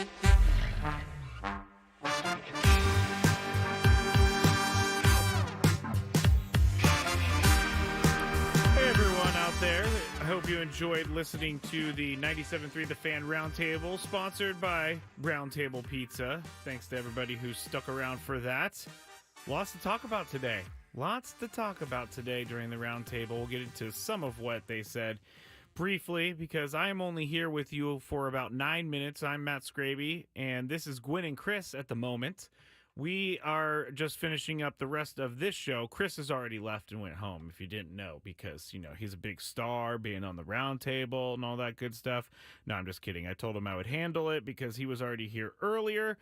Speaker 5: everyone out there. I hope you enjoyed listening to the 97.3 The Fan Roundtable, sponsored by Roundtable Pizza. Thanks to everybody who stuck around for that. Lots to talk about today. During the roundtable. We'll get into some of what they said briefly, because I am only here with you for about 9 minutes. I'm Matt Skraby, and this is Gwynn and Chris at the moment. We are just finishing up the rest of this show. Chris has already left and went home, if you didn't know, because, he's a big star, being on the round table and all that good stuff. No, I'm just kidding. I told him I would handle it because he was already here earlier.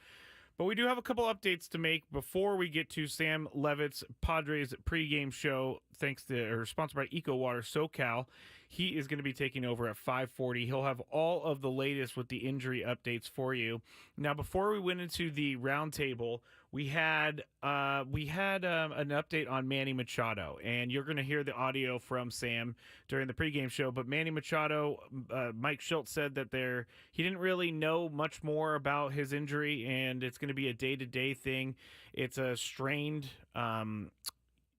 Speaker 5: But we do have a couple updates to make before we get to Sam Levitt's Padres pregame show, sponsored by Eco Water SoCal. He is going to be taking over at 5:40. He'll have all of the latest with the injury updates for you. Now, before we went into the roundtable, we had an update on Manny Machado, and you're going to hear the audio from Sam during the pregame show. But Manny Machado, Mike Schultz said that he didn't really know much more about his injury, and it's going to be a day-to-day thing. It's a strained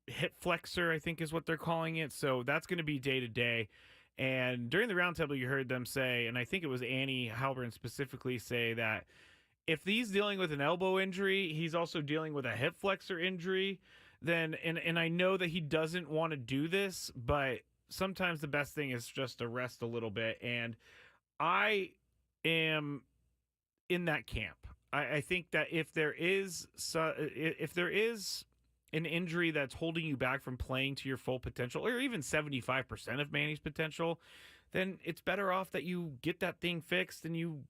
Speaker 5: hip flexor, I think is what they're calling it. So that's going to be day-to-day. And during the roundtable, you heard them say, and I think it was Annie Halpern specifically say that if he's dealing with an elbow injury, he's also dealing with a hip flexor injury, then, and I know that he doesn't want to do this, but sometimes the best thing is just to rest a little bit. And I am in that camp. I think that if there is an injury that's holding you back from playing to your full potential, or even 75% of Manny's potential, then it's better off that you get that thing fixed and you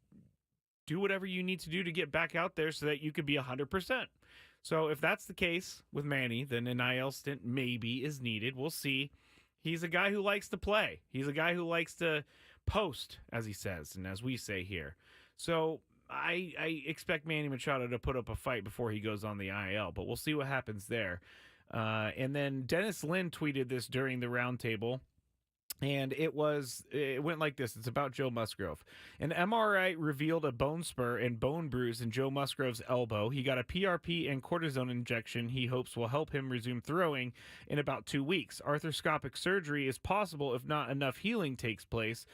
Speaker 5: do whatever you need to do to get back out there so that you could be 100%. So if that's the case with Manny, then an IL stint maybe is needed. We'll see. He's a guy who likes to play. He's a guy who likes to post, as he says, and as we say here. So I expect Manny Machado to put up a fight before he goes on the IL, but we'll see what happens there. And then Dennis Lin tweeted this during the roundtable, and it went like this. It's about Joe Musgrove. An MRI revealed a bone spur and bone bruise in Joe Musgrove's elbow. He got a PRP and cortisone injection he hopes will help him resume throwing in about 2 weeks. Arthroscopic surgery is possible if not enough healing takes place,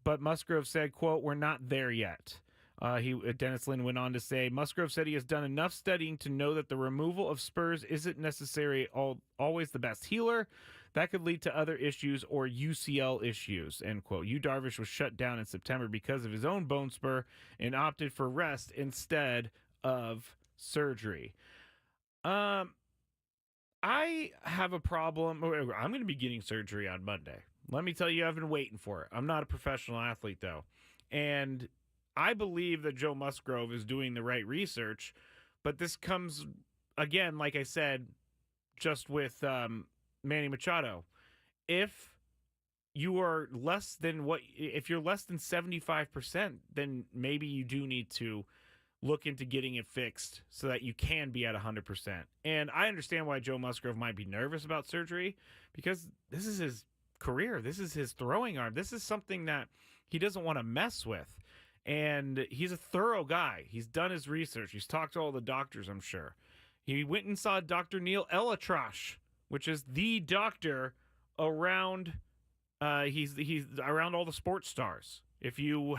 Speaker 5: but Musgrove said, quote, "We're not there yet." Dennis Lin went on to say, Musgrove said he has done enough studying to know that the removal of spurs isn't necessarily always the best healer. That could lead to other issues or UCL issues, end quote. Yu Darvish was shut down in September because of his own bone spur and opted for rest instead of surgery. I have a problem. I'm going to be getting surgery on Monday. Let me tell you, I've been waiting for it. I'm not a professional athlete, though. And I believe that Joe Musgrove is doing the right research, but this comes, again, like I said, just with Manny Machado. If you're less than 75%, then maybe you do need to look into getting it fixed so that you can be at 100%. And I understand why Joe Musgrove might be nervous about surgery, because this is his career. This is his throwing arm. This is something that he doesn't want to mess with. And he's a thorough guy. He's done his research. He's talked to all the doctors, I'm sure. He went and saw Dr. Neil Elatrash, which is the doctor around he's around all the sports stars. If you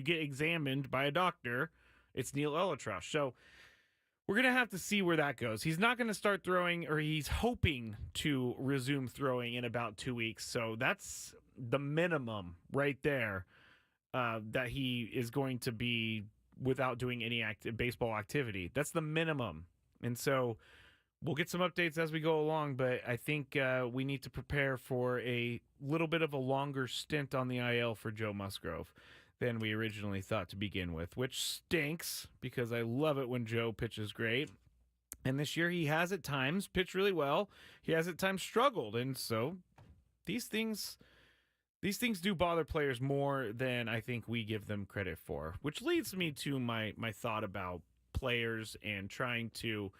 Speaker 5: get examined by a doctor, it's Neil Elatrash. So we're going to have to see where that goes. He's not going to start throwing, or he's hoping to resume throwing in about 2 weeks. So that's the minimum right there. That he is going to be without doing any baseball activity. That's the minimum. And so we'll get some updates as we go along, but I think we need to prepare for a little bit of a longer stint on the IL for Joe Musgrove than we originally thought to begin with, which stinks because I love it when Joe pitches great. And this year he has at times pitched really well. He has at times struggled. And so these things do bother players more than I think we give them credit for, which leads me to my thought about players and trying to,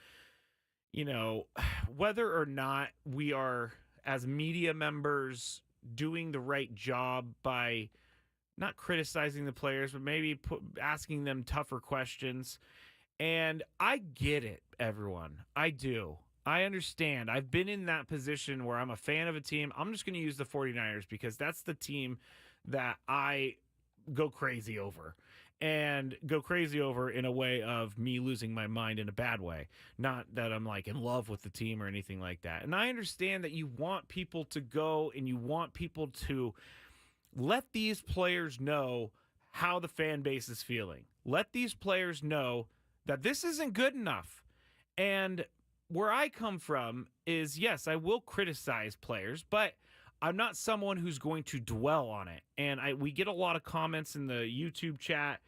Speaker 5: whether or not we are, as media members, doing the right job by not criticizing the players, but maybe asking them tougher questions. And I get it, everyone. I do. I understand. I've been in that position where I'm a fan of a team. I'm just going to use the 49ers because that's the team that I go crazy over. And go crazy over in a way of me losing my mind in a bad way. Not that I'm like in love with the team or anything like that. And I understand that you want people to go and you want people to let these players know how the fan base is feeling. Let these players know that this isn't good enough. And where I come from is, yes, I will criticize players, but I'm not someone who's going to dwell on it. And we get a lot of comments in the YouTube chat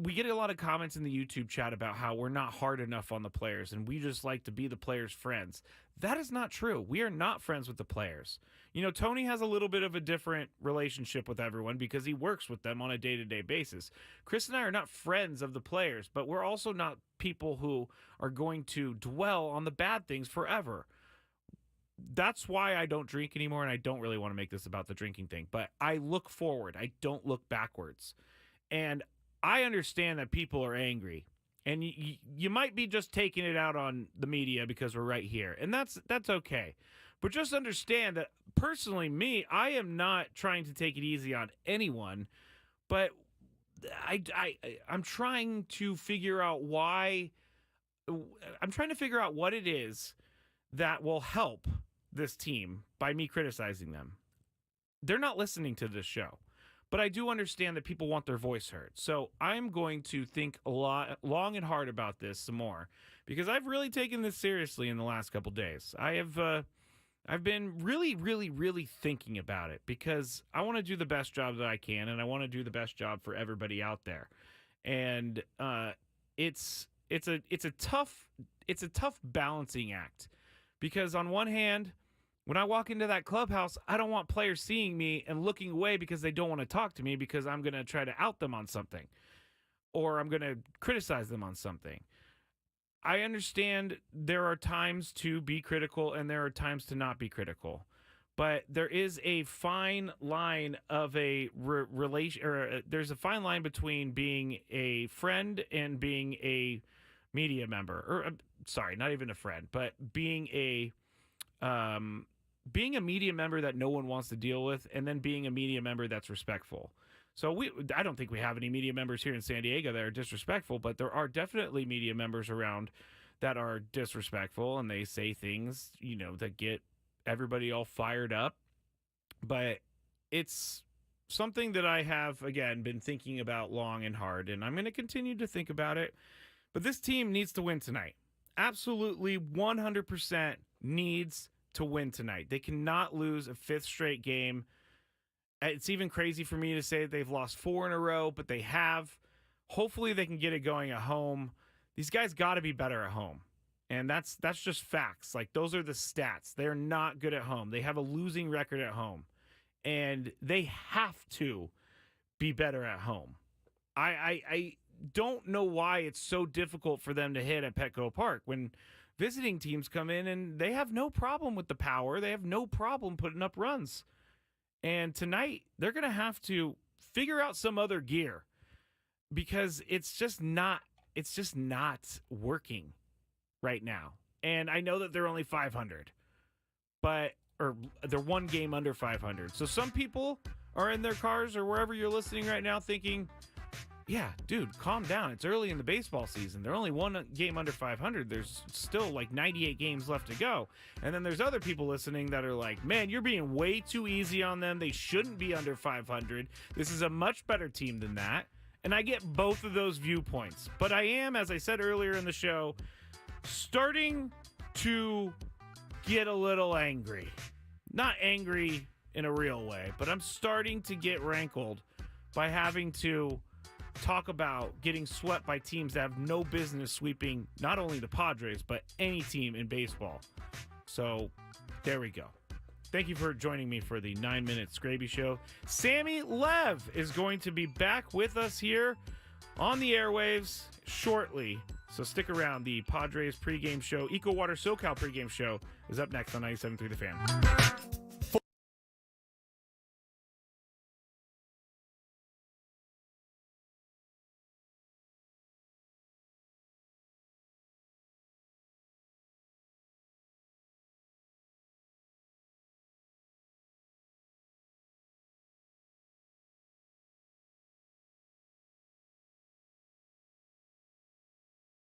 Speaker 5: we get a lot of comments in the YouTube chat about how we're not hard enough on the players and we just like to be the players' friends. That is not true. We are not friends with the players. You know, Tony has a little bit of a different relationship with everyone because he works with them on a day-to-day basis. Chris and I are not friends of the players, but we're also not people who are going to dwell on the bad things forever. That's why I don't drink anymore, and I don't really want to make this about the drinking thing, but I look forward. I don't look backwards. And I understand that people are angry, and you might be just taking it out on the media because we're right here, and that's okay. But just understand that personally, me, I am not trying to take it easy on anyone, but I'm trying to figure out why. I'm trying to figure out what it is that will help this team by me criticizing them. They're not listening to this show. But I do understand that people want their voice heard. So I'm going to think a lot, long and hard about this some more because I've really taken this seriously in the last couple days. I've been really, really, really thinking about it because I want to do the best job that I can, and I want to do the best job for everybody out there. And it's a tough balancing act because on one hand, when I walk into that clubhouse, I don't want players seeing me and looking away because they don't want to talk to me because I'm going to try to out them on something or I'm going to criticize them on something. I understand there are times to be critical and there are times to not be critical, but there is a fine line of a relation, or there's a fine line between being a friend and being a media member, or sorry, not even a friend, but being a media member that no one wants to deal with, and then being a media member that's respectful. So I don't think we have any media members here in San Diego that are disrespectful, but there are definitely media members around that are disrespectful, and they say things, you know, that get everybody all fired up. But it's something that I have, again, been thinking about long and hard, and I'm going to continue to think about it. But this team needs to win tonight. Absolutely 100% needs to win tonight. They cannot lose a fifth straight game. It's even crazy for me to say that they've lost 4 in a row, but they have. Hopefully they can get it going at home. These guys got to be better at home. And that's just facts. Like, those are the stats. They're not good at home. They have a losing record at home. And they have to be better at home. I don't know why it's so difficult for them to hit at Petco Park when visiting teams come in and they have no problem with the power. They have no problem putting up runs. And tonight, they're going to have to figure out some other gear because it's just not working right now. And I know that they're only 500, or they're one game under 500. So some people are in their cars or wherever you're listening right now thinking, yeah, dude, calm down. It's early in the baseball season. They're only one game under 500. There's still like 98 games left to go. And then there's other people listening that are like, man, you're being way too easy on them. They shouldn't be under 500. This is a much better team than that. And I get both of those viewpoints. But I am, as I said earlier in the show, starting to get a little angry. Not angry in a real way, but I'm starting to get rankled by having to talk about getting swept by teams that have no business sweeping not only the Padres, but any team in baseball. So there we go. Thank you for joining me for the 9-minute Skraby Show. Sammy Lev is going to be back with us here on the airwaves shortly. So stick around. The Padres pregame show, Eco Water SoCal pregame show, is up next on 97.3 The Fan.